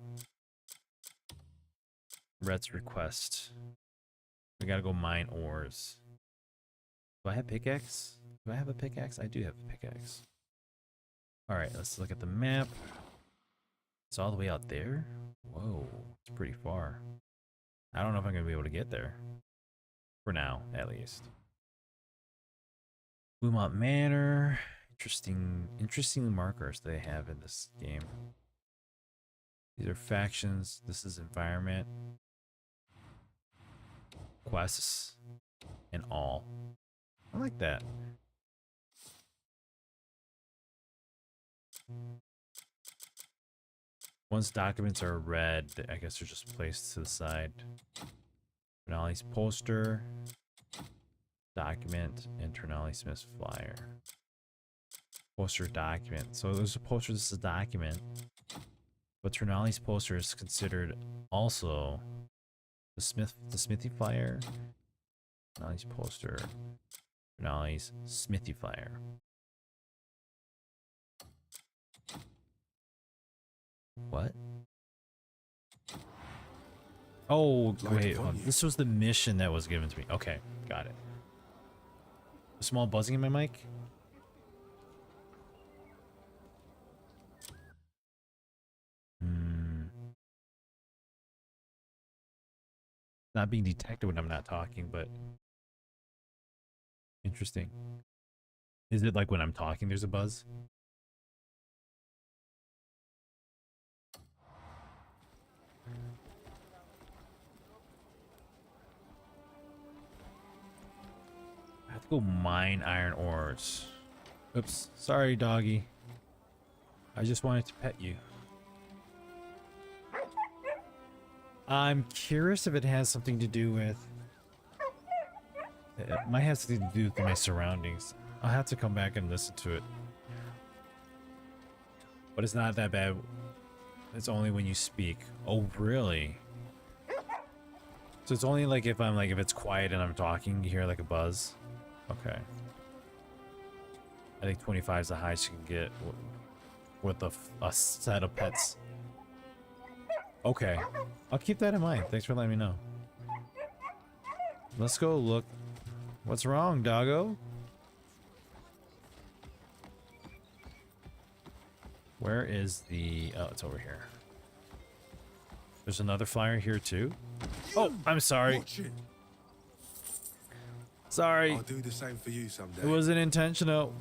Rhett's request. We gotta go mine ores. Do I have pickaxe? Do I have a pickaxe? I do have a pickaxe. All right, let's look at the map. It's all the way out there? Whoa, it's pretty far. I don't know if I'm gonna be able to get there. For now, at least. Bluemont Manor. Interesting markers they have in this game. These are factions. This is environment. Quests. And all. I like that. Once documents are read, I guess they're just placed to the side. Ternali's poster, document, and Ternali Smith's flyer. Poster, document. So there's a poster, this is a document. But Ternali's poster is considered also the smithy flyer. Finale's poster. Finale's smithy flyer. What? Oh, wait, hold on. This was the mission that was given to me. Okay, got it. A small buzzing in my mic? Not being detected when I'm not talking, but interesting. Is it like when I'm talking there's a buzz? I have to go mine iron ores. Oops, sorry doggy. I just wanted to pet you. I'm curious if it has something to do with... It might have something to do with my surroundings. I'll have to come back and listen to it. But it's not that bad. It's only when you speak. Oh, really? So it's only like if I'm like, if it's quiet and I'm talking, you hear like a buzz? Okay. I think 25 is the highest you can get with a set of pets. Okay. I'll keep that in mind. Thanks for letting me know. Let's go look. What's wrong, doggo? Where is the... Oh, it's over here. There's another flyer here too. Oh, I'm sorry. Sorry. I'll do the same for you someday. It wasn't intentional.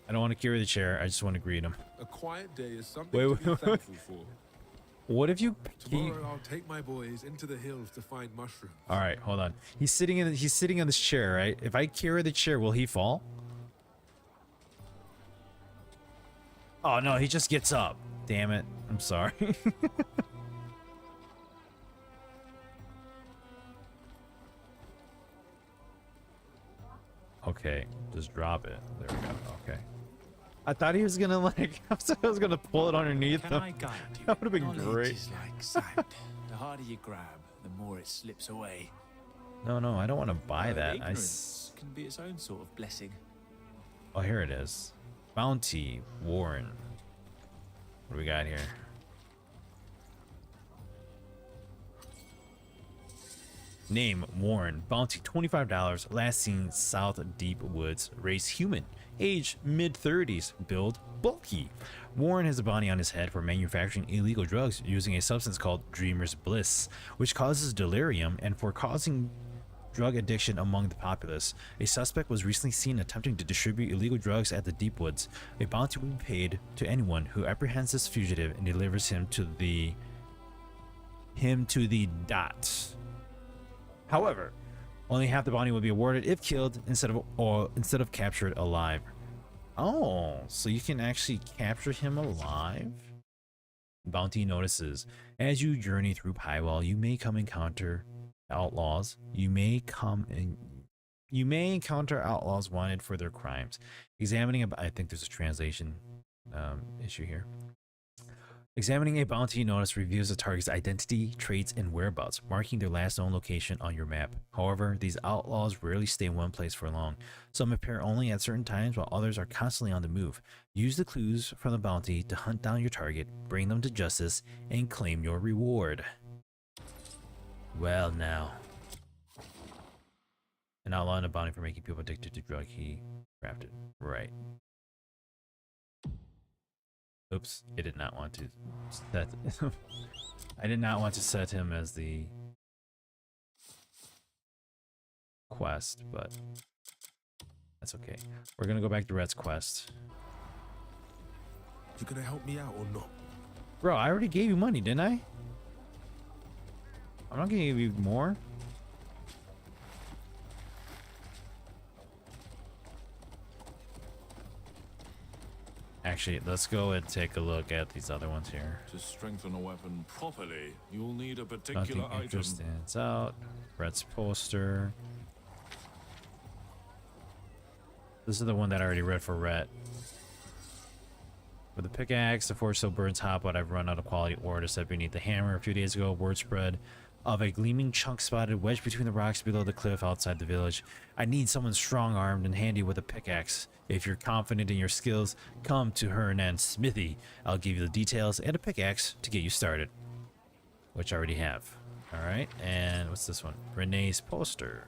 I don't want to carry the chair. I just want to greet him. A quiet day is something Wait, to be thankful for. What if you Tomorrow I'll take my boys into the hills to find mushrooms. All right, hold on. He's sitting on this chair, right? If I carry the chair, will he fall? Oh no, he just gets up. Damn it. I'm sorry. Okay, just drop it. There we go. Okay. I thought he was gonna like I was gonna pull it underneath him. That would have been great. Is like sand. The harder you grab, the more it slips away. No, I don't want to buy that. Ignorance can be its own sort of blessing. Oh, here it is. Bounty Warren. What do we got here? Name Warren. Bounty $25. Last seen South Deep Woods. Race human. Age mid-30s. Build bulky. Warren has a bounty on his head for manufacturing illegal drugs using a substance called Dreamer's Bliss, which causes delirium, and for causing drug addiction among the populace. A suspect was recently seen attempting to distribute illegal drugs at the Deep Woods. A bounty will be paid to anyone who apprehends this fugitive and delivers him to the dot. However, only half the bounty will be awarded if killed instead of captured alive. Oh, so you can actually capture him alive? Bounty notices. As you journey through Highwell, you may encounter outlaws. You may encounter outlaws wanted for their crimes. I think there's a translation issue here. Examining a bounty notice reveals the target's identity, traits, and whereabouts, marking their last known location on your map. However, these outlaws rarely stay in one place for long. Some appear only at certain times, while others are constantly on the move. Use the clues from the bounty to hunt down your target, bring them to justice, and claim your reward. Well, now. An outlaw and a bounty for making people addicted to drug he crafted. Right. Oops, I did not want to set I did not want to set him as the quest, but that's okay. We're gonna go back to Rhett's quest. You gonna help me out or not? Bro, I already gave you money, didn't I? I'm not gonna give you more. Actually, let's go and take a look at these other ones here. To strengthen a weapon properly, you'll need a particular Nothing item. interesting stands out. Brett's poster. This is the one that I already read for Rhett. With the pickaxe, the forge still burns hot, but I've run out of quality ore to set beneath the hammer. A few days ago, word spread of a gleaming chunk spotted wedged between the rocks below the cliff outside the village. I need someone strong-armed and handy with a pickaxe. If you're confident in your skills, come to Hernan's smithy. I'll give you the details and a pickaxe to get you started. Which I already have. Alright, and what's this one? Renee's poster.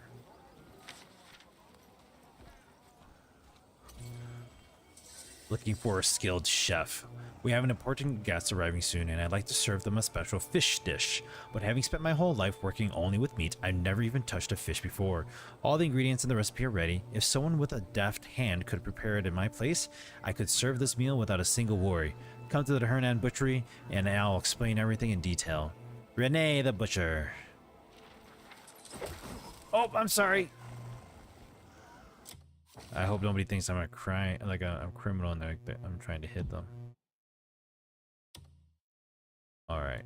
Looking for a skilled chef. We have an important guest arriving soon and I'd like to serve them a special fish dish. But having spent my whole life working only with meat, I've never even touched a fish before. All the ingredients in the recipe are ready. If someone with a deft hand could prepare it in my place, I could serve this meal without a single worry. Come to the Hernan Butchery and I'll explain everything in detail. Renee the Butcher. Oh, I'm sorry. I hope nobody thinks I'm a criminal and I'm trying to hit them. All right.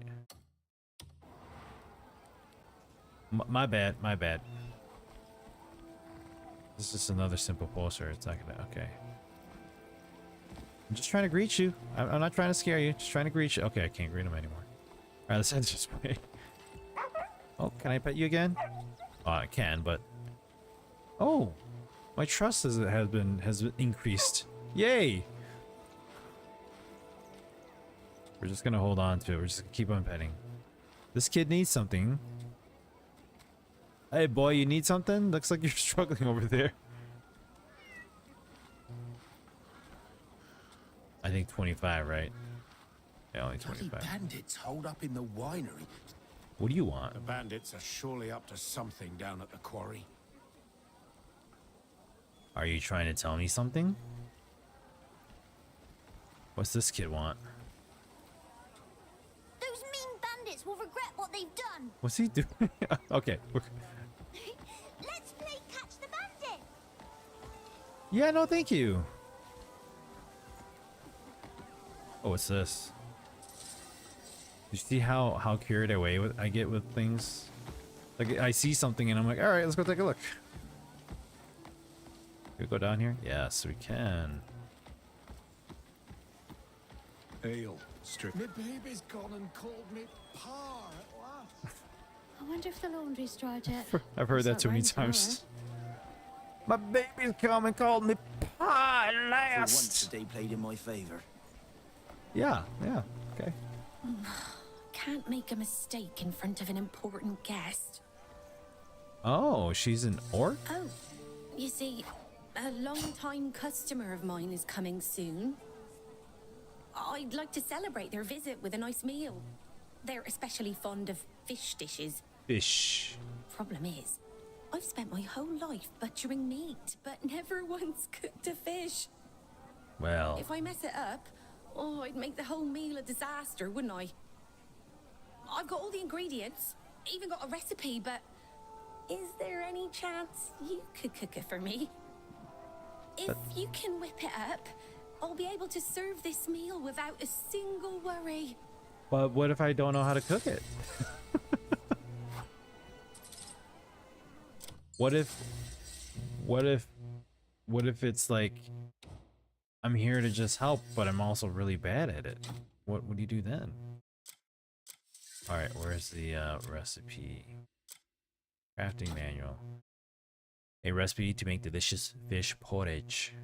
My bad. My bad. This is just another simple poster. It's not gonna. Okay. I'm just trying to greet you. I'm not trying to scare you. Just trying to greet you. Okay, I can't greet him anymore. All right, let's head this way. Oh, can I pet you again? Oh, I can, but. Oh. My trust has been increased. Yay! We're just gonna hold on to it. We're just gonna keep on petting. This kid needs something. Hey boy, you need something? Looks like you're struggling over there. I think 25, right? Yeah, only 25. Bloody bandits hold up in the winery. What do you want? The bandits are surely up to something down at the quarry. Are you trying to tell me something? What's this kid want? Those mean bandits will regret what they've done. What's he doing? Okay. Let's play catch the bandit. Yeah, no, thank you. Oh, what's this? You see how carried away I get with things? Like I see something and I'm like, all right, let's go take a look. Can we go down here? Yes, we can. Ale, strip. My baby's gone and called me Pa at last. I wonder if the laundry's dried yet. I've heard that too many times. My baby's come and called me Pa at For last. once, the day played in my favor. Yeah, okay. Can't make a mistake in front of an important guest. Oh, she's an orc? Oh, you see, a long-time customer of mine is coming soon. I'd like to celebrate their visit with a nice meal. They're especially fond of fish dishes. Fish. Problem is, I've spent my whole life butchering meat, but never once cooked a fish. Well, If I mess it up, I'd make the whole meal a disaster, wouldn't I? I've got all the ingredients, even got a recipe, but is there any chance you could cook it for me? If you can whip it up, I'll be able to serve this meal without a single worry. but what if I don't know how to cook it? What if it's like I'm here to just help, but I'm also really bad at it? What would you do then? All right, where's the recipe? Crafting manual. A recipe to make delicious fish porridge.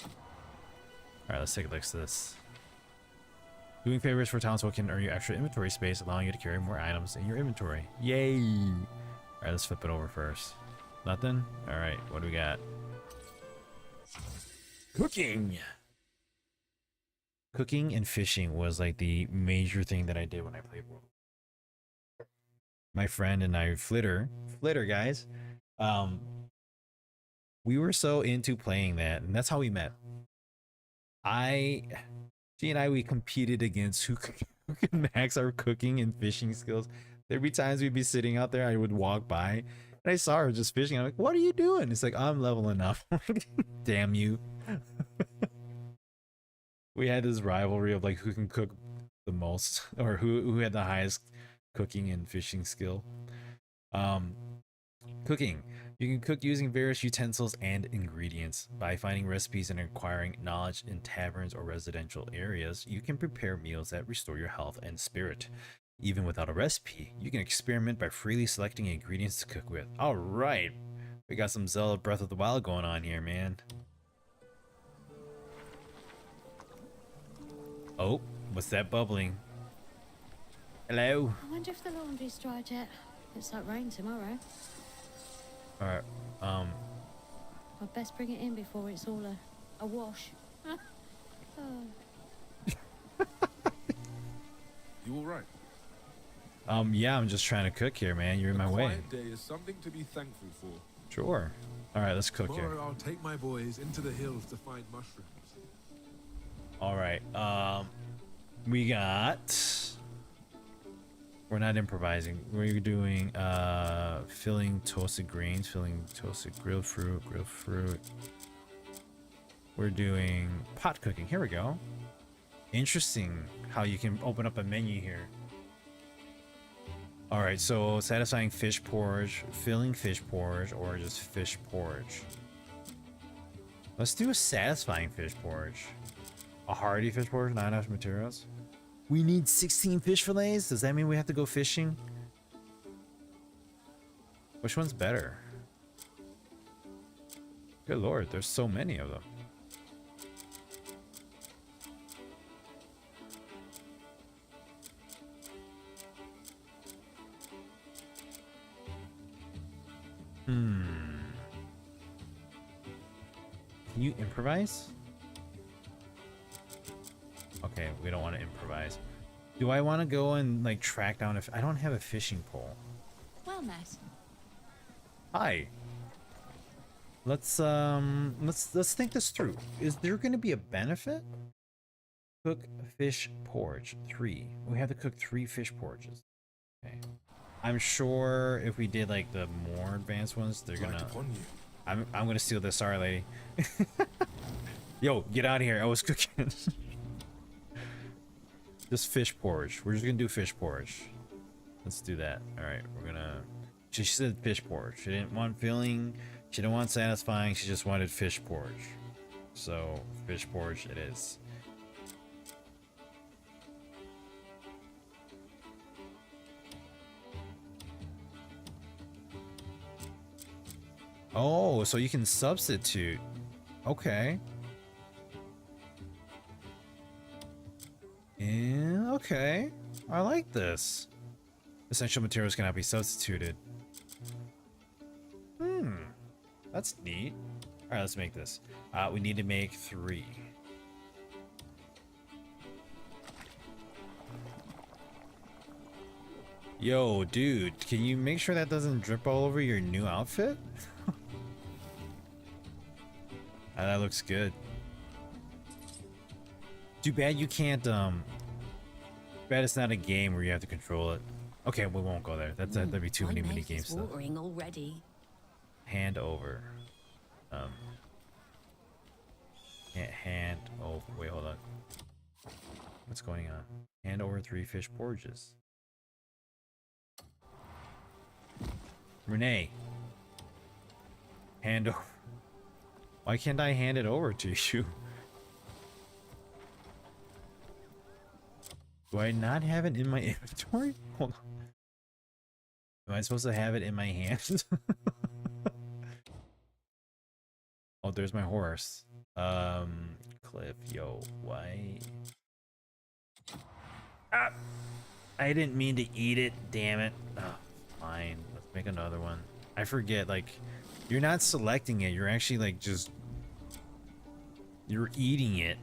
All right, let's take a look at this. Doing favors for townsfolk can earn you extra inventory space, allowing you to carry more items in your inventory. Yay! All right, let's flip it over first. Nothing? All right, what do we got? Cooking! Cooking and fishing was like the major thing that I did when I played World. My friend and I, Flitter guys, we were so into playing that, and that's how we met. She and I, we competed against who could max our cooking and fishing skills. There'd be times we'd be sitting out there, I would walk by, and I saw her just fishing. I'm like, what are you doing? It's like, I'm leveling up. Damn you. We had this rivalry of like who can cook the most, or who had the highest cooking and fishing skill. Cooking. You can cook using various utensils and ingredients. By finding recipes and acquiring knowledge in taverns or residential areas, you can prepare meals that restore your health and spirit. Even without a recipe, you can experiment by freely selecting ingredients to cook with. All right, we got some Zelda Breath of the Wild going on here, man. Oh, what's that bubbling? Hello. I wonder if the laundry's dried yet. It's like rain tomorrow. All right. I'd best bring it in before it's all a wash. Oh. You all right? Yeah, I'm just trying to cook here, man. You're in my way. Quiet day is something to be thankful for. Sure. All right, let's cook here. Tomorrow I'll take my boys into the hills to find mushrooms. All right. We got. We're not improvising. We're doing filling toasted grains, filling toasted grilled fruit. We're doing pot cooking. Here we go. Interesting how you can open up a menu here. All right, so satisfying fish porridge, filling fish porridge, or just fish porridge. Let's do a satisfying fish porridge. A hearty fish porridge, not enough materials. We need 16 fish fillets? Does that mean we have to go fishing? Which one's better? Good lord, there's so many of them. Can you improvise? Okay, we don't want to improvise. Do I want to go and like track down if I don't have a fishing pole? Well met. Hi. Let's think this through. Is there going to be a benefit? Cook fish porridge 3. We have to cook 3 fish porridges. Okay. I'm sure if we did like the more advanced ones, they're gonna. I'm gonna steal this. Sorry, lady. Yo, get out of here! I was cooking. Just fish porridge. We're just gonna do fish porridge. Let's do that. All right, we're gonna. She said fish porridge. She didn't want filling. She didn't want satisfying. She just wanted fish porridge. So fish porridge it is. Oh, so you can substitute. Okay. Yeah, okay. I like this. Essential materials cannot be substituted. That's neat. Alright, let's make this. We need to make 3. Yo, dude, can you make sure that doesn't drip all over your new outfit? That looks good. Too bad you can't, bad it's not a game where you have to control it. Okay, we won't go there. That'd be too many mini games stuff. Watering already. Hand over. Can't hand over. Wait, hold on. What's going on? Hand over 3 fish porridges. Renee. Hand over. Why can't I hand it over to you? Do I not have it in my inventory? Hold on. Am I supposed to have it in my hand? Oh, there's my horse. Cliff, yo, why? Ah! I didn't mean to eat it, damn it. Oh, fine, let's make another one. I forget, like, you're not selecting it, you're actually like just... You're eating it.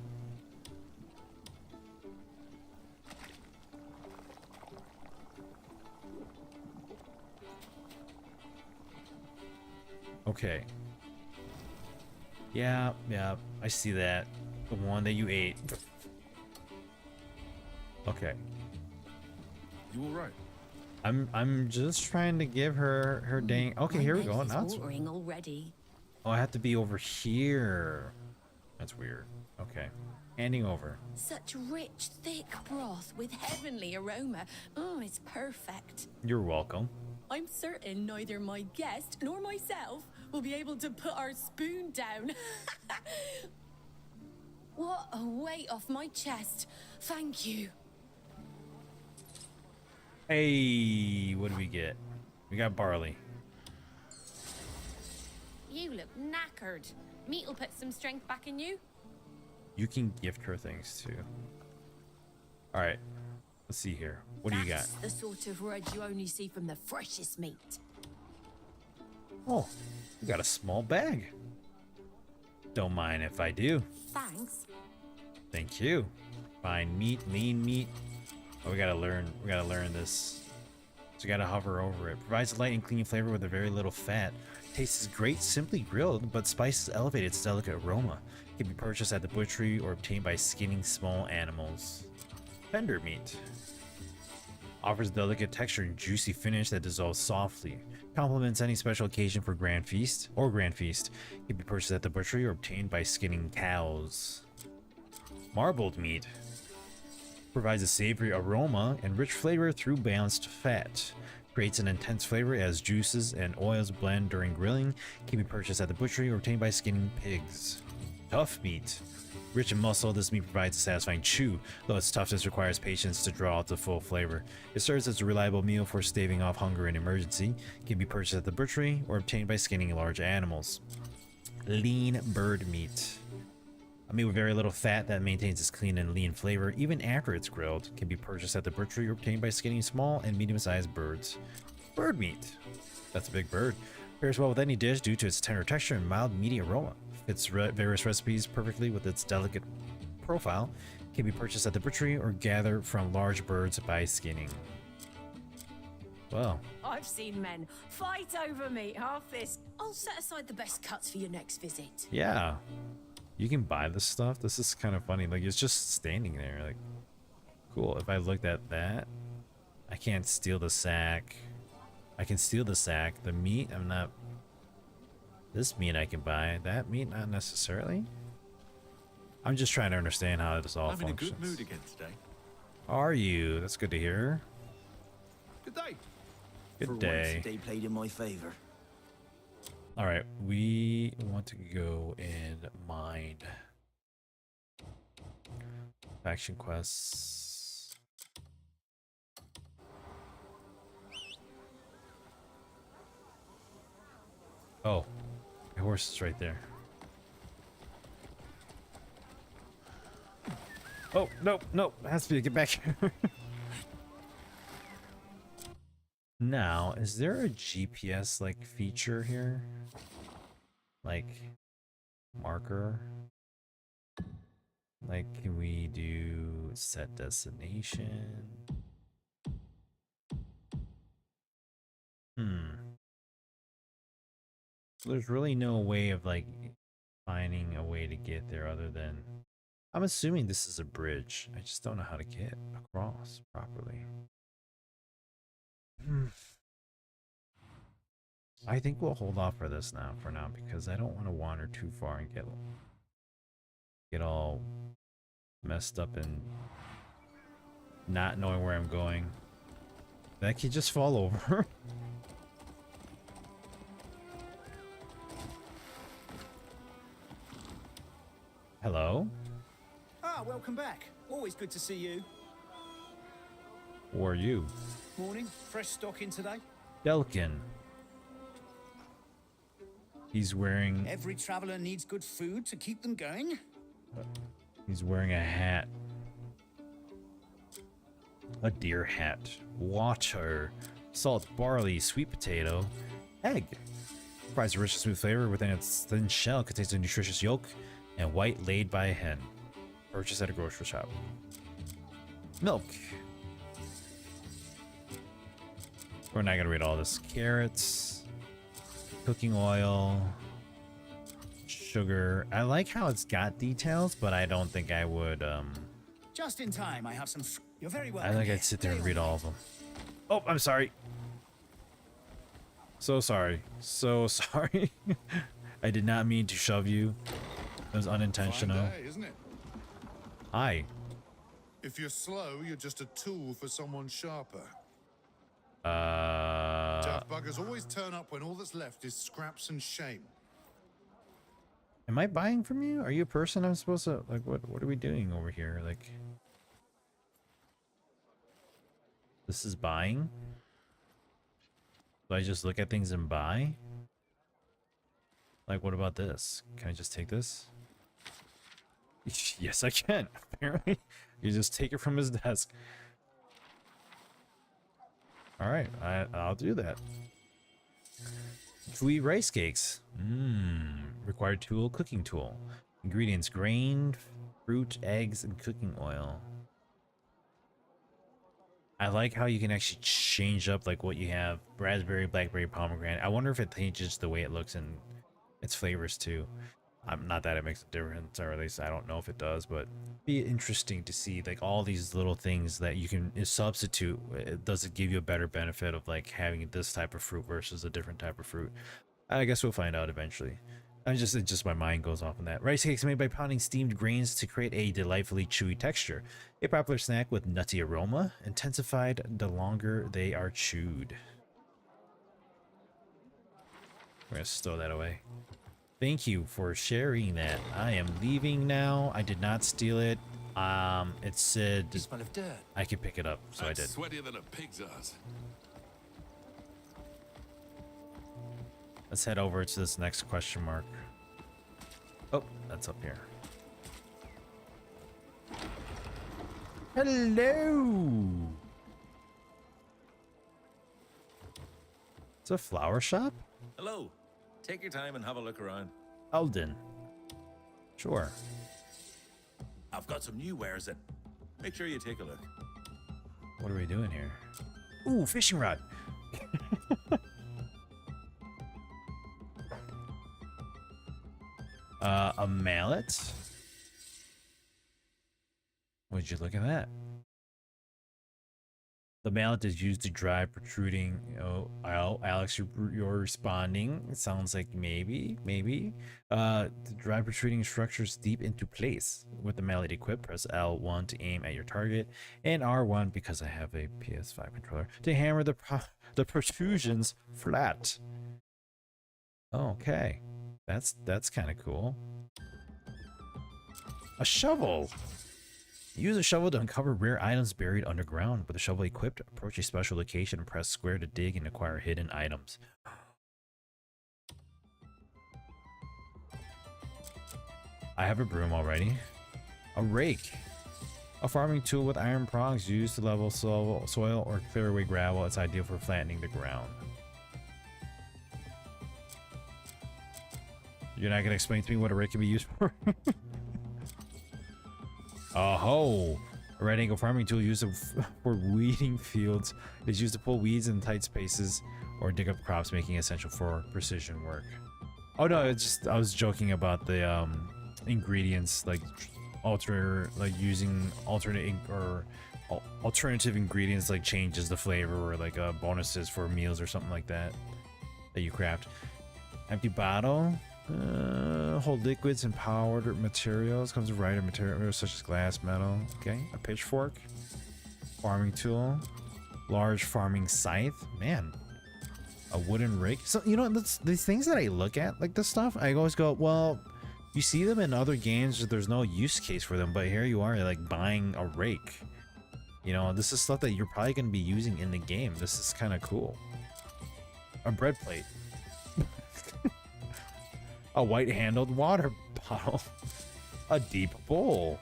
Okay. Yeah, I see that. The one that you ate. Okay. You all right? I'm just trying to give her her dang. Okay, here we go. Now it's Watering already. Oh, I have to be over here. That's weird. Okay. Handing over. Such rich, thick broth with heavenly aroma. Oh, it's perfect. You're welcome. I'm certain neither my guest nor myself will be able to put our spoon down. What a weight off my chest. Thank you. Hey, what do we get? We got barley. You look knackered. Meat will put some strength back in you. You can gift her things too. All right, let's see here. What do you got? That's the sort of red you only see from the freshest meat. Oh, we got a small bag. Don't mind if I do. Thanks. Thank you. Fine meat, lean meat. Oh, we gotta learn this. So we gotta hover over it. Provides a light and clean flavor with a very little fat. Tastes great simply grilled, but spices elevate its delicate aroma. Can be purchased at the butchery or obtained by skinning small animals. Tender meat. Offers a delicate texture and juicy finish that dissolves softly. Complements any special occasion for Grand Feast or Grand Feast. Can be purchased at the butchery or obtained by skinning cows. Marbled meat. Provides a savory aroma and rich flavor through balanced fat. Creates an intense flavor as juices and oils blend during grilling. Can be purchased at the butchery or obtained by skinning pigs. Tough meat. Rich in muscle, this meat provides a satisfying chew, though its toughness requires patience to draw out the full flavor. It serves as a reliable meal for staving off hunger in emergency. Can be purchased at the butchery or obtained by skinning large animals. Lean bird meat. A meat with very little fat that maintains its clean and lean flavor even after it's grilled. Can be purchased at the butchery or obtained by skinning small and medium-sized birds. Bird meat. That's a big bird. Pairs well with any dish due to its tender texture and mild meaty aroma. Fits various recipes perfectly with its delicate profile. Can be purchased at the butchery or gathered from large birds by skinning. Well, I've seen men fight over meat half this. I'll set aside the best cuts for your next visit. yeah. You can buy this stuff. This is kind of funny. Like, it's just standing there. Like, cool. If I looked at that, I can't steal the sack. I can steal the sack. The meat, I'm not... This meat I can buy. That meat, not necessarily. I'm just trying to understand how this all functions. I'm in a good mood again today. Are you? That's good to hear. Good day. Good day. They played in my favor. All right, we want to go and mine faction quests. Oh, my horse is right there. Oh, no, no, it has to be, get back here. Now, is there a GPS like feature here? Like marker? Like, can we do set destination? There's really no way of like finding a way to get there other than, I'm assuming this is a bridge. I just don't know how to get across properly. I think we'll hold off for this now, because I don't want to wander too far and get all messed up and not knowing where I'm going. That could just fall over. Hello? Ah, welcome back. Always good to see you. Who are you? Morning. Fresh stock in today? Delkin. He's wearing... Every traveler needs good food to keep them going. He's wearing a hat. A deer hat. Water. Salt, barley, sweet potato, egg. Provides a rich and smooth flavor within its thin shell. Contains a nutritious yolk and white laid by a hen. Purchased at a grocery shop. Milk. We're not gonna read all this. Carrots, cooking oil, sugar. I like how it's got details, but I don't think I would. Just in time. I have some. You're very welcome. I think I'd sit there and read all of them. Oh, I'm sorry. So sorry. So sorry. I did not mean to shove you. It was unintentional. Fine day, isn't it? Hi. If you're slow, you're just a tool for someone sharper. Tough buggers always turn up when all that's left is scraps and shame. Am I buying from you? Are you a person I'm supposed to, like, what are we doing over here? Like, This is buying. Do I just look at things and buy? Like, what about this? Can I just take this? Yes, I can. Apparently, you just take it from his desk. All right, I'll do that. To eat rice cakes. Required tool, cooking tool. Ingredients: grain, fruit, eggs, and cooking oil. I like how you can actually change up like what you have. Raspberry, blackberry, pomegranate. I wonder if it changes the way it looks and its flavors too. Not that it makes a difference, or at least I don't know if it does, but it'd be interesting to see like all these little things that you can substitute. Does it give you a better benefit of like having this type of fruit versus a different type of fruit? I guess we'll find out eventually. It just my mind goes off on that. Rice cakes made by pounding steamed grains to create a delightfully chewy texture. A popular snack with nutty aroma, intensified the longer they are chewed. We're gonna stow that away. Thank you for sharing that. I am leaving now. I did not steal it. It said You smell of dirt. I could pick it up, so I did. Sweatier than a pig's ass. Let's head over to this next question mark. Oh, that's up here. Hello. It's a flower shop? Hello. Take your time and have a look around. Eldon. Sure. I've got some new wares in. Make sure you take a look. What are we doing here? Ooh, fishing rod. A mallet. Would you look at that? The mallet is used to drive protruding. Oh, Alex, you're responding. It sounds like maybe. To drive protruding structures deep into place. With the mallet equipped, press L1 to aim at your target, and R1 because I have a PS5 controller to hammer the protrusions flat. Okay, that's kind of cool. A shovel. Use a shovel to uncover rare items buried underground. With a shovel equipped, approach a special location and press square to dig and acquire hidden items. I have a broom already. A rake. A farming tool with iron prongs used to level soil or clear away gravel. It's ideal for flattening the ground. You're not going to explain to me what a rake can be used for? Oh, a right angle farming tool used for weeding fields. It's used to pull weeds in tight spaces or dig up crops, making it essential for precision work. Oh no, it's just I was joking about the ingredients, like using alternative ingredients, like changes the flavor or like bonuses for meals or something like that you craft. Empty bottle. Hold liquids and powdered materials. Comes with variety materials such as glass, metal. Okay, a pitchfork, farming tool, large farming scythe. Man, a wooden rake. So you know, these things that I look at, like this stuff, I always go, well, you see them in other games. There's no use case for them, but here you are, like buying a rake. You know, this is stuff that you're probably going to be using in the game. This is kind of cool. A bread plate. A white-handled water bottle, a deep bowl,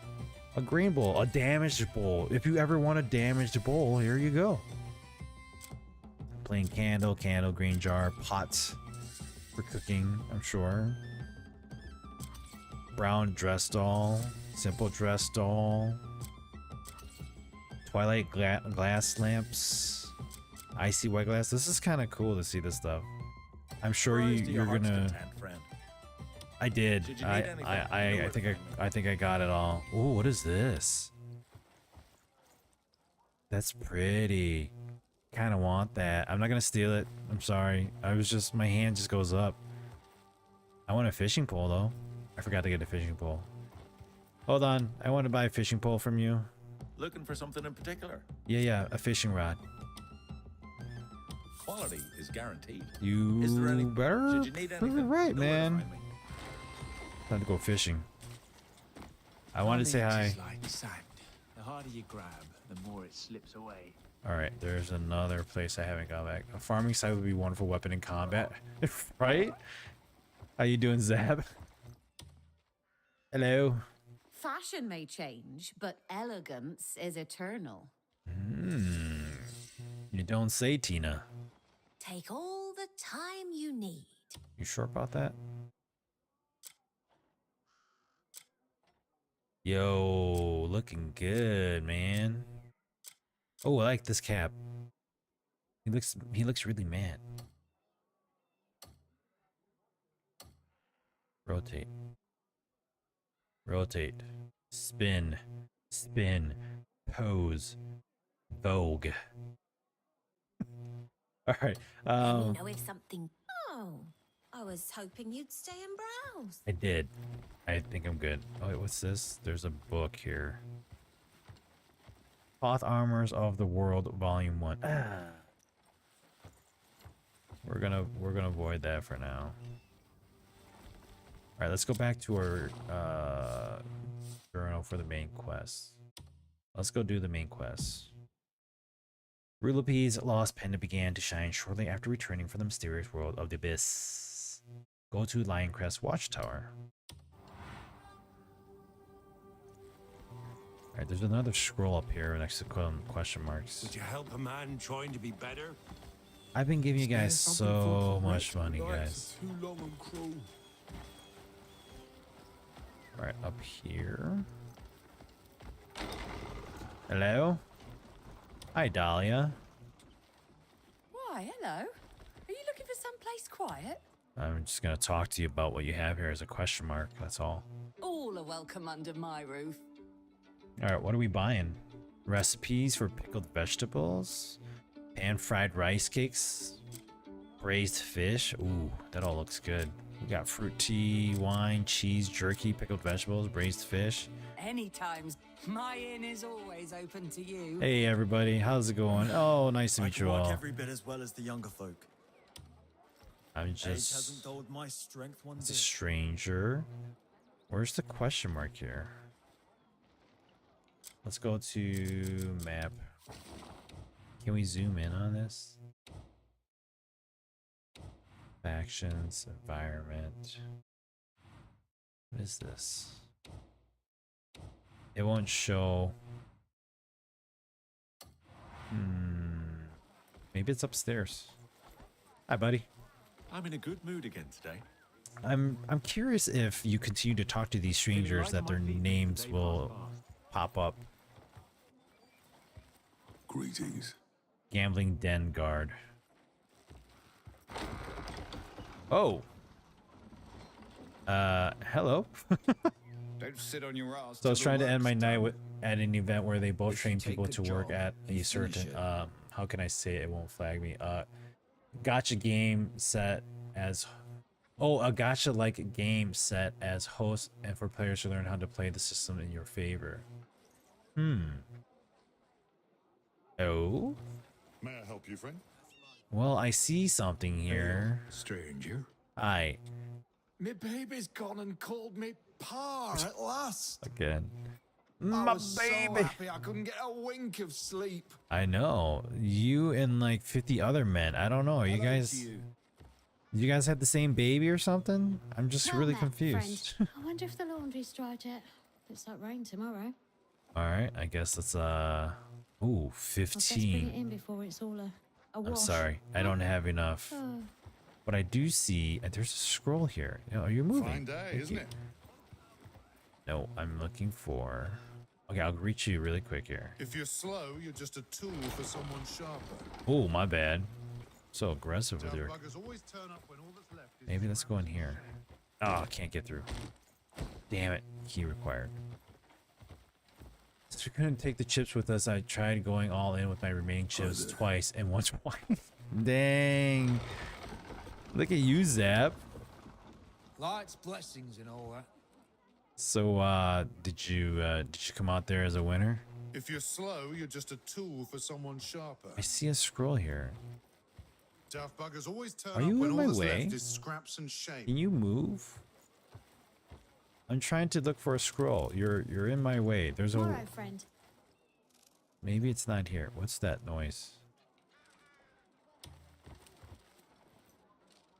a green bowl, a damaged bowl. If you ever want a damaged bowl, here you go. Plain candle, green jar, pots for cooking, I'm sure. Brown dress doll, simple dress doll. Twilight glass lamps, icy white glass. This is kind of cool to see this stuff. I'm sure you're gonna. I did. I think I got it all. Oh, what is this? That's pretty. Kind of want that. I'm not gonna steal it. I'm sorry. My hand just goes up. I want a fishing pole though. I forgot to get a fishing pole. Hold on. I want to buy a fishing pole from you. Looking for something in particular? Yeah, a fishing rod. Quality is guaranteed. You better. Should you need anything? Right, man. Time to go fishing. I wanted to say hi. Like sand. The harder you grab, the more it slips away. All right, there's another place I haven't gone back. A farming site would be a wonderful weapon in combat, right? How you doing, Zab? Hello. Fashion may change, but elegance is eternal. You don't say, Tina. Take all the time you need. You sure about that? Yo, looking good, man. Oh, I like this cap. He looks really mad. Rotate. Rotate. Spin. Spin. Pose. Vogue. All right. Let me know if something. Oh, I was hoping you'd stay and browse. I did. I think I'm good. Oh, wait, what's this? There's a book here. Cloth Armors of the World, Volume 1. We're gonna avoid that for now. All right, let's go back to our journal for the main quest. Let's go do the main quest. Rulope's lost pendant began to shine shortly after returning from the mysterious world of the Abyss. Go to Lioncrest Watchtower. Alright, there's another scroll up here next to question marks. Would you help a man trying to be better? I've been giving you guys so much money, guys. Alright, up here. Hello? Hi, Dahlia. Why, hello. Are you looking for someplace quiet? I'm just gonna talk to you about what you have here as a question mark, that's all. All are welcome under my roof. Alright, what are we buying? Recipes for pickled vegetables? Pan-fried rice cakes? Braised fish? Ooh, that all looks good. We got fruit tea, wine, cheese, jerky, pickled vegetables, braised fish. Anytime. My inn is always open to you. Hey everybody, how's it going? Oh, nice to meet you all. Every bit as well as the younger folk. I'm Age just... hasn't dulled my strength one It's a bit. stranger. Where's the question mark here? Let's go to map. Can we zoom in on this? Factions, environment. What is this? It won't show. Maybe it's upstairs. Hi, buddy. I'm in a good mood again today. I'm curious if you continue to talk to these strangers that their names will pop up. Greetings. Gambling Den Guard. Oh. Hello. Don't sit on your ass. So I was trying to end my night at an event where they both train people to work at a certain how can I say it won't flag me? Gotcha game set as a gotcha like game set as host and for players to learn how to play the system in your favor. Oh. May I help you, friend? Well, I see something here. Stranger. Hi. Me baby's gone and called me Pa at last. Again. I My was baby. so happy I couldn't get a wink of sleep. I know. You and like 50 other men. I don't know. Are you guys... You guys had the same baby or something? I'm just really confused. I wonder if the laundry's dried yet. It's like rain tomorrow. Alright, I guess let's ooh, I'll best bring it 15. in before it's all a wash. I'm sorry. I don't have enough. Oh. But I do see there's a scroll here. Are you moving? Fine day, Thank isn't you. it? No, I'm looking for... Okay, I'll reach you really quick here. If you're slow, you're just a tool for someone sharper. Oh, my bad. So aggressive with Tough your... buggers always turn up when all that's left is Maybe let's go in here. Oh, I can't get through. Damn it. Key required. Since we couldn't take the chips with us, I tried going all in with my remaining chips twice and once twice. Dang. Look at you, Zap. Light's blessings and all that. So, did you come out there as a winner? If you're slow, you're just a tool for someone sharper. I see a scroll here. Tough buggers always turn Are up you when in all my that's way? left is scraps and shame. Can you move? I'm trying to look for a scroll. You're in my way. There's a... Tomorrow, friend. Maybe it's not here. What's that noise?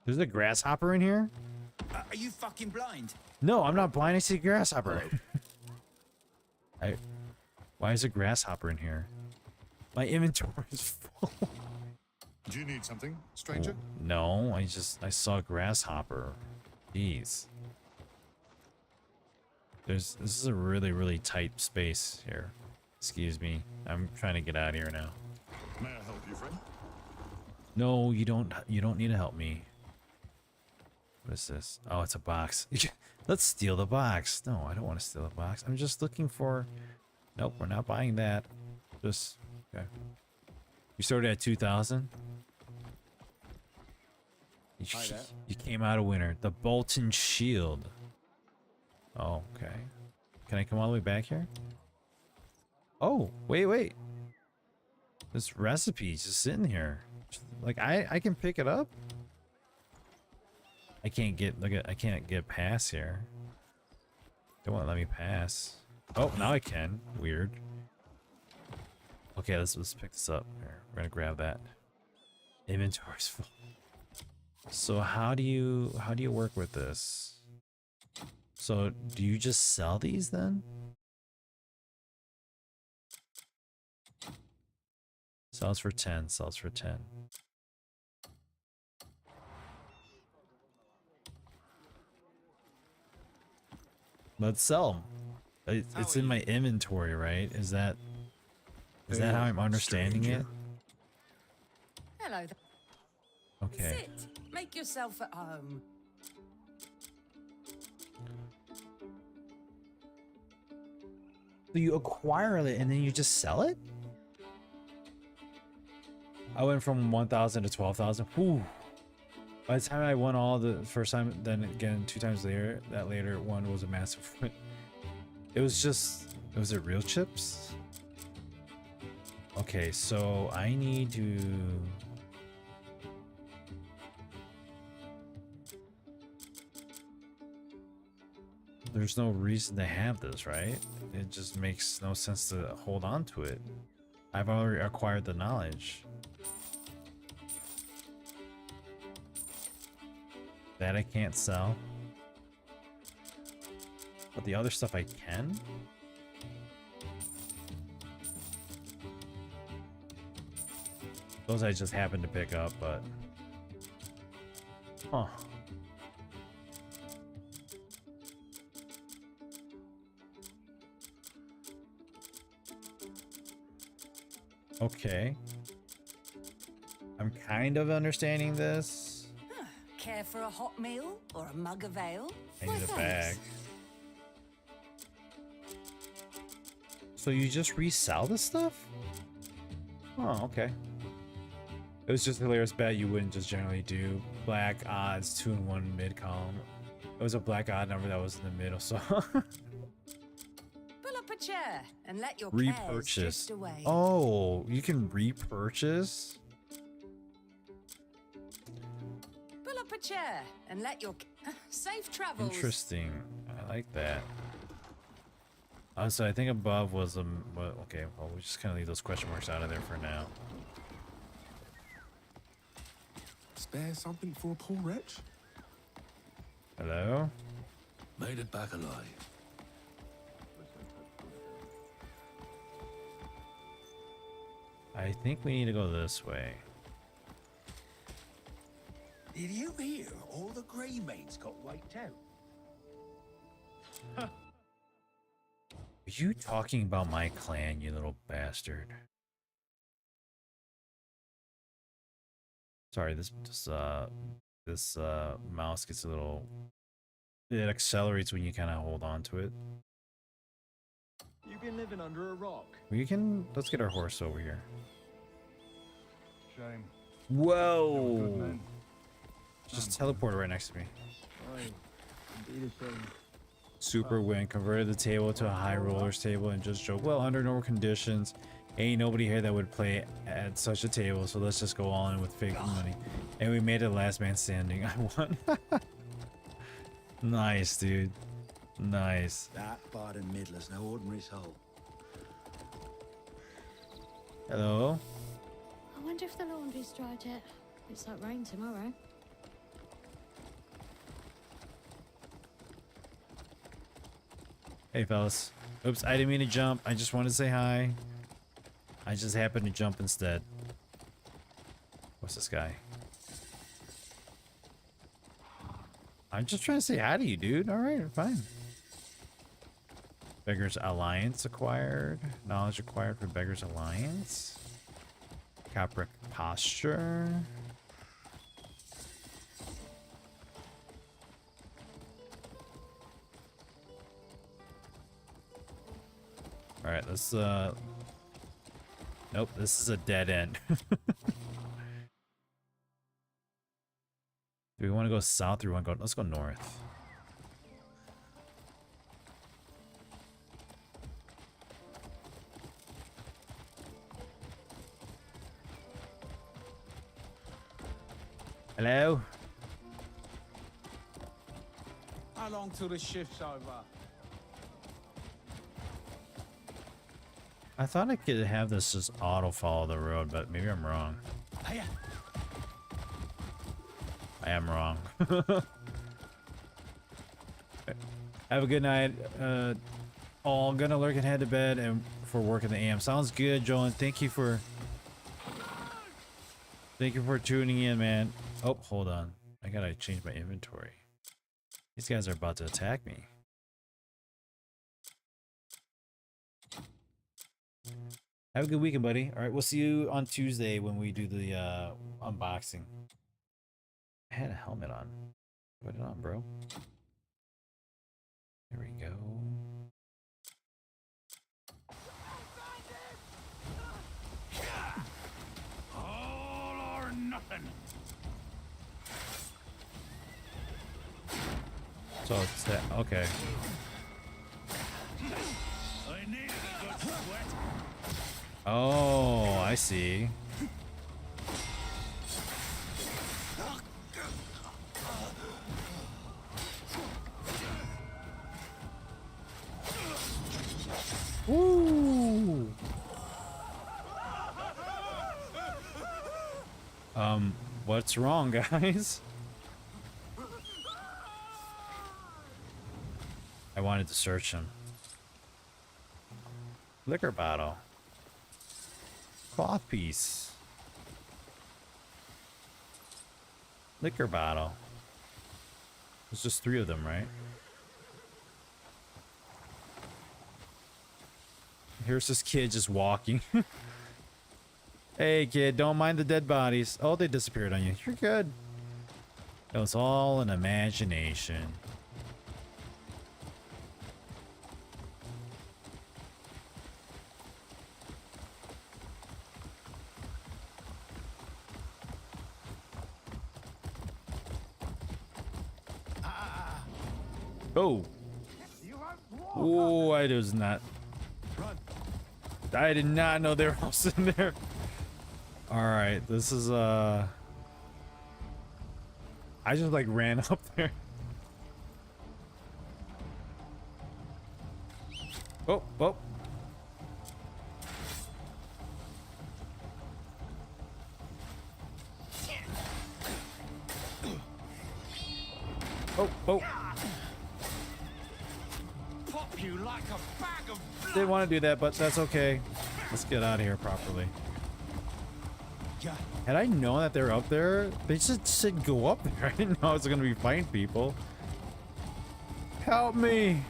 There's a grasshopper in here? Are you fucking blind? No, I'm not blind. I see a grasshopper. Why is a grasshopper in here? My inventory is full. Do you need something, stranger? No, I saw a grasshopper. Jeez. This is a really, really tight space here. Excuse me. I'm trying to get out of here now. May I help you, friend? No, you don't need to help me. What is this? Oh, it's a box. Let's steal the box. No, I don't want to steal the box. I'm just looking for... Nope, we're not buying that. Just... Okay. You started at 2,000? You came out a winner. The Bolton Shield. Oh, okay. Can I come all the way back here? Oh, wait. This recipe's just sitting here. Like, I can pick it up? I can't get past here. They won't let me pass. Oh, now I can. Weird. Okay, let's pick this up. Here, we're gonna grab that. Inventory's full. So how do you work with this? So do you just sell these then? Sells for 10, sells for 10. Let's sell them. It's in my inventory, right? Is that how I'm understanding it? Hello. Okay. Sit. Make yourself at home. So you acquire it and then you just sell it? I went from 1,000 to 12,000. Whew. By the time I won all the first time, then again 2 times later, that later one was a massive win. Was it real chips? Okay, so I need to... There's no reason to have this, right? It just makes no sense to hold on to it. I've already acquired the knowledge. That I can't sell. But the other stuff I can? Those I just happened to pick up, but... Huh. Okay. I'm kind of understanding this. Care for a hot meal or a mug of ale? I need a bag. So you just resell this stuff? Oh, okay. It was just a hilarious bet you wouldn't just generally do black odds 2 and 1 mid column. It was a black odd number that was in the middle, so Pull up a chair and let your cares repurchase. drift away. Oh, you can repurchase? Pull up a chair and let your safe travels. Interesting. I like that. So I think above was okay, well we just kind of leave those question marks out of there for now. Spare something for a poor wretch? Hello? Made it back alive. I think we need to go this way. Did you hear all the grey mates got wiped out? Are you talking about my clan, you little bastard? Sorry, this mouse gets a little... It accelerates when you kind of hold on to it. You've been living under a rock. Let's get our horse over here. Shame. Whoa! Just teleport right next to me. Aye, indeed a shame. Super win, converted the table to a high rollers table and just joke, well, under normal conditions, ain't nobody here that would play at such a table, so let's just go all in with fake money. And we made it last man standing. I won. Nice, dude. Nice. That Bard and Middler's no ordinary soul. Hello. I wonder if the laundry's dried yet. It's like rain tomorrow. Hey, fellas. Oops, I didn't mean to jump. I just wanted to say hi. I just happened to jump instead. What's this guy? I'm just trying to say hi to you, dude. Alright, fine. Beggar's Alliance acquired. Knowledge acquired for Beggar's Alliance. Capric Posture. Alright, let's nope, this is a dead end. Do we want to go south or we want to go? Let's go north. Hello? How long till the shift's over? I thought I could have this just auto follow the road, but maybe I'm wrong. Hiya. I am wrong. Have a good night. All gonna lurk and head to bed and for work in the AM. Sounds good, Joel. Thank you for tuning in, man. Oh, hold on. I gotta change my inventory. These guys are about to attack me. Have a good weekend, buddy. All right, we'll see you on Tuesday when we do the unboxing. I had a helmet on. Put it on, bro. There we go. All or nothing. So it's that. Okay. I needed a good sweat. Oh, I see. Woo! What's wrong, guys? I wanted to search him. Liquor bottle. Cloth piece. Liquor bottle. There's just 3 of them, right? Here's this kid just walking. Hey kid, don't mind the dead bodies. Oh, they disappeared on you. You're good. It was all an imagination. Oh. Oh, I was not. I did not know they were all sitting there. All right, this is I just like ran up there. Oh, oh. Oh, oh. Pop you like a bag of blood. Didn't want to do that, but that's okay. Let's get out of here properly. Had I known that they're up there, they just said go up there. I didn't know I was gonna be fighting people. Help me!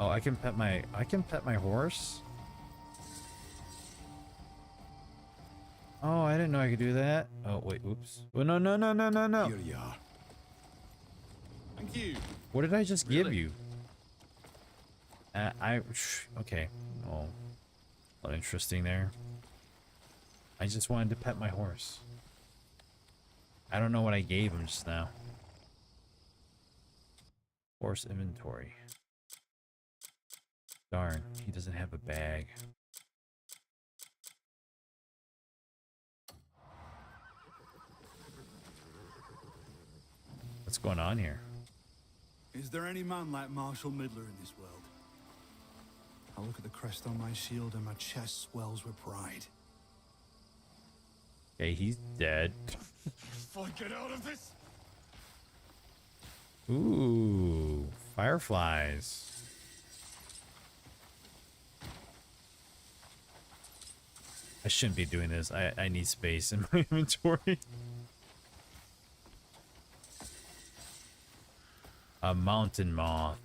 Oh, I can pet my horse? Oh, I didn't know I could do that. Oh, wait, oops. Oh, no, no, no, no, no, no. Here you are. Thank you. What did I just give you? Okay. Oh, not interesting there. I just wanted to pet my horse. I don't know what I gave him just now. Horse inventory. Darn, he doesn't have a bag. What's going on here? Is there any man like Marshal Midler in this world? I look at the crest on my shield and my chest swells with pride. Okay, he's dead. If I get out of this... Ooh, fireflies. I shouldn't be doing this. I need space in my inventory. A mountain moth.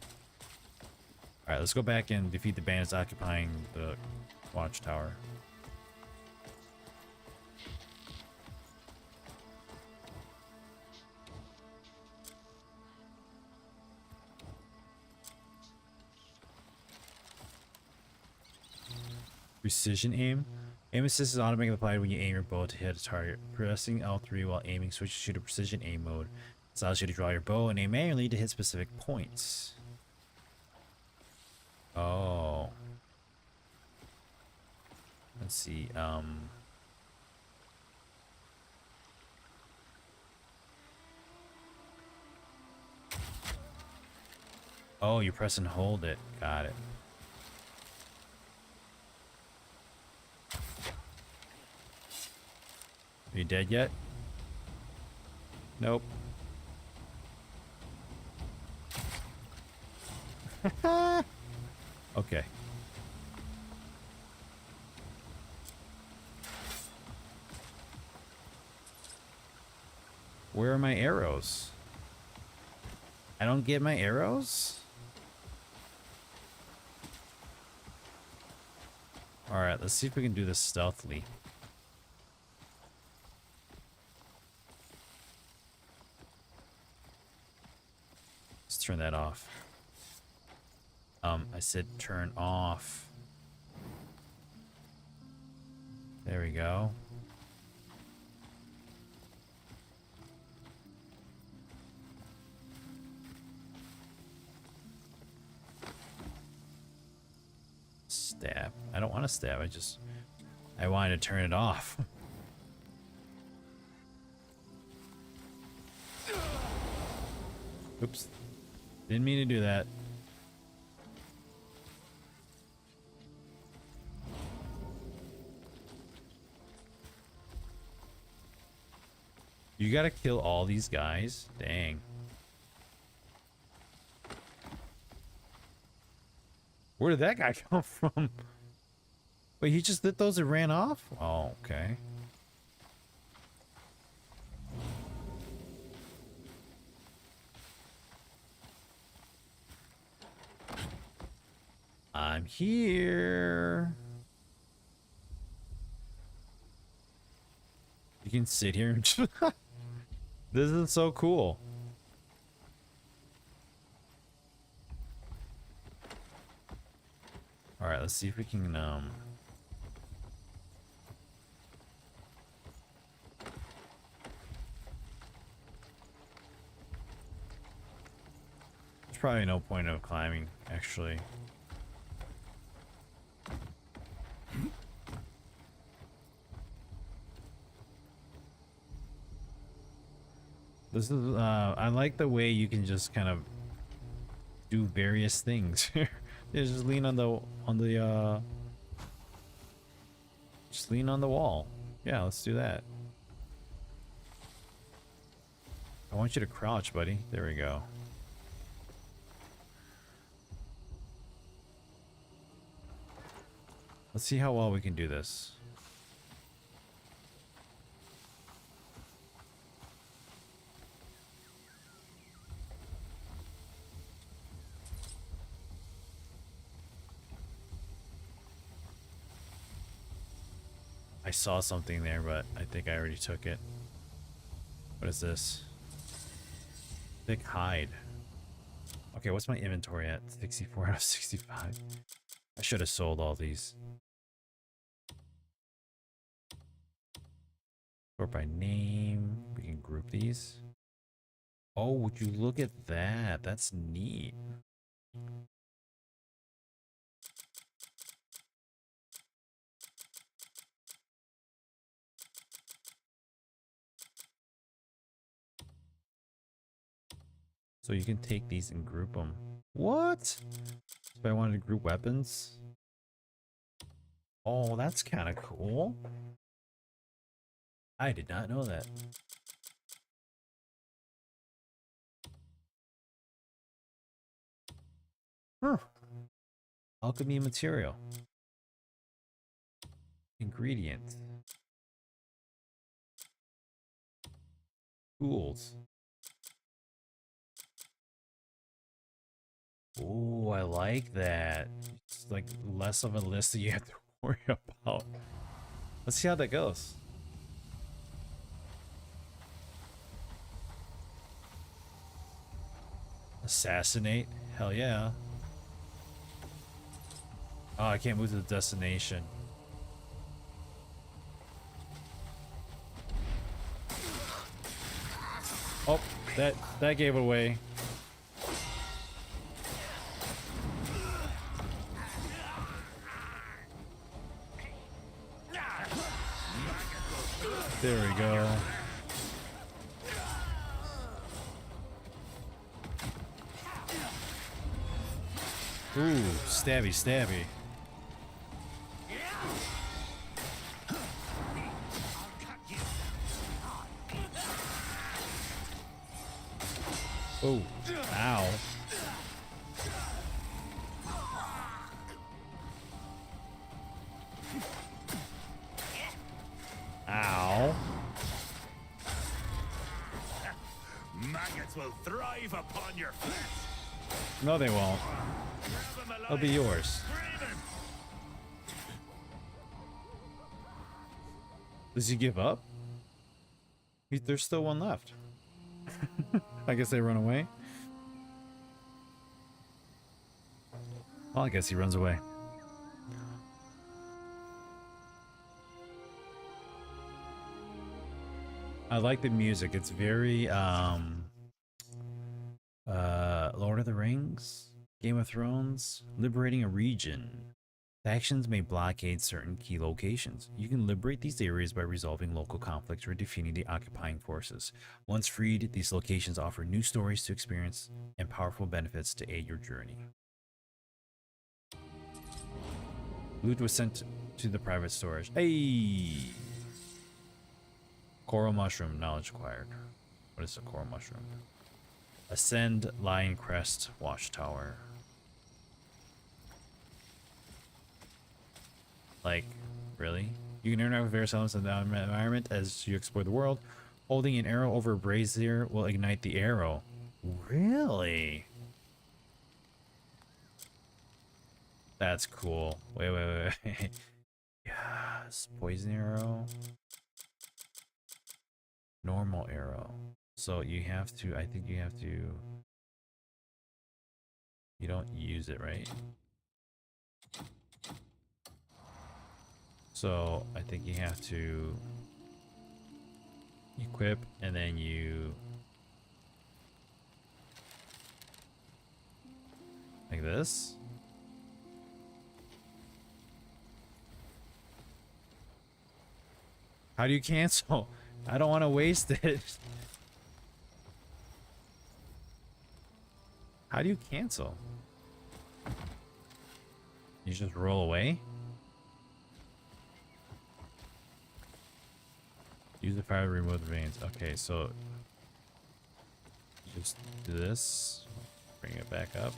Alright, let's go back and defeat the bandits occupying the watchtower. Precision aim. Aim assist is automatically applied when you aim your bow to hit a target. Pressing L3 while aiming switches you to precision aim mode. This allows you to draw your bow and aim manually to hit specific points. Oh. Let's see. Oh, you press and hold it. Got it. Are you dead yet? Nope. Okay. Where are my arrows? I don't get my arrows? Alright, let's see if we can do this stealthily. Let's turn that off. I said turn off. There we go. Stab. I don't want to stab. I wanted to turn it off. Oops. Didn't mean to do that. You gotta kill all these guys? Dang. Where did that guy come from? Wait, he just lit those and ran off? Oh, okay. I'm here. You can sit here and just... This is so cool. All right, let's see if we can there's probably no point of climbing, actually. This is I like the way you can just kind of do various things here. Just lean on the just lean on the wall. Yeah, let's do that. I want you to crouch, buddy. There we go. Let's see how well we can do this. I saw something there, but I think I already took it. What is this? Thick hide. Okay, what's my inventory at? 64 out of 65. I should have sold all these. Sort by name. We can group these. Oh, would you look at that? That's neat. So you can take these and group them. What? If I wanted to group weapons? Oh, that's kind of cool. I did not know that. Huh. Alchemy material. Ingredient. Tools. Oh, I like that. It's like less of a list that you have to worry about. Let's see how that goes. Assassinate? Hell yeah. Oh, I can't move to the destination. Oh, that gave it away. There we go. Ooh, stabby, stabby. Oh, ow. Ow. Maggots will thrive upon your flesh. No, they won't. They'll be yours. Does he give up? There's still one left. I guess they run away. Well, I guess he runs away. I like the music. It's very Lord of the Rings, Game of Thrones, liberating a region. Factions may blockade certain key locations. You can liberate these areas by resolving local conflicts or defeating the occupying forces. Once freed, these locations offer new stories to experience and powerful benefits to aid your journey. Loot was sent to the private storage. Hey! Coral mushroom, knowledge acquired. What is a coral mushroom? Ascend Lion Crest Watchtower. Like, really? You can interact with various elements of the environment as you explore the world. Holding an arrow over a brazier will ignite the arrow. Really? That's cool. Wait. Yes. Poison arrow. Normal arrow. So you have to, I think you have to, you don't use it, right? So I think you have to equip and then you like this. How do you cancel? I don't want to waste it. How do you cancel? You just roll away? Use the fire to remove the veins. Okay, so just do this. Bring it back up.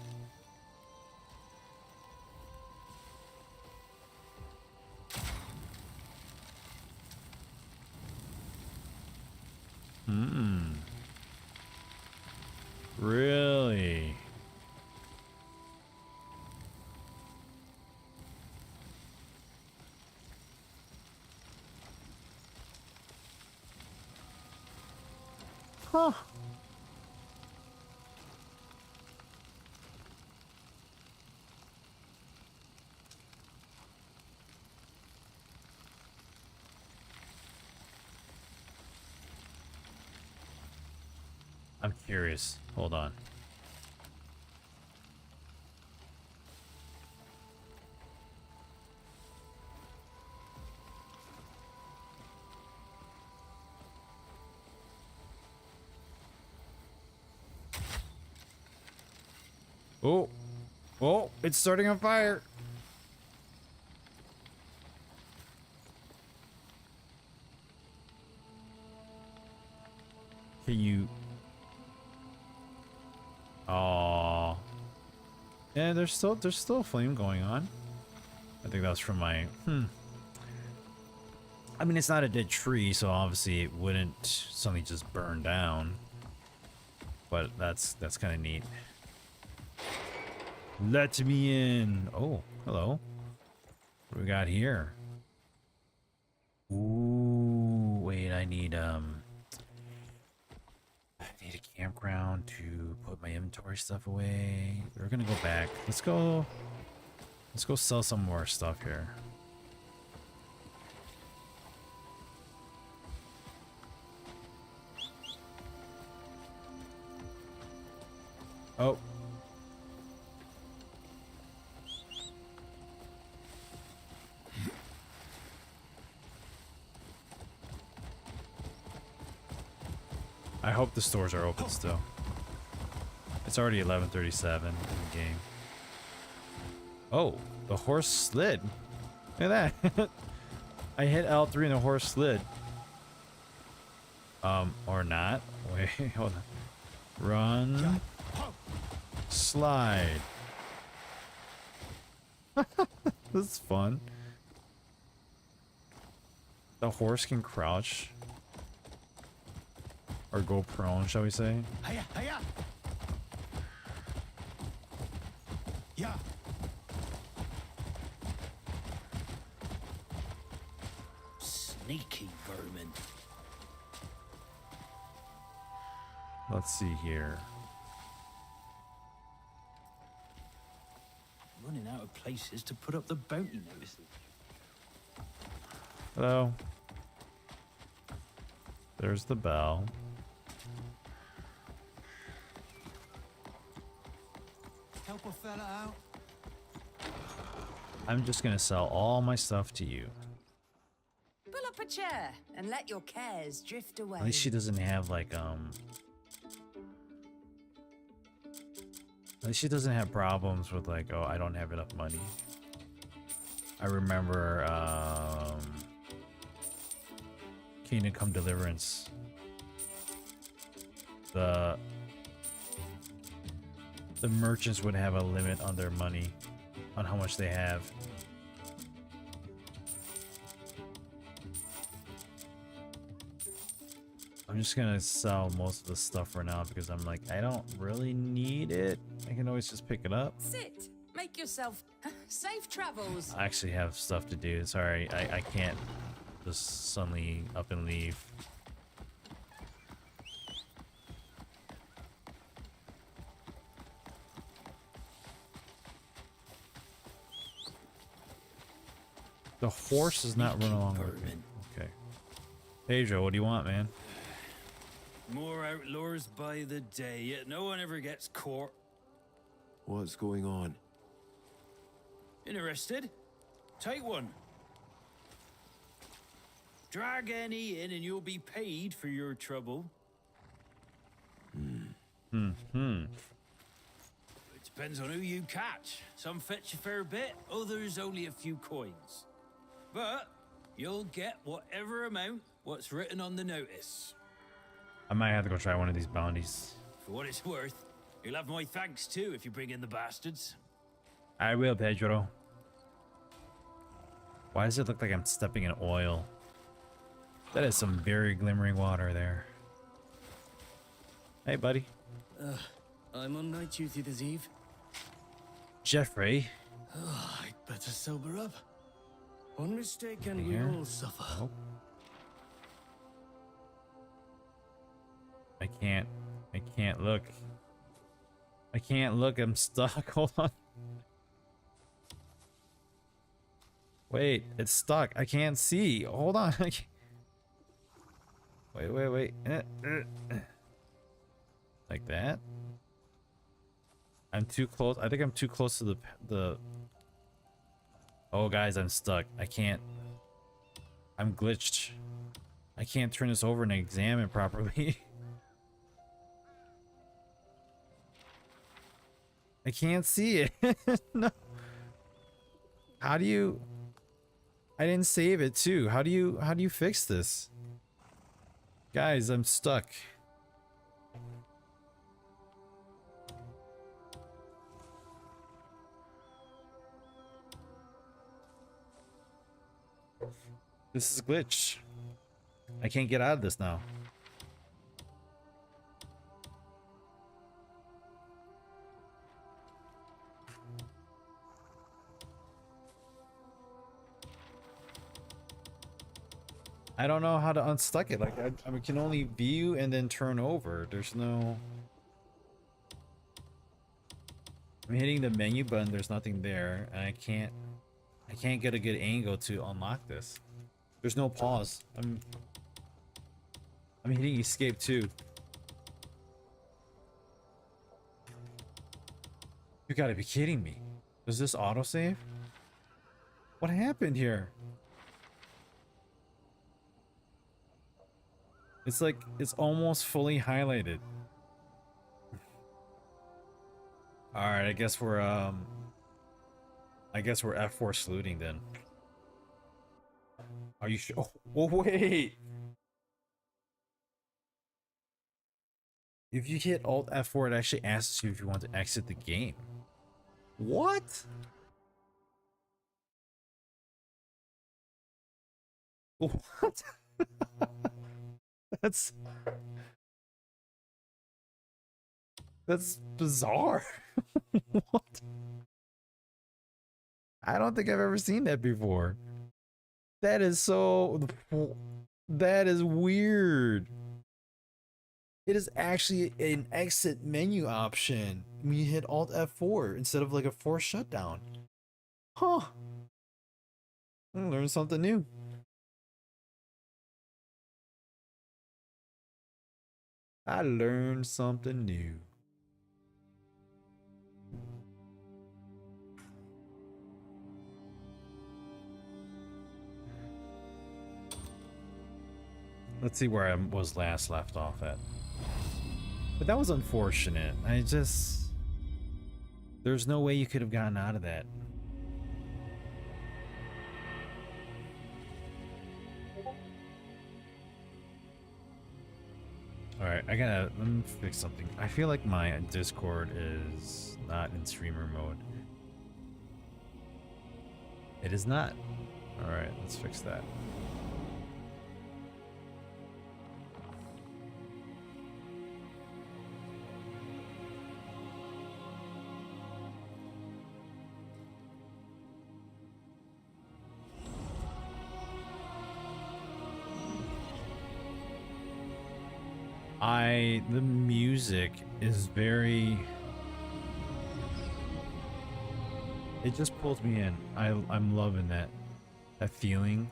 Really? Huh. I'm curious. Hold on. Oh, oh, it's starting on fire. Can you? Oh, yeah. There's still a flame going on. I think that's from my. I mean, it's not a dead tree, so obviously it wouldn't suddenly just burn down. But that's kind of neat. Let me in. Oh, hello. What do we got here? Ooh, wait, I need a campground to put my inventory stuff away. We're gonna go back. Let's go sell some more stuff here. Oh. I hope the stores are open still. It's already 11:37 in the game. Oh, the horse slid. Look at that. I hit L3 and the horse slid. Or not. Wait, hold on. Run. Slide. This is fun. The horse can crouch. Or go prone, shall we say? Hiya, hiya. Yeah. Sneaky vermin. Let's see here. Running out of places to put up the bounty notices. Hello. There's the bell. Help a fella out. I'm just gonna sell all my stuff to you. Pull up a chair and let your cares drift away. At least she doesn't have like At least she doesn't have problems with like, oh, I don't have enough money. I remember Kingdom Come Deliverance. The merchants would have a limit on their money, on how much they have. I'm just gonna sell most of the stuff for now because I'm like, I don't really need it. I can always just pick it up. Sit. Make yourself safe travels. I actually have stuff to do. Sorry, I can't just suddenly up and leave. The horse is not running along with me. Okay. Pedro, what do you want, man? More outlaws by the day, yet no one ever gets caught. What's going on? Interested? Take one. Drag any in and you'll be paid for your trouble. Hmm. It depends on who you catch. Some fetch a fair bit, others only a few coins. But you'll get whatever amount what's written on the notice. I might have to go try one of these bounties. For what it's worth, you'll have my thanks too if you bring in the bastards. I will, Pedro. Why does it look like I'm stepping in oil? That is some very glimmering water there. Hey, buddy. I'm on night duty this eve. Jeffrey. Oh, I'd better sober up. One mistake and we Here. all suffer. Oh. I can't look. I can't look, I'm stuck. Hold on. Wait, it's stuck. I can't see. Hold on. Wait. Like that? I'm too close. I think I'm too close to the... Oh, guys, I'm stuck. I can't... I'm glitched. I can't turn this over and examine properly. I can't see it. No. How do you... I didn't save it too. How do you fix this? Guys, I'm stuck. This is a glitch. I can't get out of this now. I don't know how to unstuck it. Like, I can only view and then turn over. There's no... I'm hitting the menu button. There's nothing there, and I can't get a good angle to unlock this. There's no pause. I'm hitting escape too. You gotta be kidding me. Does this autosave? What happened here? It's like, it's almost fully highlighted. Alright, I guess we're F4 saluting then. Are you sure? Oh, wait! If you hit Alt F4, it actually asks you if you want to exit the game. What? What? That's bizarre. What? I don't think I've ever seen that before. That is weird. It is actually an exit menu option when you hit Alt F4 instead of like a forced shutdown. Huh. I learned something new. I learned something new. Let's see where I was last left off at. But that was unfortunate. There's no way you could have gotten out of that. Alright, let me fix something. I feel like my Discord is not in streamer mode. It is not. Alright, let's fix that. The music is very... It just pulls me in. I'm loving that feeling.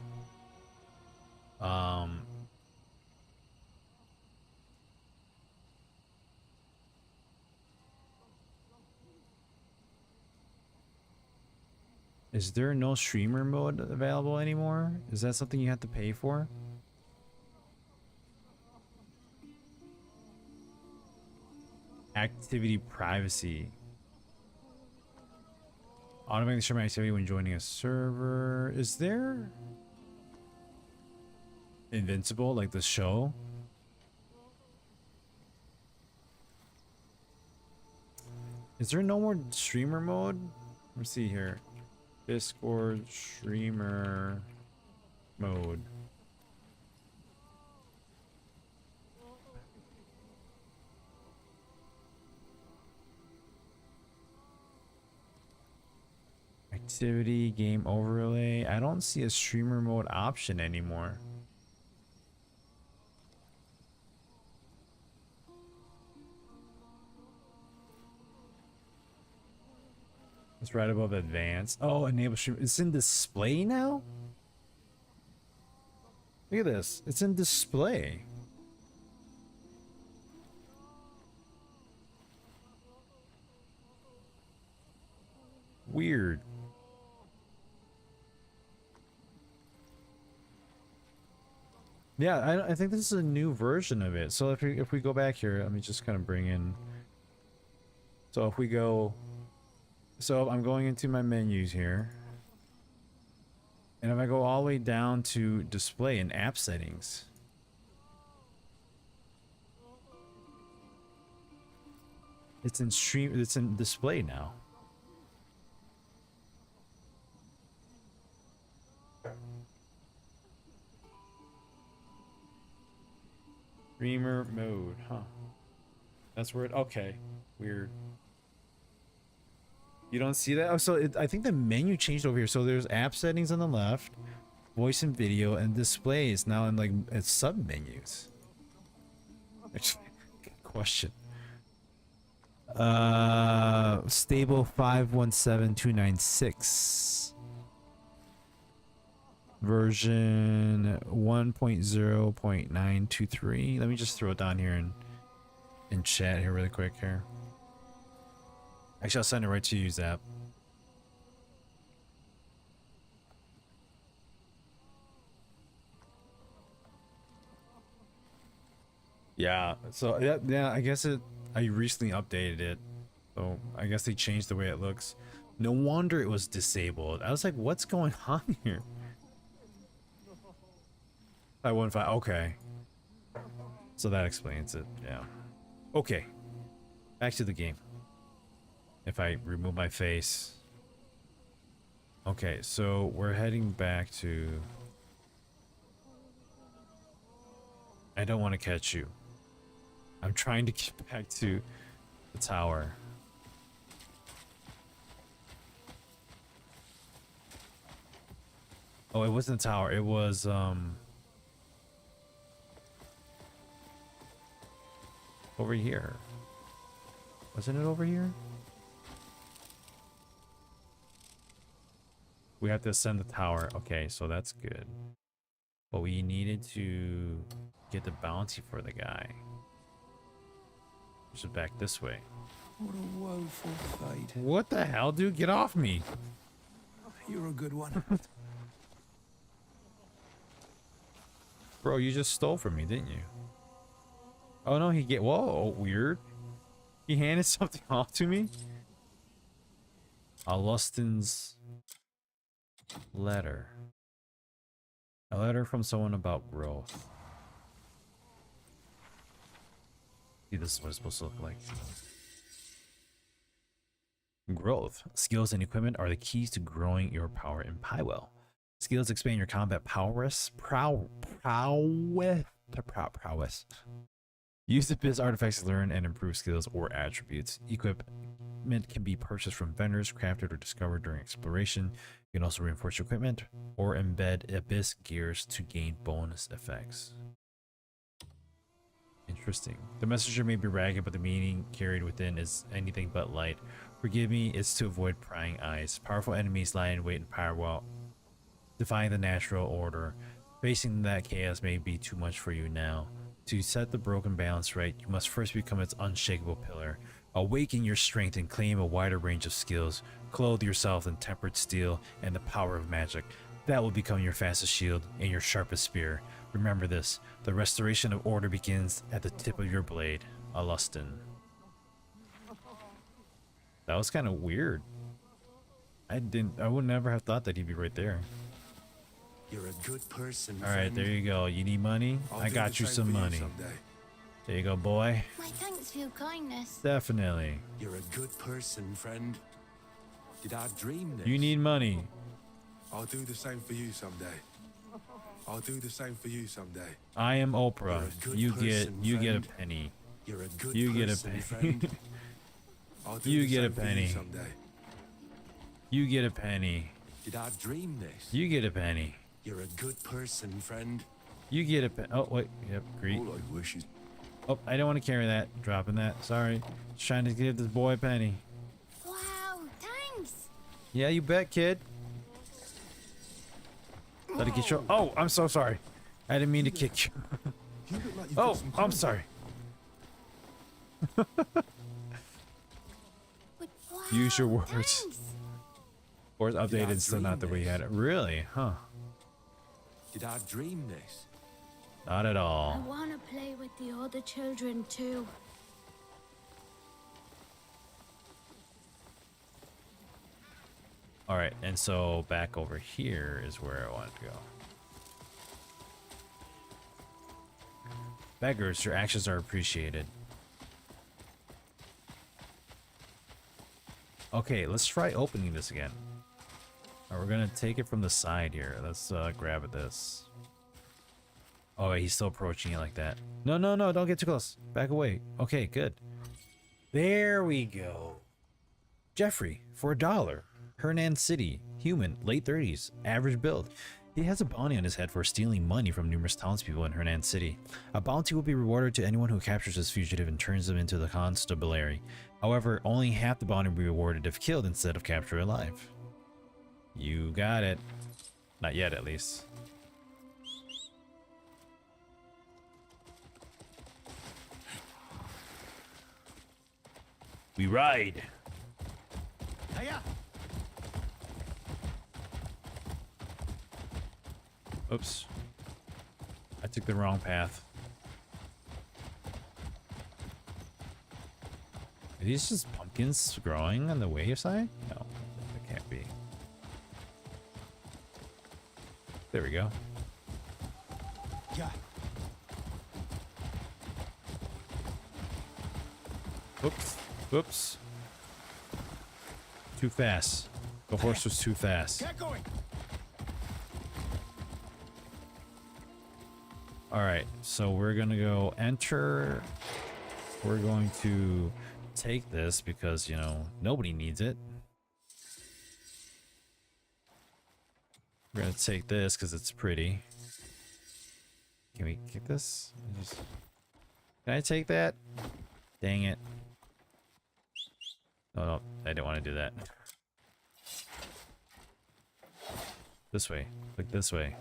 Is there no streamer mode available anymore? Is that something you have to pay for? Activity privacy. Automatic streaming activity when joining a server. Is there Invincible, like the show? Is there no more streamer mode? Let's see here. Discord streamer mode. Activity, game overlay. I don't see a streamer mode option anymore. It's right above advanced. Oh, enable stream. It's in display now? Look at this. It's in display. Weird. Yeah, I think this is a new version of it. So if we go back here, let me just kind of bring in. So if we go So I'm going into my menus here. And if I go all the way down to display and app settings. It's in stream, it's in display now. Streamer mode, huh? That's where it, okay. Weird. You don't see that? Oh, so I think the menu changed over here. So there's app settings on the left, voice and video, and display is now in like it's sub menus. Actually, good question. Stable 517296. Version 1.0.923. Let me just throw it down here in chat here really quick here. Actually, I'll send it right to you, Zap. Yeah, so yeah, I guess I recently updated it. So I guess they changed the way it looks. No wonder it was disabled. I was like, what's going on here? I 1.5, okay. So that explains it, yeah. Okay. Back to the game. If I remove my face. Okay, so we're heading back to... I don't want to catch you. I'm trying to get back to the tower. Oh, it wasn't the tower. It was, over here. Wasn't it over here? We have to ascend the tower. Okay, so that's good. But we needed to get the bounty for the guy. Which is back this way. What a woeful fate. What the hell, dude? Get off me. You're a good one. Bro, you just stole from me, didn't you? Oh no, whoa, weird. He handed something off to me? Alustin's letter. A letter from someone about growth. See, this is what it's supposed to look like. Growth. Skills and equipment are the keys to growing your power in Pywell. Skills expand your combat prowess. Use the biz artifacts to learn and improve skills or attributes. Equipment can be purchased from vendors, crafted or discovered during exploration. You can also reinforce your equipment or embed abyss gears to gain bonus effects. Interesting. The messenger may be ragged, but the meaning carried within is anything but light. Forgive me, it's to avoid prying eyes. Powerful enemies lie in wait in Pywell, defying the natural order. Facing that chaos may be too much for you now. To set the broken balance right, you must first become its unshakable pillar. Awaken your strength and claim a wider range of skills. Clothe yourself in tempered steel and the power of magic. That will become your fastest shield and your sharpest spear. Remember this, the restoration of order begins at the tip of your blade. Alustin. That was kind of weird. I would never have thought that he'd be right there. You're a good person. All right, there you go. You need money? I got you some money. There you go, boy. My thanks for your kindness. Definitely. You're a good person, friend. Did I dream this? You need money. I'll do the same for you someday. I'll do the same for you someday. I am Oprah. You get a penny. You're a good you get a person, penny. friend. You get a penny. You get a penny. Did I dream this? You get a penny. You're a good person, friend. You get a penny. Oh wait, yep, great. All I wish is... Oh, I don't want to carry that. Dropping that. Sorry. Just trying to give this boy a penny. Wow, thanks. Yeah, you bet, kid. Let it get you. Oh, I'm so sorry. I didn't mean to kick you. Oh, I'm sorry. Use your words. Or it's updated, still not the way you had it. Really? Huh. Did I dream this? Not at I all. want to play with the other children too. All right, and so back over here is where I wanted to go. Beggars, your actions are appreciated. Okay, let's try opening this again. All right, we're gonna take it from the side here. Let's grab at this. Oh, wait, he's still approaching it like that. No, no, no, don't get too close. Back away. Okay, good. There we go. Jeffrey, for $1. Hernan City, human, late 30s, average build. He has a bounty on his head for stealing money from numerous townspeople in Hernan City. A bounty will be rewarded to anyone who captures this fugitive and turns them into the constabulary. However, only half the bounty will be rewarded if killed instead of captured alive. You got it. Not yet, at least. We ride. Hiya! Oops. I took the wrong path. Are these just pumpkins growing on the wave side? No, that can't be. There we go. Yeah. Oops. Oops. Too fast. The horse was too fast. Get going. All right, so we're gonna go enter. We're going to take this because, you know, nobody needs it. We're gonna take this because it's pretty. Can we get this? Can I take that? Dang it. No, no, I didn't want to do that. This way. Look this way.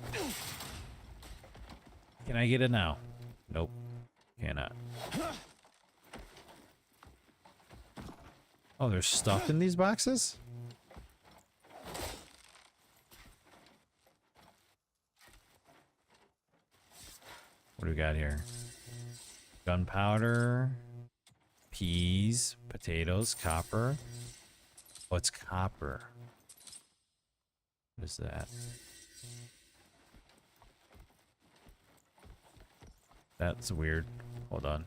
Can I get it now? Nope. Cannot. Oh, there's stuff in these boxes? What do we got here? Gunpowder, peas, potatoes, copper. Oh, it's copper. What is that? That's weird. Hold on.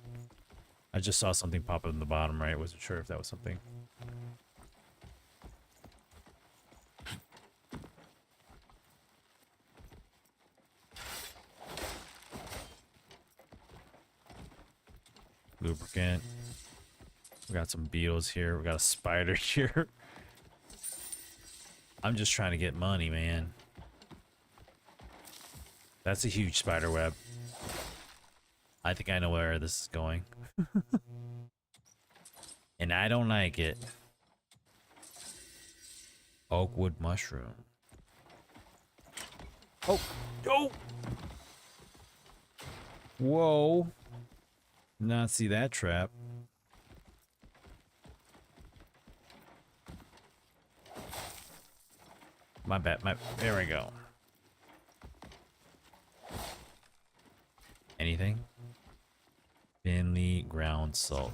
I just saw something pop up in the bottom right. Wasn't sure if that was something. Lubricant. We got some beetles here. We got a spider here. I'm just trying to get money, man. That's a huge spider web. I think I know where this is going. And I don't like it. Oakwood mushroom. Oh! Oh! Whoa! Did not see that trap. My bad. There we go. Anything? Finley ground salt.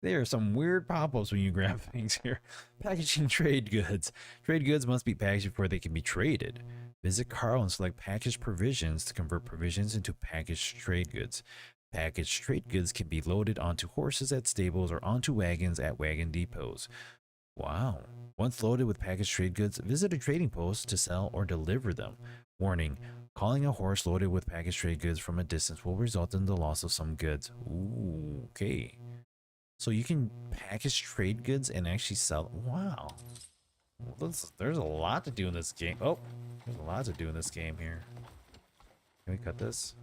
There are some weird pop-ups when you grab things here. Packaging trade goods. Trade goods must be packaged before they can be traded. Visit Carl and select packaged provisions to convert provisions into packaged trade goods. Packaged trade goods can be loaded onto horses at stables or onto wagons at wagon depots. Wow. Once loaded with packaged trade goods, visit a trading post to sell or deliver them. Warning, calling a horse loaded with packaged trade goods from a distance will result in the loss of some goods. Ooh, okay. So you can package trade goods and actually sell. Wow. Well, there's a lot to do in this game. Oh, there's a lot to do in this game here. Can we cut this?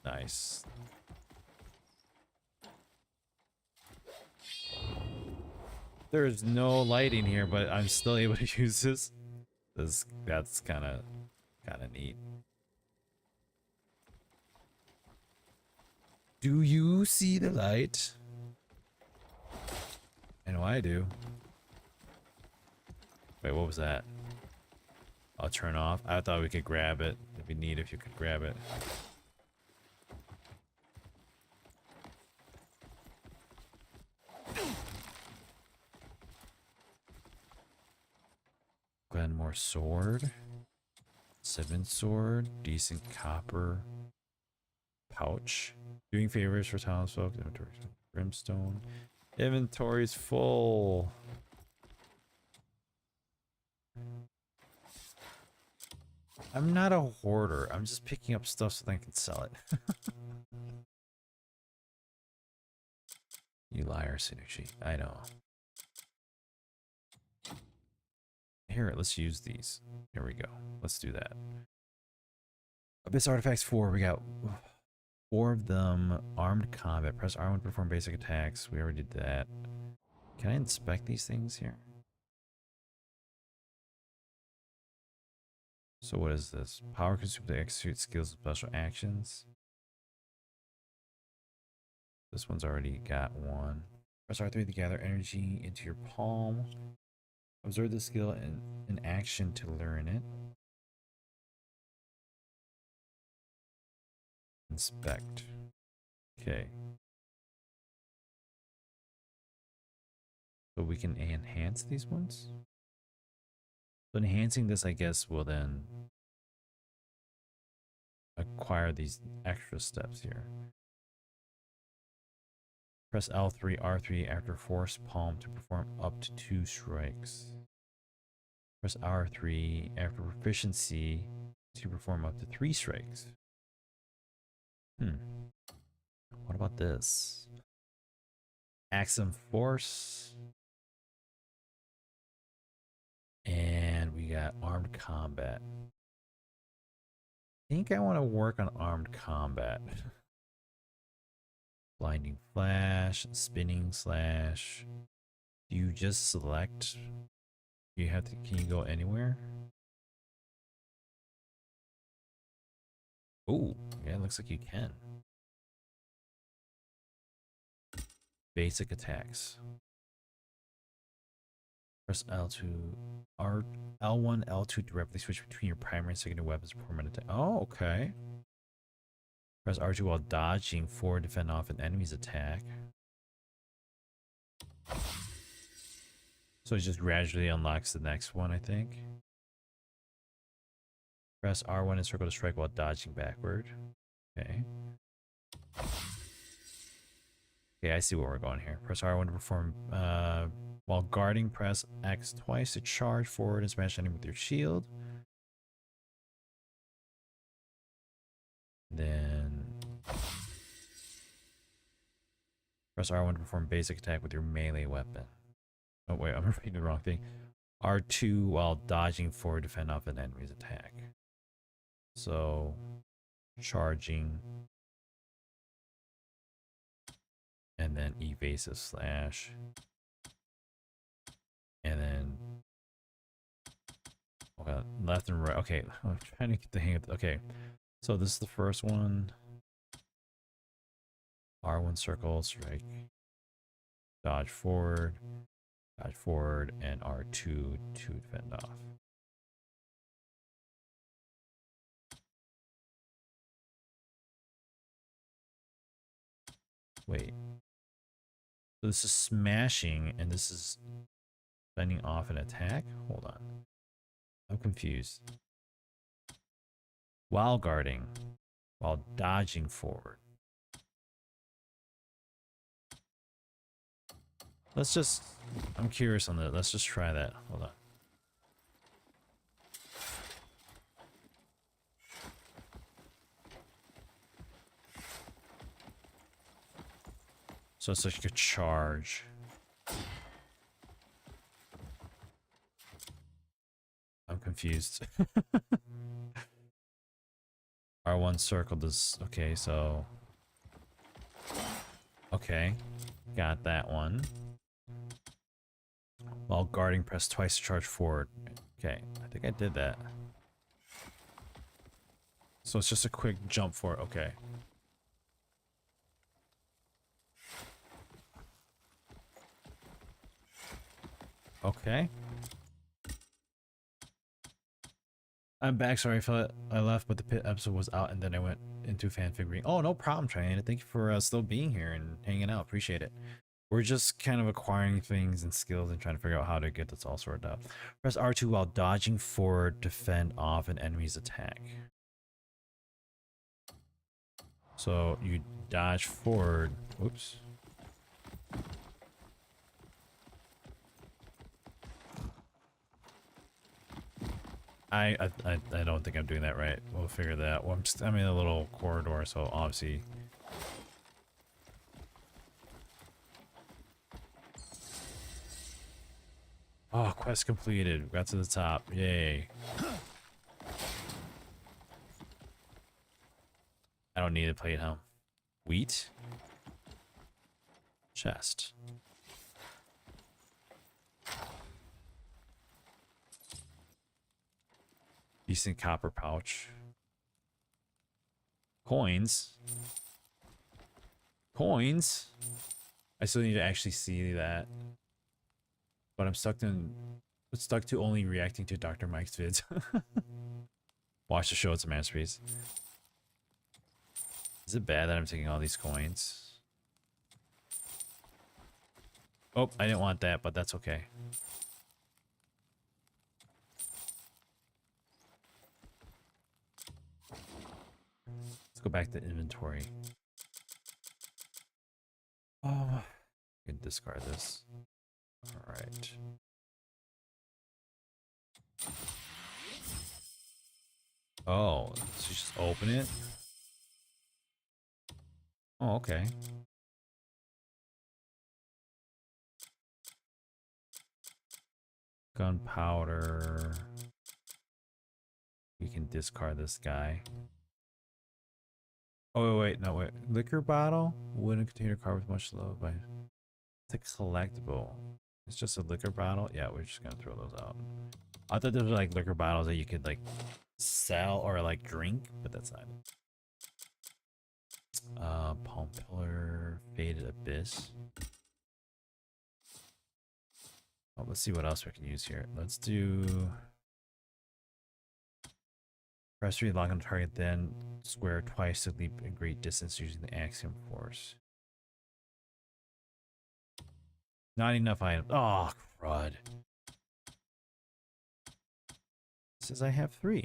Nice. There's no lighting here, but I'm still able to use this. That's kind of neat. Do you see the light? I know I do. Wait, what was that? I'll turn off. I thought we could grab it. It'd be neat if you could grab it. more sword. 7 sword. Decent copper. Pouch. Doing favors for townsfolk. Inventory. Brimstone. Inventory's full. I'm not a hoarder. I'm just picking up stuff so that I can sell it. You liar, Sinucci. I know. Here, let's use these. Here we go. Let's do that. Abyss Artifacts 4. We got 4 of them. Armed combat. Press R1 to perform basic attacks. We already did that. Can I inspect these things here? So what is this? Power consumed to execute skills and special actions. This one's already got one. Press R3 to gather energy into your palm. Observe the skill and an action to learn it. Inspect. Okay. So we can enhance these ones? So enhancing this, I guess, will then acquire these extra steps here. Press L3, R3 after force palm to perform up to 2 strikes. Press R3 after proficiency to perform up to 3 strikes. What about this? Axum force. And we got armed combat. I think I want to work on armed combat. Blinding flash, spinning slash. Do you just select? You have to, can you go anywhere? Oh, yeah, it looks like you can. Basic attacks. Press L2, L1, L2 to directly switch between your primary and secondary weapons per minute. Oh, okay. Press R2 while dodging forward to fend off an enemy's attack. So it just gradually unlocks the next one, I think. Press R1 and circle to strike while dodging backward. Okay. Okay, I see where we're going here. Press R1 to perform, while guarding, press X twice to charge forward and smash enemy with your shield. Then press R1 to perform basic attack with your melee weapon. Oh wait, I'm reading the wrong thing. R2 while dodging forward to fend off an enemy's attack. So, charging. And then evasive slash. And then okay, left and right. Okay, I'm trying to get the hang of it. Okay, so this is the first one. R1 circle, strike. Dodge forward, and R2 to fend off. Wait. So this is smashing, and this is fending off an attack? Hold on. I'm confused. While guarding, while dodging forward. Let's just, I'm curious on that. Let's just try that. Hold on. So it's like a charge. I'm confused. R1 circle does, okay, so. Okay, got that one. While guarding, press twice to charge forward. Okay, I think I did that. So it's just a quick jump forward, okay. Okay. I'm back. Sorry, I left, but the pit episode was out, and then I went into fanfic reading. Oh, no problem, Triana. Thank you for still being here and hanging out. Appreciate it. We're just kind of acquiring things and skills and trying to figure out how to get this all sorted out. Press R2 while dodging forward to fend off an enemy's attack. So you dodge forward. Whoops. I don't think I'm doing that right. We'll figure that out. Well, I'm in a little corridor, so obviously. Oh, quest completed. Got to the top. Yay. I don't need a plate helm. Wheat. Chest. Decent copper pouch. Coins. Coins. I still need to actually see that. But I'm stuck to only reacting to Dr. Mike's vids. Watch the show, it's a masterpiece. Is it bad that I'm taking all these coins? Oh, I didn't want that, but that's okay. Let's go back to inventory. Oh, I can discard this. All right. Oh, so you just open it? Oh, okay. Gunpowder. We can discard this guy. Oh, wait, no, wait. Liquor bottle? Wooden container carved with much love by... It's a collectible. It's just a liquor bottle? Yeah, we're just gonna throw those out. I thought those were like liquor bottles that you could like sell or like drink, but that's not it. Palm pillar, faded abyss. Oh, let's see what else we can use here. Let's do... Press 3 lock on target, then square twice to leap a great distance using the axiom force. Not enough items. Oh, crud. It says I have 3.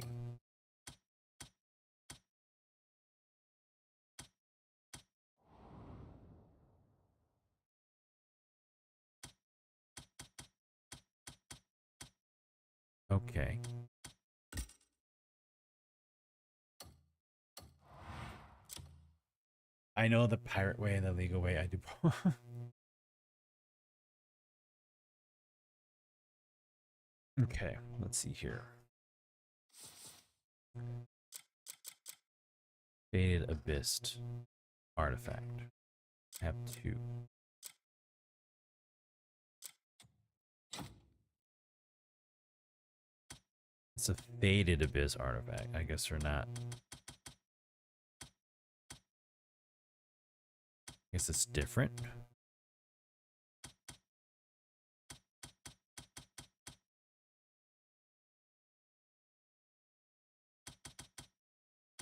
Okay. I know the pirate way and the legal way. I do. Okay, let's see here. Faded abyss artifact. I have 2. It's a faded abyss artifact. I guess they're not. I guess it's different.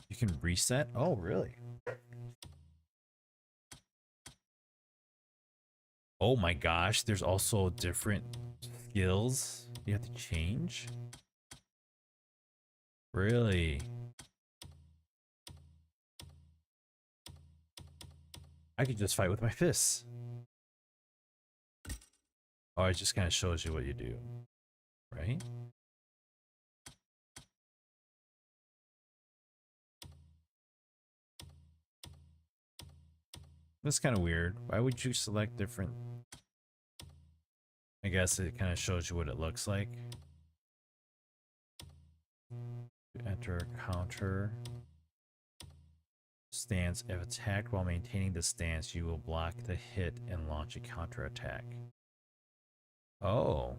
You can reset? Oh, really? Oh my gosh, there's also different skills you have to change? Really? I could just fight with my fists. Oh, it just kind of shows you what you do, right? That's kind of weird. Why would you select different? I guess it kind of shows you what it looks like. Enter counter. Stance. If attacked while maintaining the stance, you will block the hit and launch a counter attack. Oh.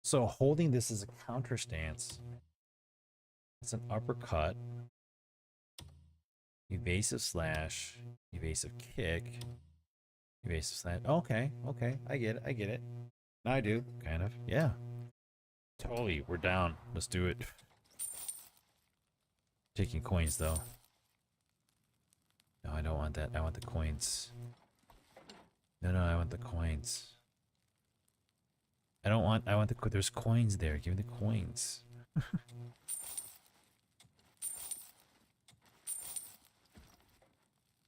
So holding this as a counter stance. It's an uppercut. Evasive slash. Evasive kick. Evasive slash. Okay, okay. I get it. I get it. I do, kind of. Yeah. Totally. We're down. Let's do it. Taking coins, though. No, I don't want that. I want the coins. No, I want the coins. I want the, there's coins there. Give me the coins.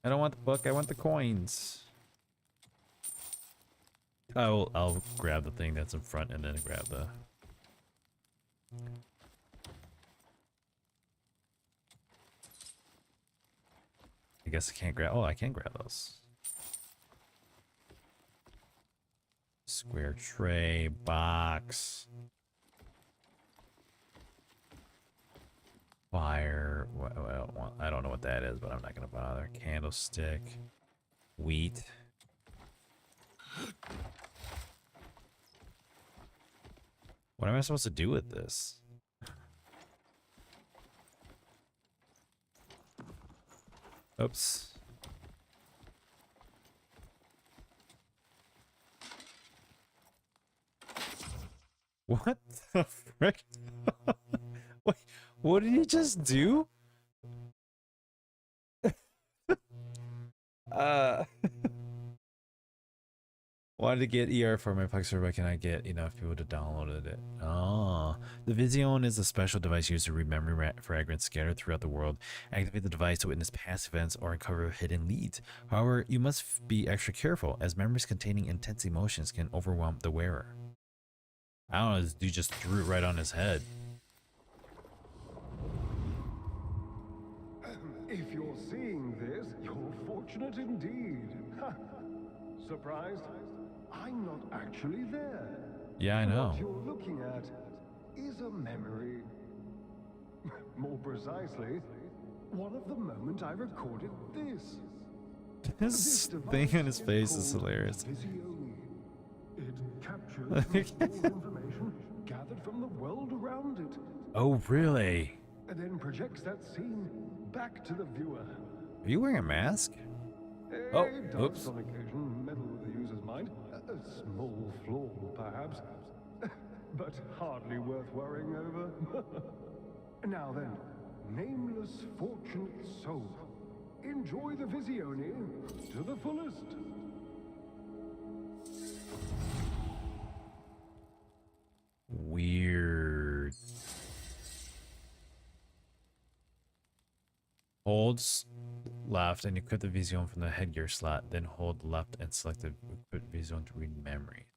I don't want the book. I want the coins. I'll grab the thing that's in front and then grab the. I guess I can't grab. Oh, I can grab those. Square tray, box, fire. I don't know what that is, but I'm not gonna bother. Candlestick, wheat. What am I supposed to do with this? Oops. What the frick? Wait, what did he just do? Wanted to get ER for my Plex server, but can I get enough people to download it? Oh, the Vision is a special device used to read memory fragments scattered throughout the world. Activate the device to witness past events or uncover hidden leads. However, you must be extra careful, as memories containing intense emotions can overwhelm the wearer. I don't know, this dude just threw it right on his head. If you're seeing this, you're fortunate indeed. Surprised? I'm not actually there. Yeah, I know. What you're looking at is a memory. More precisely, one of the moment I recorded this. This thing on his face is hilarious. It captures information gathered from the world around it. Oh, really? And then projects that scene back to the viewer. Are you wearing a mask? Oh, oops. On occasion, meddle with the user's mind. A small flaw, perhaps, but hardly worth worrying over. Now then, nameless fortunate soul, enjoy the Visione to the fullest. Weird. Holds left and equip the Vision from the headgear slot, then hold left and select the equip Vision to read memory.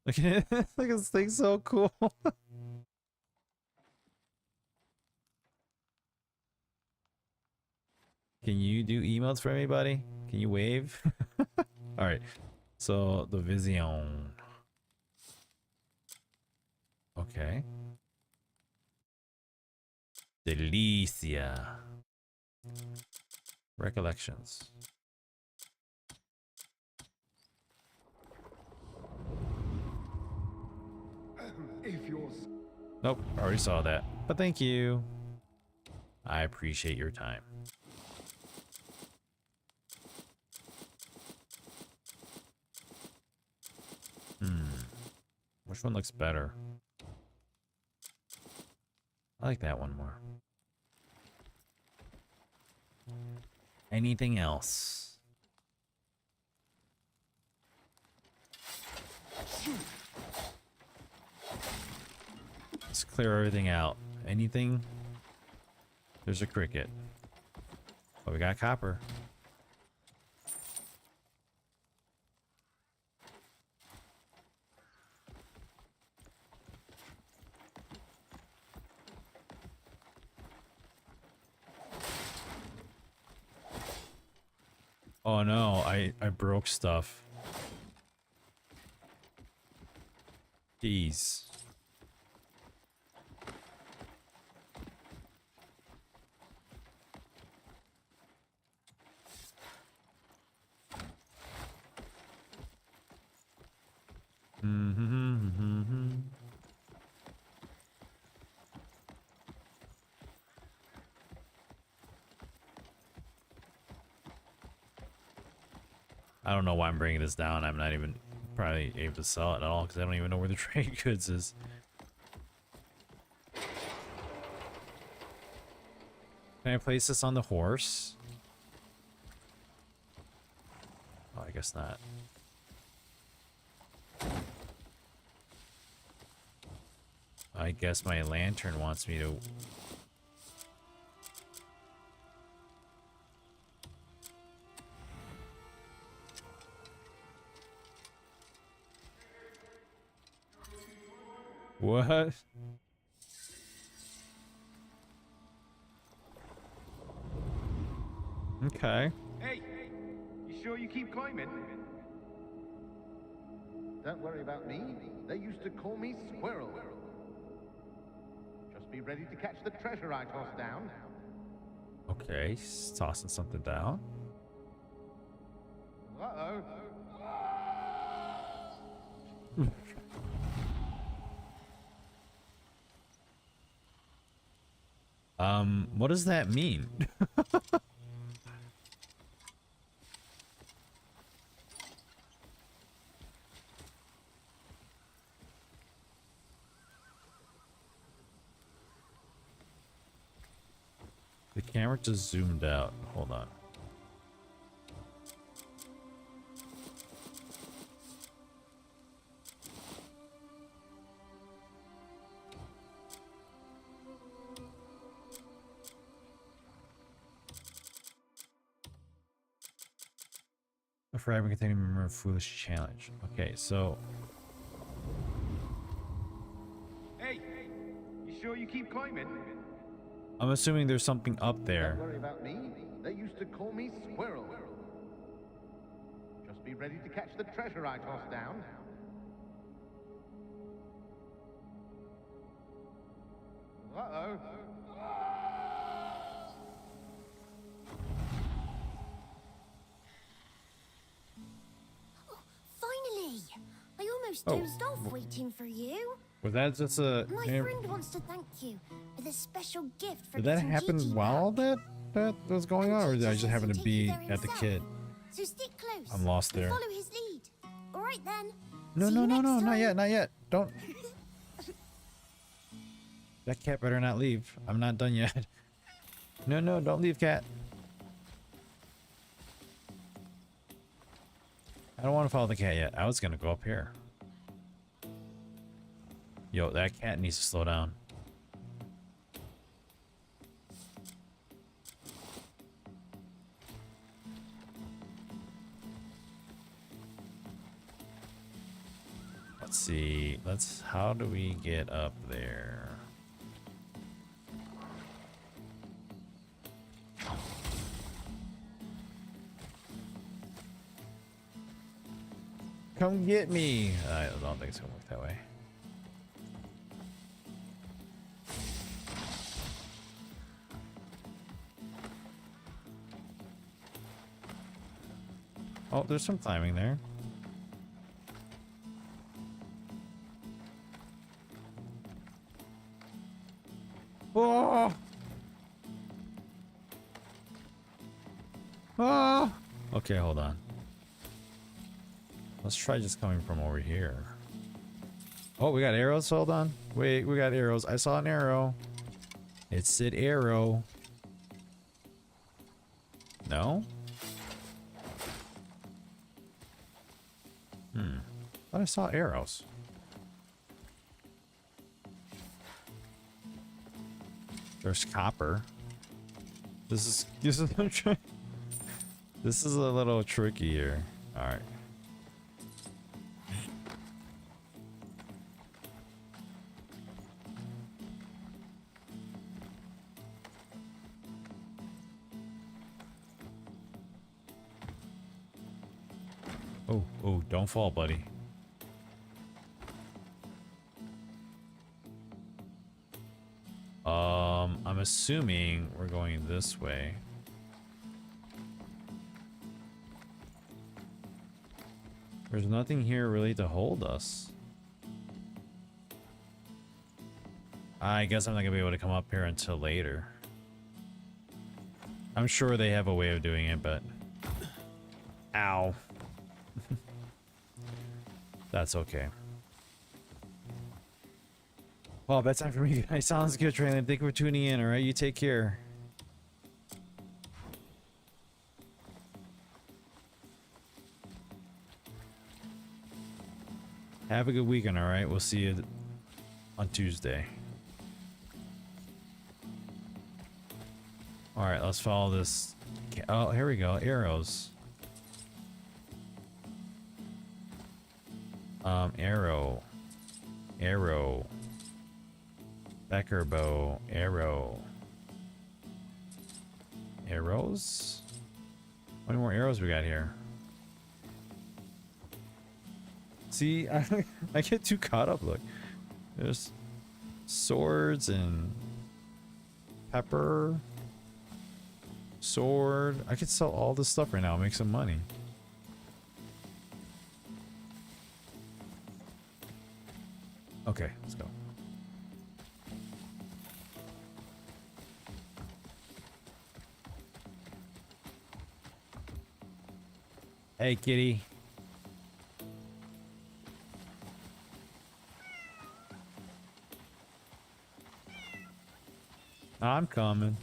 Look at it. Look at this thing, so cool. Can you do emotes for anybody? Can you wave? All right. So the Vision. Okay. Delicia. Recollections. Nope, already saw that. But thank you. I appreciate your time. Which one looks better? I like that one more. Anything else? Let's clear everything out. Anything? There's a cricket. Oh, we got copper. Oh no, I broke stuff. Jeez. I don't know why I'm bringing this down. I'm not even probably able to sell it at all because I don't even know where the trade goods is. Can I place this on the horse? Oh, I guess not. I guess my lantern wants me to... What? Okay. Hey, you sure you keep climbing? Don't worry about me. They used to call me Squirrel. Just be ready to catch the treasure I toss down. Okay, he's tossing something down. Uh-oh. What does that mean? The camera just zoomed out. Hold on. A fragment containing member of foolish challenge. Okay, so Hey, you sure you keep climbing? I'm assuming there's something up there. Don't worry about me. They used to call me Squirrel. Just be ready to catch the treasure I toss down. Uh-oh. Finally! I almost Oh. dozed off waiting for you. Was that just a... My friend wants to thank you for the special gift for Did that getting happen Gigi while back. that was going on, or did I just happen to be at the kid? So stick close. I'm lost and there. Follow his lead. All right then. No, See no, you no, next no, time. not yet, not yet. Don't. That cat better not leave. I'm not done yet. No, no, don't leave, cat. I don't want to follow the cat yet. I was gonna go up here. Yo, that cat needs to slow down. Let's see. How do we get up there? Come get me. I don't think it's gonna work that way. Oh, there's some climbing there. Oh! Oh! Okay, hold on. Let's try just coming from over here. Oh, we got arrows? Hold on. Wait, we got arrows. I saw an arrow. It said arrow. No? Thought I saw arrows. There's copper. This is this is a little tricky here. All right. Oh, don't fall, buddy. I'm assuming we're going this way. There's nothing here really to hold us. I guess I'm not gonna be able to come up here until later. I'm sure they have a way of doing it, but... Ow. That's okay. Well, bedtime for me, guys. Sounds good, Traylon. Thank you for tuning in, alright? You take care. Have a good weekend, all right? We'll see you on Tuesday. All right, let's follow this. Oh, here we go. Arrows. Arrow. Arrow. Becker bow. Arrow. Arrows? How many more arrows we got here? See, I get too caught up. Look, there's swords and pepper. Sword. I could sell all this stuff right now, make some money. Okay, let's go. Hey, kitty. I'm coming.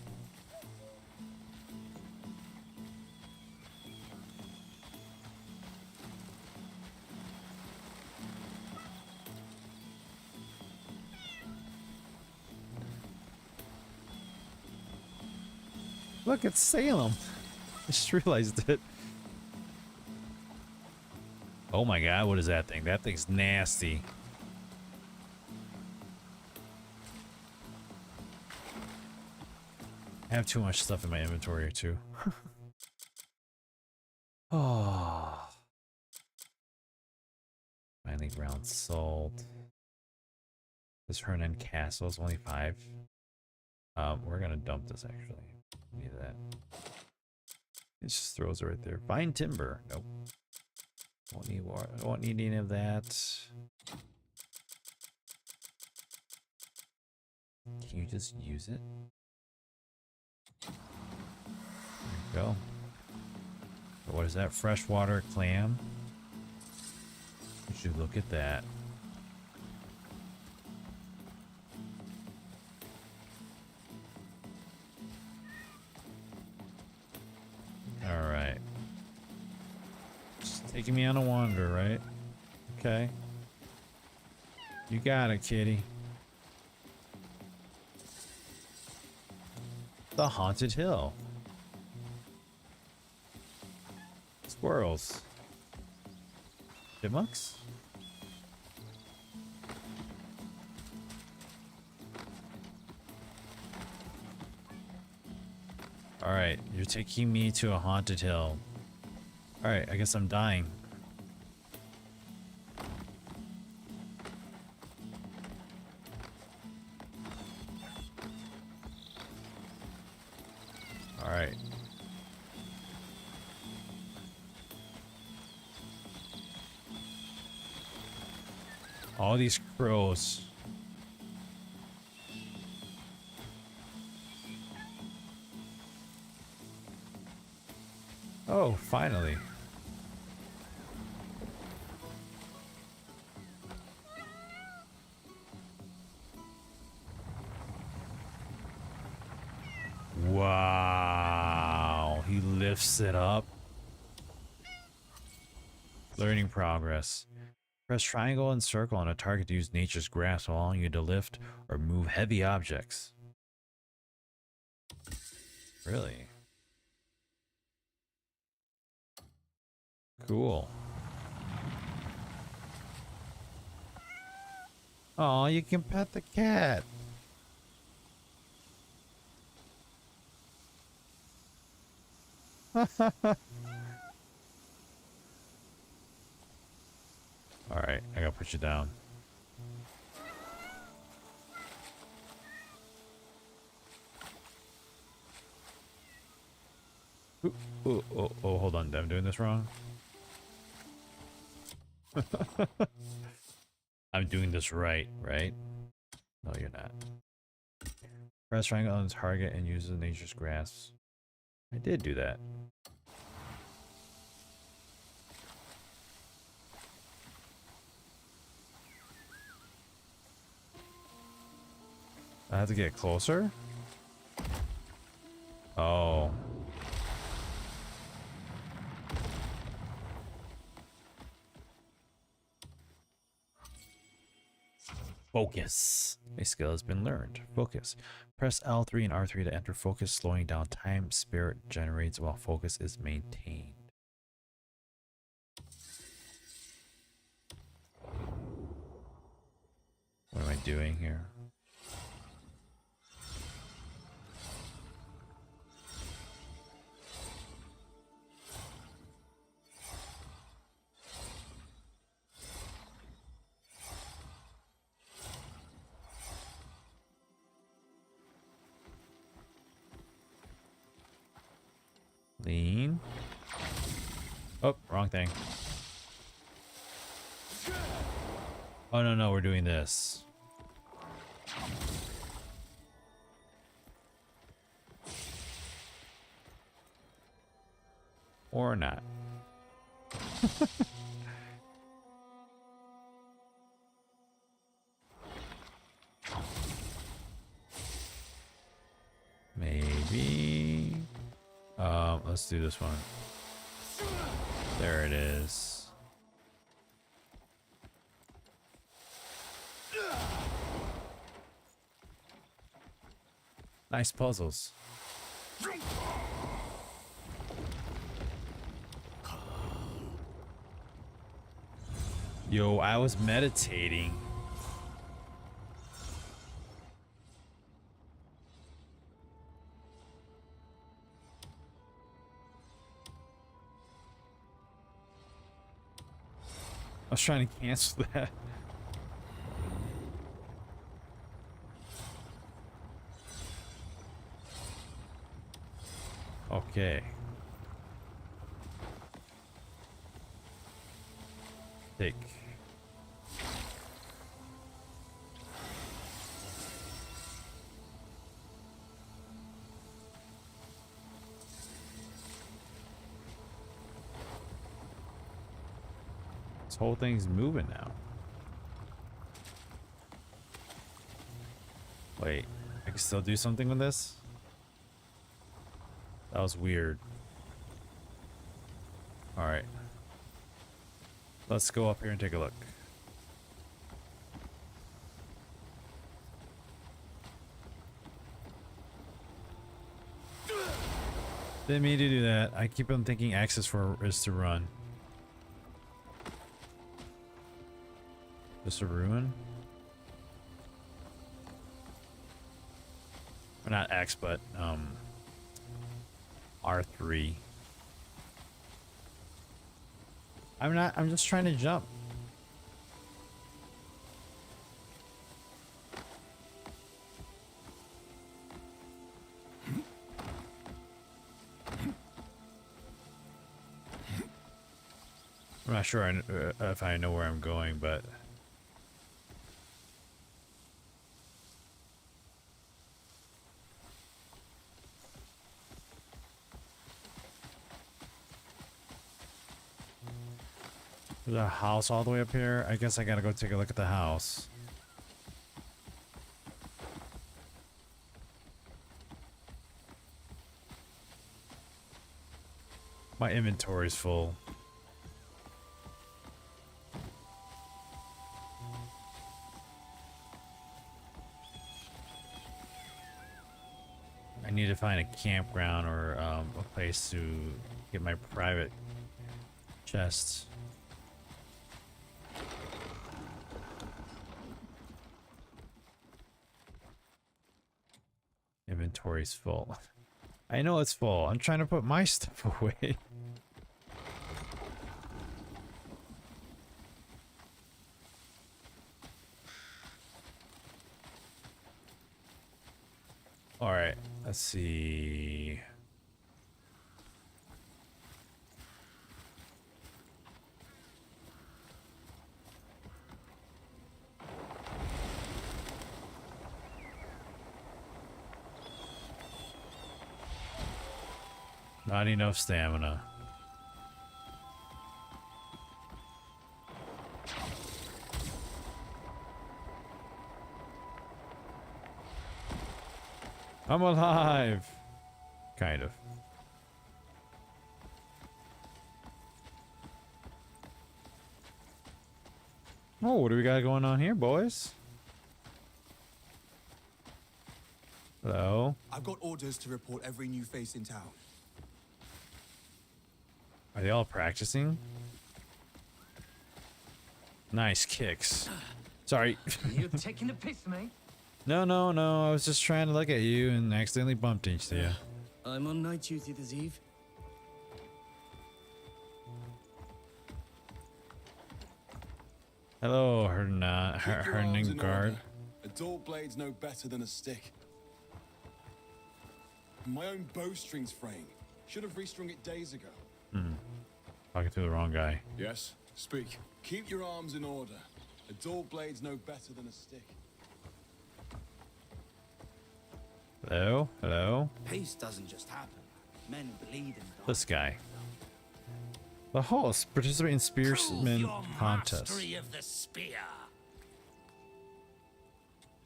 Look, it's Salem. I just realized it. Oh my god, what is that thing? That thing's nasty. I have too much stuff in my inventory too. Oh. Finally ground salt. This Hernan Castle is only 5. We're gonna dump this actually. Need that. It just throws it right there. Fine timber. Nope. Won't need water. I won't need any of that. Can you just use it? There you go. What is that? Freshwater clam? You should look at that. Alright. Just taking me on a wander, right? Okay. You got it, kitty. The Haunted Hill. Squirrels. Chipmunks? Alright, you're taking me to a haunted hill. Alright, I guess I'm dying. Alright. All these crows. Oh, finally. Wow. He lifts it up. Learning progress. Press triangle and circle on a target to use nature's grasp, allowing you to lift or move heavy objects. Really? Cool. Oh, you can pet the cat. Alright, I gotta put you down. Ooh, ooh, oh, hold on. I'm doing this wrong. I'm doing this right? No, you're not. Press triangle on the target and use the nature's grasp. I did do that. I have to get closer? Oh. Focus. A skill has been learned. Focus. Press L3 and R3 to enter focus, slowing down time spirit generates while focus is maintained. What am I doing here? Lean. Oh, wrong thing. Oh, no, we're doing this. Or not. Maybe. Let's do this one. There it is. Nice puzzles. Yo, I was meditating. I was trying to cancel that. Okay. Take. This whole thing's moving now. Wait, I can still do something with this? That was weird. Alright. Let's go up here and take a look. Didn't mean to do that. I keep on thinking X is to run. Just a ruin? Or not X, but R3. I'm just trying to jump. I'm not sure if I know where I'm going, but there's a house all the way up here. I guess I gotta go take a look at the house. My inventory's full. I need to find a campground or a place to get my private chests. Inventory's full. I know it's full. I'm trying to put my stuff away. All right, let's see. Not enough stamina. I'm alive. Kind of. Oh, what do we got going on here, boys? Hello? I've got orders to report every new face in town. Are they all practicing? Nice kicks. Sorry. You're taking a piss, mate? No. I was just trying to look at you and accidentally bumped into you. I'm on night duty this eve. Hello, Keep your arms in Herningard. order. A dull blade's no better than a stick. My own bowstrings frame. Should have restrung it days ago. Talking to the wrong guy. Yes, speak. Keep your arms in order. A dull blade's no better than a stick. Hello? Peace doesn't just happen. Men bleed and die. This guy. The host participate in spearsman contest. Mastery of the spear.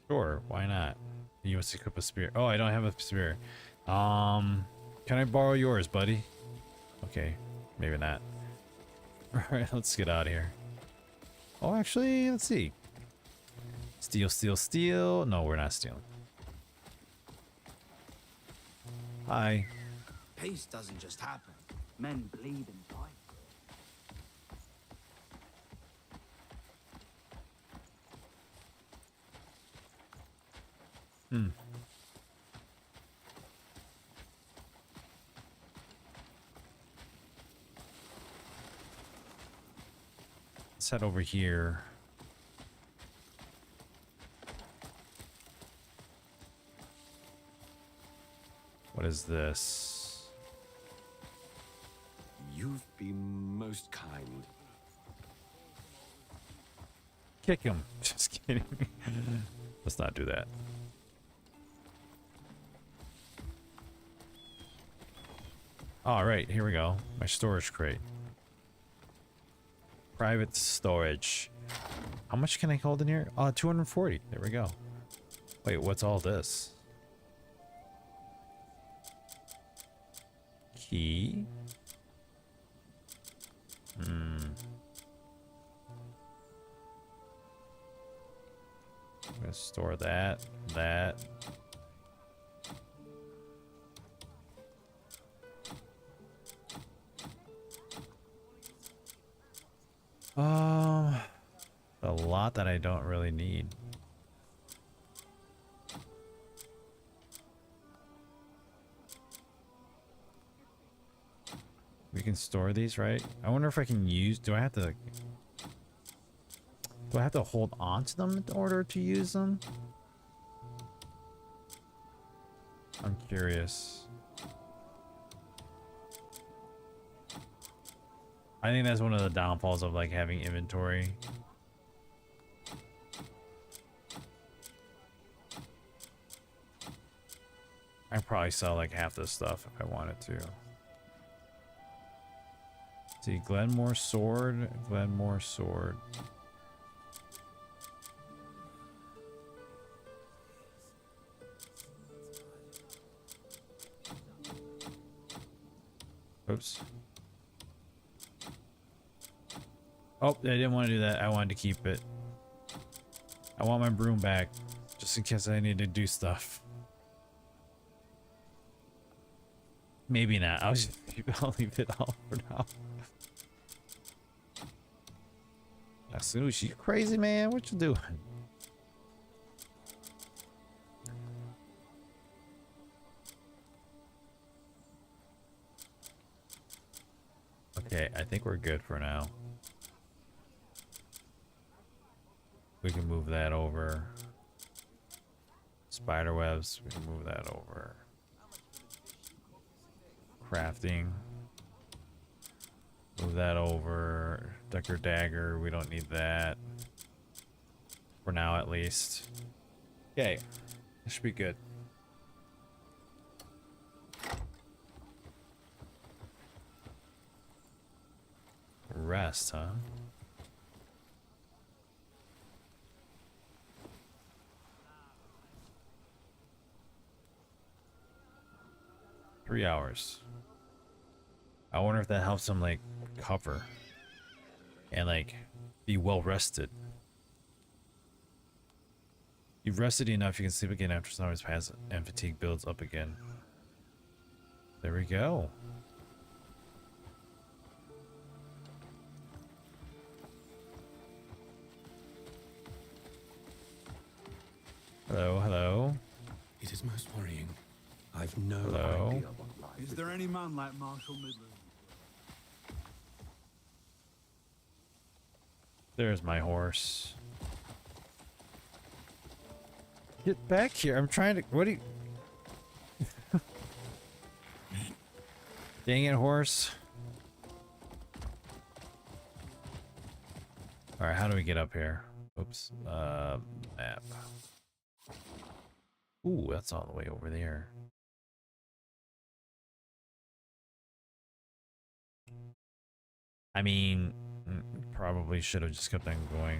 Sure, why not? You must equip a spear. Oh, I don't have a spear. Can I borrow yours, buddy? Okay, maybe not. Alright, let's get out of here. Oh, actually, let's see. Steal. No, we're not stealing. Hi. Peace doesn't just happen. Men bleed and die. Let's head over here. What is this? You've been most kind. Kick him. Just kidding. Let's not do that. All right, here we go. My storage crate. Private storage. How much can I hold in here? 240. There we go. Wait, what's all this? Key. I'm gonna store that. A lot that I don't really need. We can store these, right? I wonder if I can use, do I have to hold on to them in order to use them? I'm curious. I think that's one of the downfalls of like having inventory. I'd probably sell like half this stuff if I wanted to. See, Glenmore sword. Oops. Oh, I didn't want to do that. I wanted to keep it. I want my broom back, just in case I need to do stuff. Maybe not. I'll leave it all for now. Sushi, you crazy man? What you doing? Okay, I think we're good for now. We can move that over. Spider webs, we can move that over. Crafting. Move that over. Decker dagger, we don't need that. For now, at least. Okay, this should be good. Rest, huh? Three hours. I wonder if that helps him like cover and like be well rested. You've rested enough, you can sleep again after some hours pass and fatigue builds up again. There we go. Hello, hello. It is most worrying. I've no Hello? idea what lies. Is there any man like Marshal Midler? There's my horse. Get back here. I'm trying to... What do you... Dang it, horse. Alright, how do we get up here? Oops. Map. Ooh, that's all the way over there. I mean, probably should have just kept on going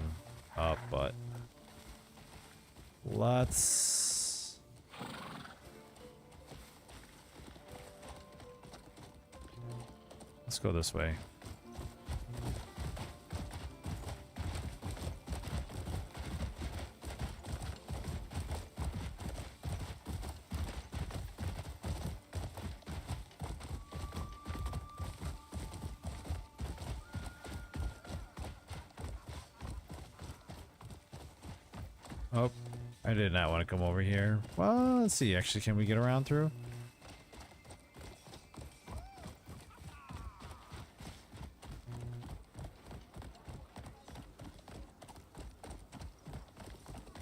up, but let's go this way. Oh, I did not want to come over here. Well, let's see. Actually, can we get around through?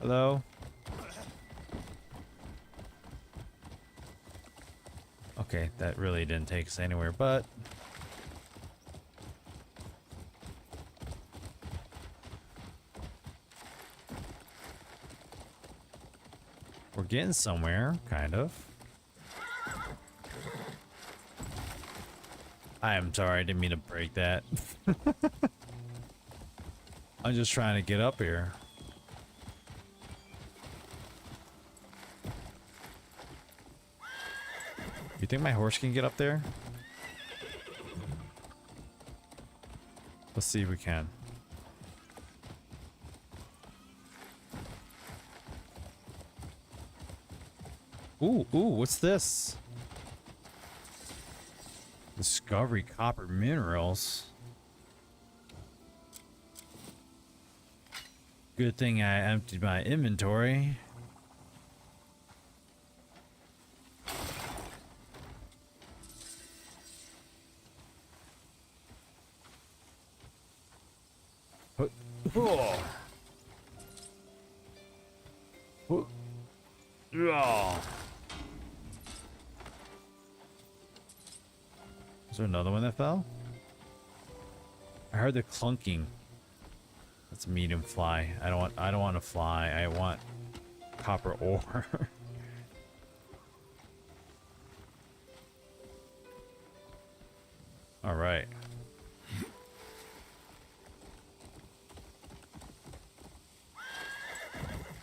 Hello? Okay, that really didn't take us anywhere, but... we're getting somewhere, kind of. I am sorry, I didn't mean to break that. I'm just trying to get up here. You think my horse can get up there? Let's see if we can. Ooh, what's this? Discovery copper minerals. Good thing I emptied my inventory. Oh. Oh. Is there another one that fell? I heard the clunking. That's medium fly. I don't want to fly. I want copper ore. All right.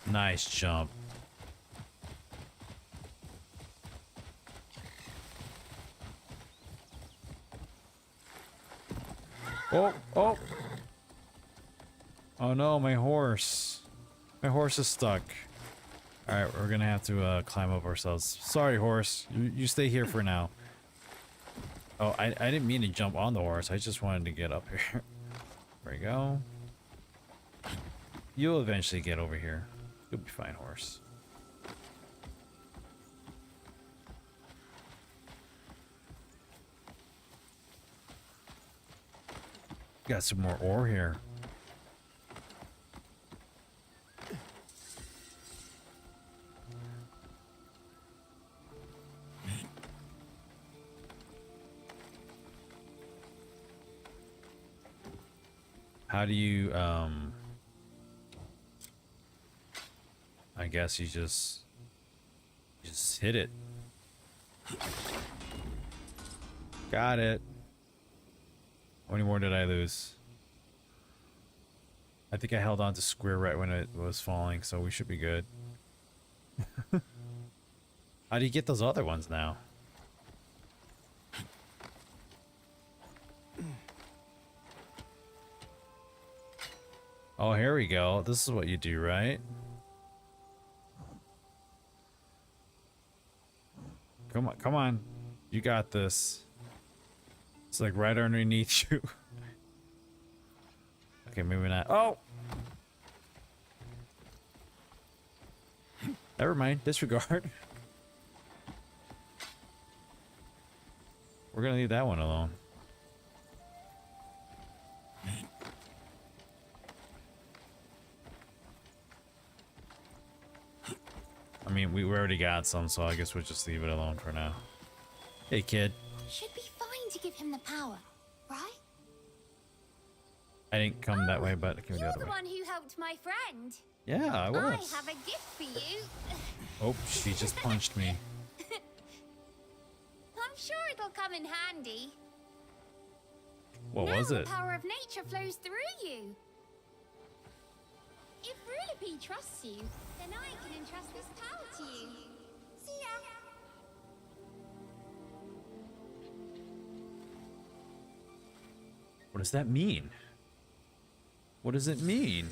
Nice jump. Oh. Oh no, my horse. My horse is stuck. All right, we're gonna have to climb up ourselves. Sorry, horse. You stay here for now. Oh, I didn't mean to jump on the horse. I just wanted to get up here. There we go. You'll eventually get over here. You'll be fine, horse. Got some more ore here. How do you, I guess you just hit it. Got it. How many more did I lose? I think I held on to square right when it was falling, so we should be good. How do you get those other ones now? Oh, here we go. This is what you do, right? Come on, come on. You got this. It's like right underneath you. Okay, maybe not. Oh! Never mind. Disregard. We're gonna leave that one alone. I mean, we already got some, so I guess we'll just leave it alone for now. Hey, kid. Should be fine to give him the power, right? I didn't come that way, but it came the You're other the way. one who helped my friend. Yeah, I was. I have a gift for you. Oh, she just punched me. I'm sure it'll come in handy. What now was it? The power of nature flows through you. If Rulepi trusts you, then I can entrust this power to you. See ya. What does that mean? What does it mean?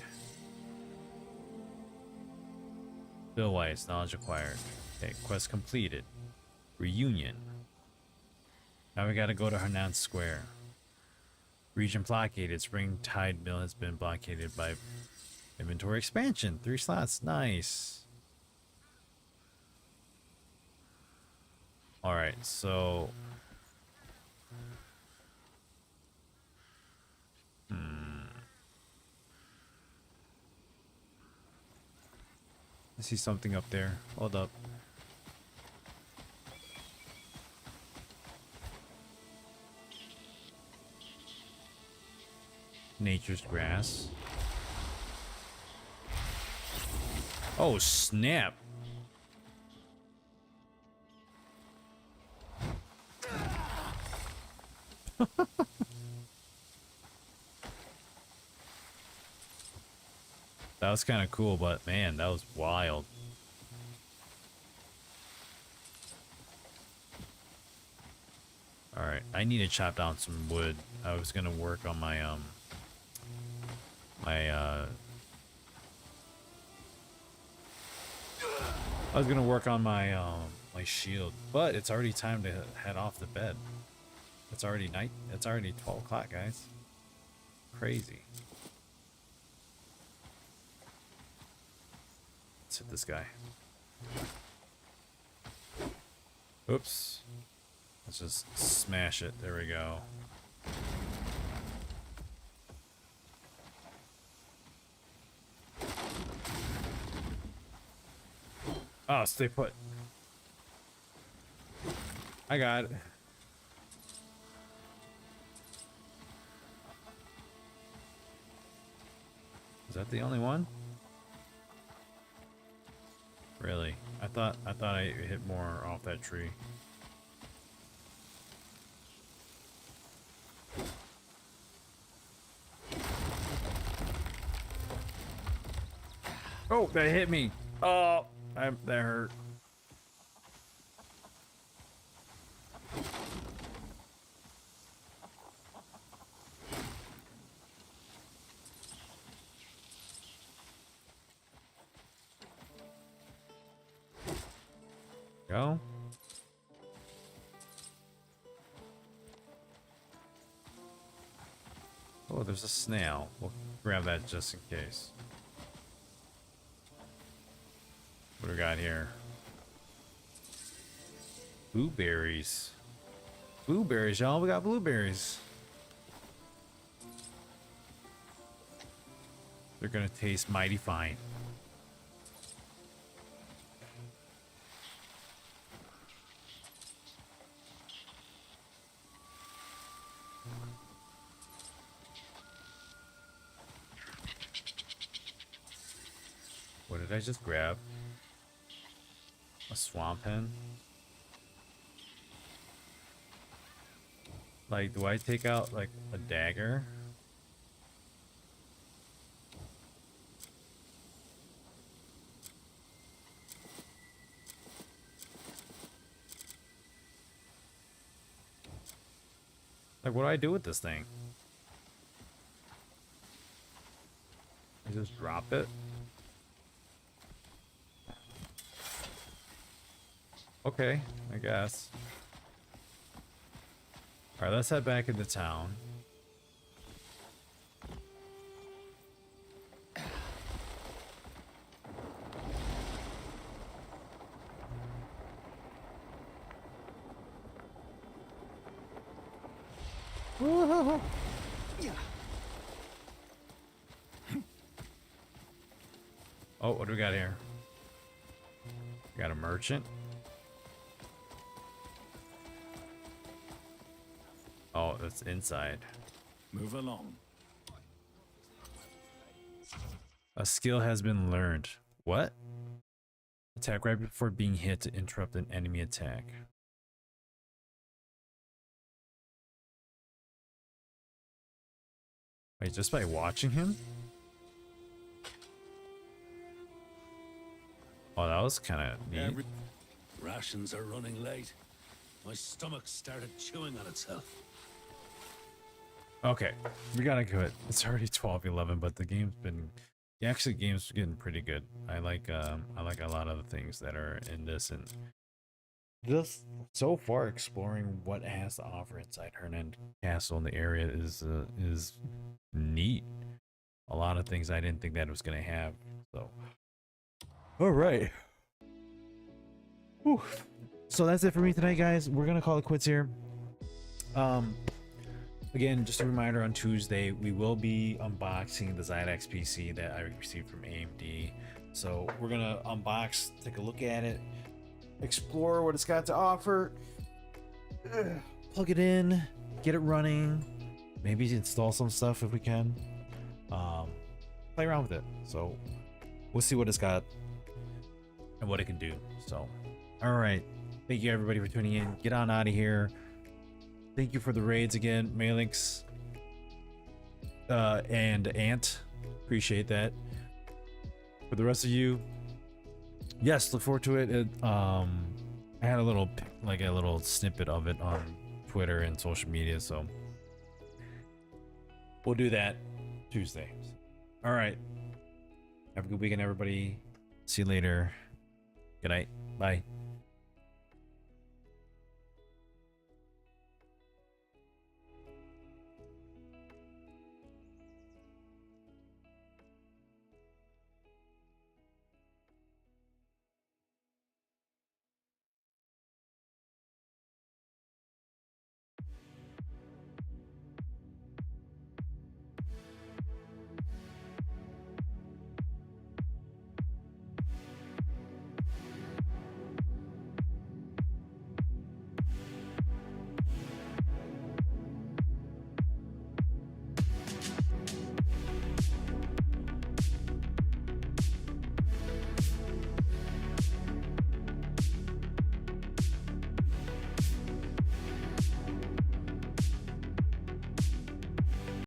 Bill Weiss, knowledge acquired. Okay, quest completed. Reunion. Now we gotta go to Hernan Square. Region blockaded. Spring Tide Mill has been blockaded by inventory expansion. 3 slots. Nice. Alright, so... I see something up there. Hold up. Nature's grass. Oh, snap. That was kind of cool, but man, that was wild. All right, I need to chop down some wood. I was gonna work on my I was gonna work on my my shield, but it's already time to head off to bed. It's already night. It's already 12 o'clock, guys. Crazy. Let's hit this guy. Oops. Let's just smash it. There we go. Oh, stay put. I got it. Is that the only one? Really? I thought I hit more off that tree. Oh, that hit me. Oh, that hurt. Go. Oh, there's a snail. We'll grab that just in case. What do we got here? Blueberries. Blueberries, y'all. We got blueberries. They're gonna taste mighty fine. What did I just grab? A swamp hen? Like, do I take out, like, a dagger? Like, what do I do with this thing? I just drop it? Okay, I guess. All right, let's head back into town. Oh, what do we got here? We got a merchant. Oh, that's inside. Move along. A skill has been learned. What? Attack right before being hit to interrupt an enemy attack. Wait, just by watching him? Oh, that was kind of neat. Rations are running late. My stomach started chewing on itself. Okay, we gotta go. It's already 12:11, but the game's been, the game's getting pretty good. I like a lot of the things that are in this, and just so far exploring what it has to offer inside Hernan Castle in the area is neat. A lot of things I didn't think that it was gonna have. So, all right. Whew. So that's it for me tonight, guys. We're gonna call it quits here. Again, just a reminder, on Tuesday we will be unboxing the Xidax PC that I received from AMD. So we're gonna unbox, take a look at it, explore what it's got to offer, plug it in, get it running, maybe install some stuff if we can, play around with it. So we'll see what it's got and what it can do. So all right, thank you everybody for tuning in. Get on out of here. Thank you for the raids again, Malinx and Ant. Appreciate that. For the rest of you, yes, look forward to it. I had a little snippet of it on Twitter and social media, so we'll do that Tuesday. All right. Have a good weekend, everybody. See you later. Good night. Bye.